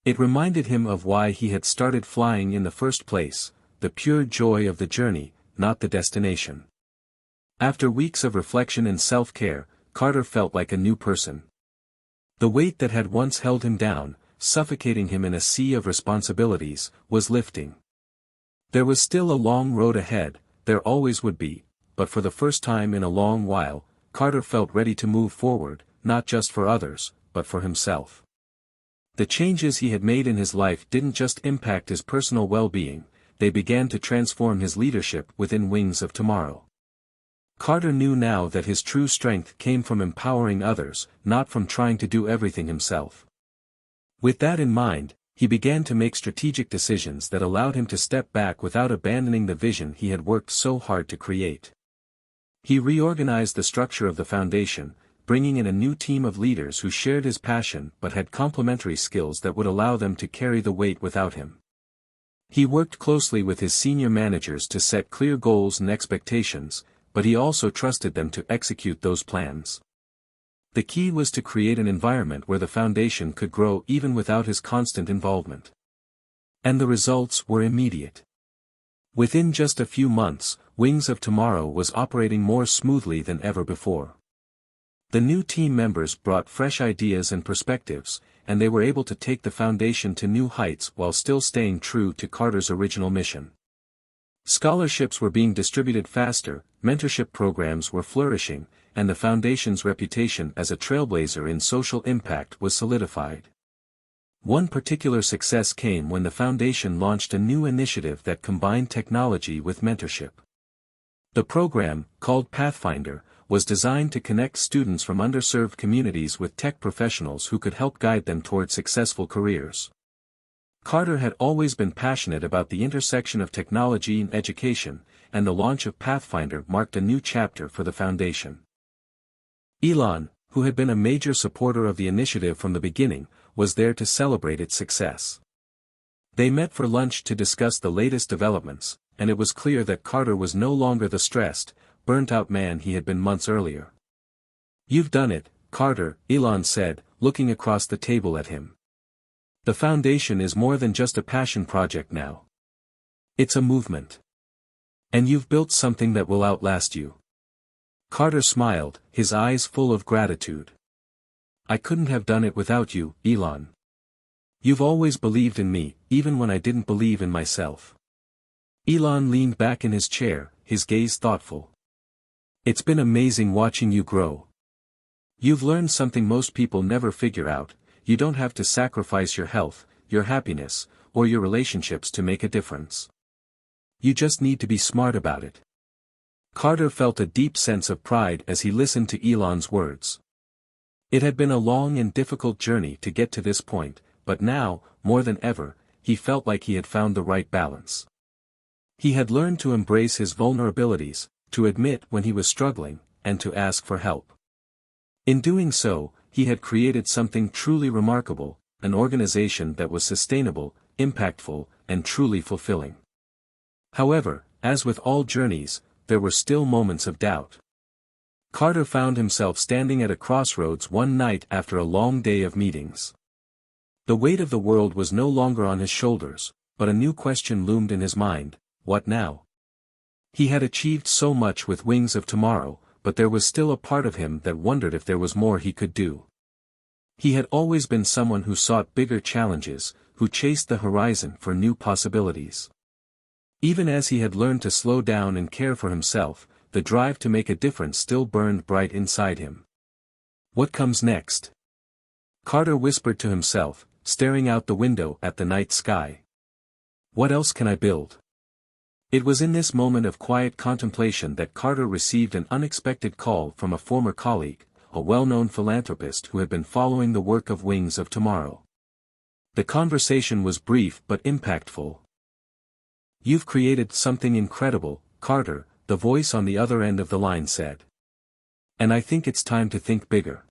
It reminded him of why he had started flying in the first place, the pure joy of the journey, not the destination. After weeks of reflection and self-care, Carter felt like a new person. The weight that had once held him down, suffocating him in a sea of responsibilities, was lifting. There was still a long road ahead, there always would be, but for the first time in a long while, Carter felt ready to move forward, not just for others, but for himself. The changes he had made in his life didn't just impact his personal well-being, they began to transform his leadership within Wings of Tomorrow. Carter knew now that his true strength came from empowering others, not from trying to do everything himself. With that in mind, he began to make strategic decisions that allowed him to step back without abandoning the vision he had worked so hard to create. He reorganized the structure of the foundation, bringing in a new team of leaders who shared his passion but had complementary skills that would allow them to carry the weight without him. He worked closely with his senior managers to set clear goals and expectations, but he also trusted them to execute those plans. The key was to create an environment where the foundation could grow even without his constant involvement. And the results were immediate. Within just a few months, Wings of Tomorrow was operating more smoothly than ever before. The new team members brought fresh ideas and perspectives, and they were able to take the foundation to new heights while still staying true to Carter's original mission. Scholarships were being distributed faster, mentorship programs were flourishing, and the foundation's reputation as a trailblazer in social impact was solidified. One particular success came when the foundation launched a new initiative that combined technology with mentorship. The program, called Pathfinder, was designed to connect students from underserved communities with tech professionals who could help guide them toward successful careers. Carter had always been passionate about the intersection of technology and education, and the launch of Pathfinder marked a new chapter for the foundation. Elon, who had been a major supporter of the initiative from the beginning, was there to celebrate its success. They met for lunch to discuss the latest developments, and it was clear that Carter was no longer the stressed, burnt-out man he had been months earlier. "You've done it, Carter," Elon said, looking across the table at him. "The foundation is more than just a passion project now. It's a movement. And you've built something that will outlast you." Carter smiled, his eyes full of gratitude. "I couldn't have done it without you, Elon. You've always believed in me, even when I didn't believe in myself." Elon leaned back in his chair, his gaze thoughtful. "It's been amazing watching you grow. You've learned something most people never figure out: you don't have to sacrifice your health, your happiness, or your relationships to make a difference. You just need to be smart about it." Carter felt a deep sense of pride as he listened to Elon's words. It had been a long and difficult journey to get to this point, but now, more than ever, he felt like he had found the right balance. He had learned to embrace his vulnerabilities, to admit when he was struggling, and to ask for help. In doing so, he had created something truly remarkable, an organization that was sustainable, impactful, and truly fulfilling. However, as with all journeys, there were still moments of doubt. Carter found himself standing at a crossroads one night after a long day of meetings. The weight of the world was no longer on his shoulders, but a new question loomed in his mind: what now? He had achieved so much with Wings of Tomorrow, but there was still a part of him that wondered if there was more he could do. He had always been someone who sought bigger challenges, who chased the horizon for new possibilities. Even as he had learned to slow down and care for himself, the drive to make a difference still burned bright inside him. What comes next? Carter whispered to himself, staring out the window at the night sky. What else can I build? It was in this moment of quiet contemplation that Carter received an unexpected call from a former colleague, a well-known philanthropist who had been following the work of Wings of Tomorrow. The conversation was brief but impactful. "You've created something incredible, Carter," the voice on the other end of the line said. "And I think it's time to think bigger.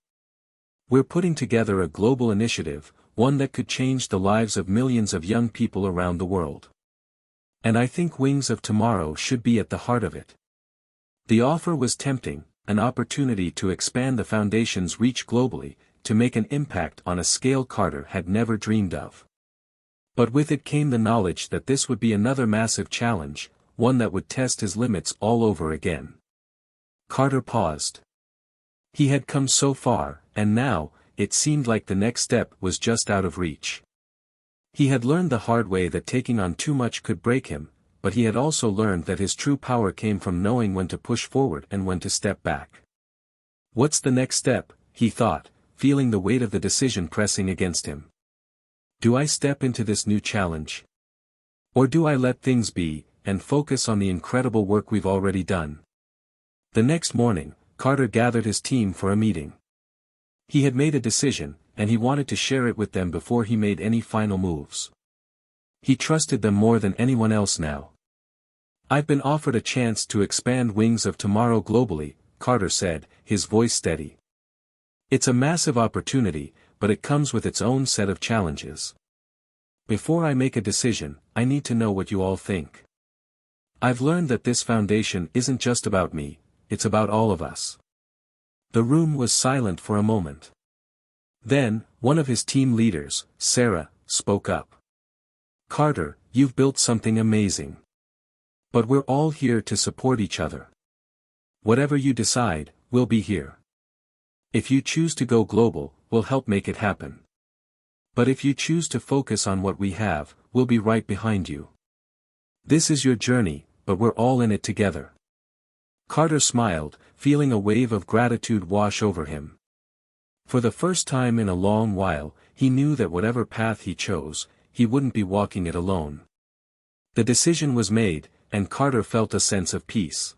We're putting together a global initiative, one that could change the lives of millions of young people around the world. And I think Wings of Tomorrow should be at the heart of it." The offer was tempting, an opportunity to expand the foundation's reach globally, to make an impact on a scale Carter had never dreamed of. But with it came the knowledge that this would be another massive challenge, one that would test his limits all over again. Carter paused. He had come so far, and now, it seemed like the next step was just out of reach. He had learned the hard way that taking on too much could break him, but he had also learned that his true power came from knowing when to push forward and when to step back. What's the next step, he thought, feeling the weight of the decision pressing against him. Do I step into this new challenge? Or do I let things be, and focus on the incredible work we've already done? The next morning, Carter gathered his team for a meeting. He had made a decision, and he wanted to share it with them before he made any final moves. He trusted them more than anyone else now. "I've been offered a chance to expand Wings of Tomorrow globally," Carter said, his voice steady. "It's a massive opportunity, but it comes with its own set of challenges. Before I make a decision, I need to know what you all think. I've learned that this foundation isn't just about me, it's about all of us." The room was silent for a moment. Then, one of his team leaders, Sarah, spoke up. "Carter, you've built something amazing. But we're all here to support each other. Whatever you decide, we'll be here. If you choose to go global, we'll help make it happen. But if you choose to focus on what we have, we'll be right behind you. This is your journey, but we're all in it together. Carter smiled, feeling a wave of gratitude wash over him. For the first time in a long while, he knew that whatever path he chose, he wouldn't be walking it alone. The decision was made, and Carter felt a sense of peace.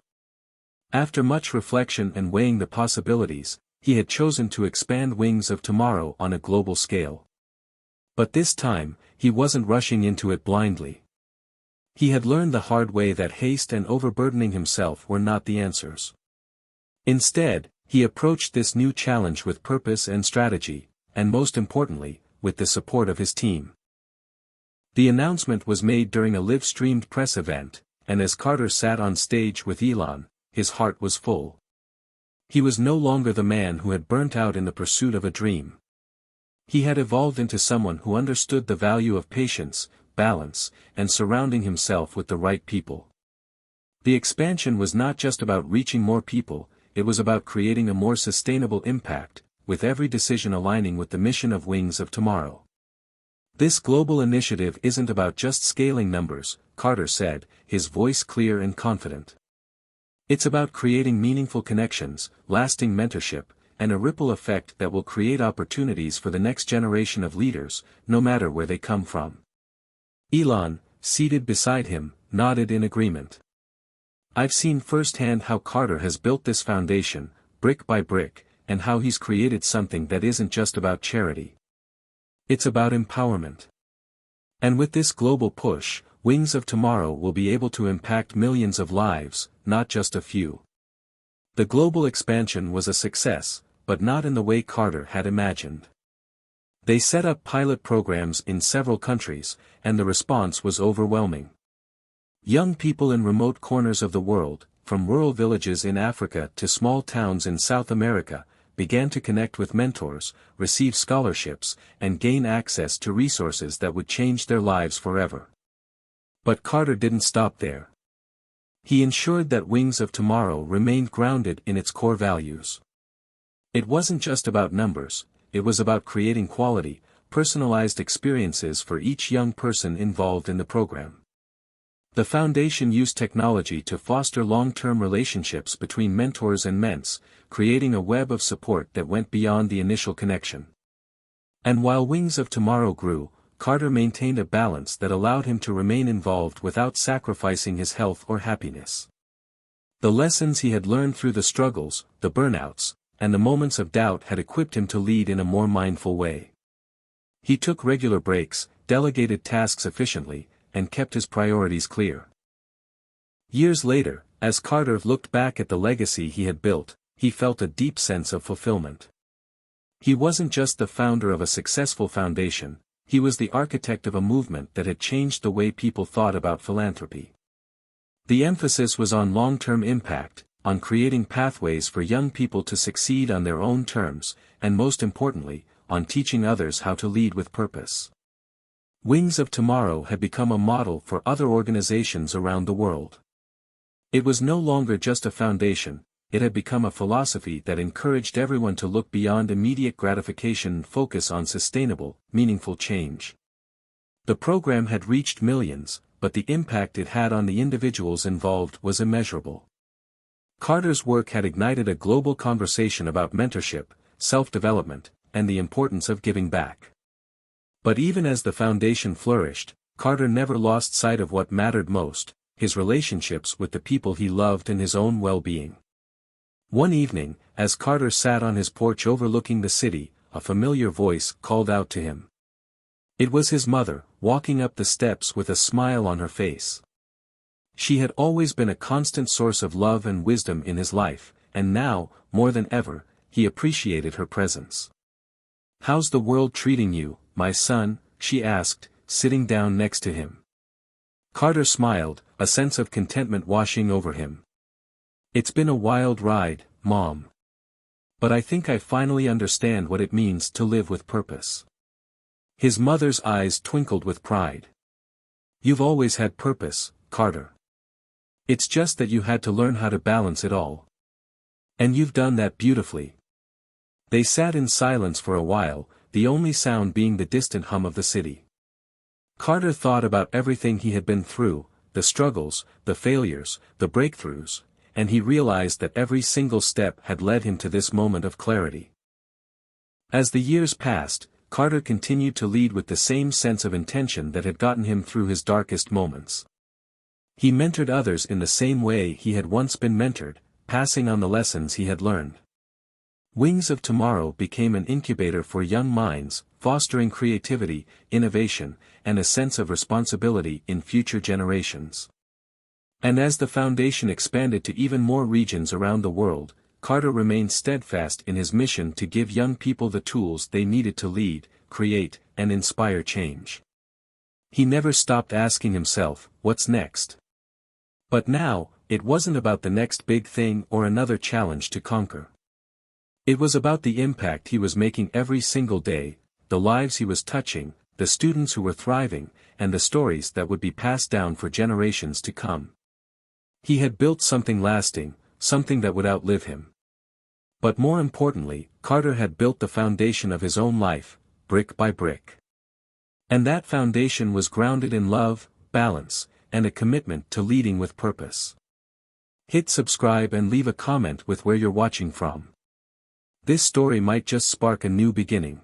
After much reflection and weighing the possibilities, he had chosen to expand Wings of Tomorrow on a global scale. But this time, he wasn't rushing into it blindly. He had learned the hard way that haste and overburdening himself were not the answers. Instead, he approached this new challenge with purpose and strategy, and most importantly, with the support of his team. The announcement was made during a live-streamed press event, and as Carter sat on stage with Elon, his heart was full. He was no longer the man who had burnt out in the pursuit of a dream. He had evolved into someone who understood the value of patience, balance, and surrounding himself with the right people. The expansion was not just about reaching more people, it was about creating a more sustainable impact, with every decision aligning with the mission of Wings of Tomorrow. This global initiative isn't about just scaling numbers, Carter said, his voice clear and confident. It's about creating meaningful connections, lasting mentorship, and a ripple effect that will create opportunities for the next generation of leaders, no matter where they come from. Elon, seated beside him, nodded in agreement. I've seen firsthand how Carter has built this foundation, brick by brick, and how he's created something that isn't just about charity. It's about empowerment. And with this global push, Wings of Tomorrow will be able to impact millions of lives, not just a few. The global expansion was a success, but not in the way Carter had imagined. They set up pilot programs in several countries, and the response was overwhelming. Young people in remote corners of the world, from rural villages in Africa to small towns in South America, began to connect with mentors, receive scholarships, and gain access to resources that would change their lives forever. But Carter didn't stop there. He ensured that Wings of Tomorrow remained grounded in its core values. It wasn't just about numbers, it was about creating quality, personalized experiences for each young person involved in the program. The foundation used technology to foster long-term relationships between mentors and ments, creating a web of support that went beyond the initial connection. And while Wings of Tomorrow grew, Carter maintained a balance that allowed him to remain involved without sacrificing his health or happiness. The lessons he had learned through the struggles, the burnouts, and the moments of doubt had equipped him to lead in a more mindful way. He took regular breaks, delegated tasks efficiently, and kept his priorities clear. Years later, as Carter looked back at the legacy he had built, he felt a deep sense of fulfillment. He wasn't just the founder of a successful foundation, he was the architect of a movement that had changed the way people thought about philanthropy. The emphasis was on long-term impact, on creating pathways for young people to succeed on their own terms, and most importantly, on teaching others how to lead with purpose. Wings of Tomorrow had become a model for other organizations around the world. It was no longer just a foundation, it had become a philosophy that encouraged everyone to look beyond immediate gratification and focus on sustainable, meaningful change. The program had reached millions, but the impact it had on the individuals involved was immeasurable. Carter's work had ignited a global conversation about mentorship, self-development, and the importance of giving back. But even as the foundation flourished, Carter never lost sight of what mattered most, his relationships with the people he loved and his own well-being. One evening, as Carter sat on his porch overlooking the city, a familiar voice called out to him. It was his mother, walking up the steps with a smile on her face. She had always been a constant source of love and wisdom in his life, and now, more than ever, he appreciated her presence. "How's the world treating you, my son?" she asked, sitting down next to him. Carter smiled, a sense of contentment washing over him. "It's been a wild ride, Mom. But I think I finally understand what it means to live with purpose." His mother's eyes twinkled with pride. "You've always had purpose, Carter. It's just that you had to learn how to balance it all. And you've done that beautifully." They sat in silence for a while, the only sound being the distant hum of the city. Carter thought about everything he had been through, the struggles, the failures, the breakthroughs, and he realized that every single step had led him to this moment of clarity. As the years passed, Carter continued to lead with the same sense of intention that had gotten him through his darkest moments. He mentored others in the same way he had once been mentored, passing on the lessons he had learned. Wings of Tomorrow became an incubator for young minds, fostering creativity, innovation, and a sense of responsibility in future generations. And as the foundation expanded to even more regions around the world, Carter remained steadfast in his mission to give young people the tools they needed to lead, create, and inspire change. He never stopped asking himself, what's next? But now, it wasn't about the next big thing or another challenge to conquer. It was about the impact he was making every single day, the lives he was touching, the students who were thriving, and the stories that would be passed down for generations to come. He had built something lasting, something that would outlive him. But more importantly, Carter had built the foundation of his own life, brick by brick. And that foundation was grounded in love, balance, and a commitment to leading with purpose. Hit subscribe and leave a comment with where you're watching from. This story might just spark a new beginning.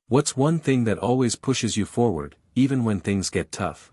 What's one thing that always pushes you forward, even when things get tough?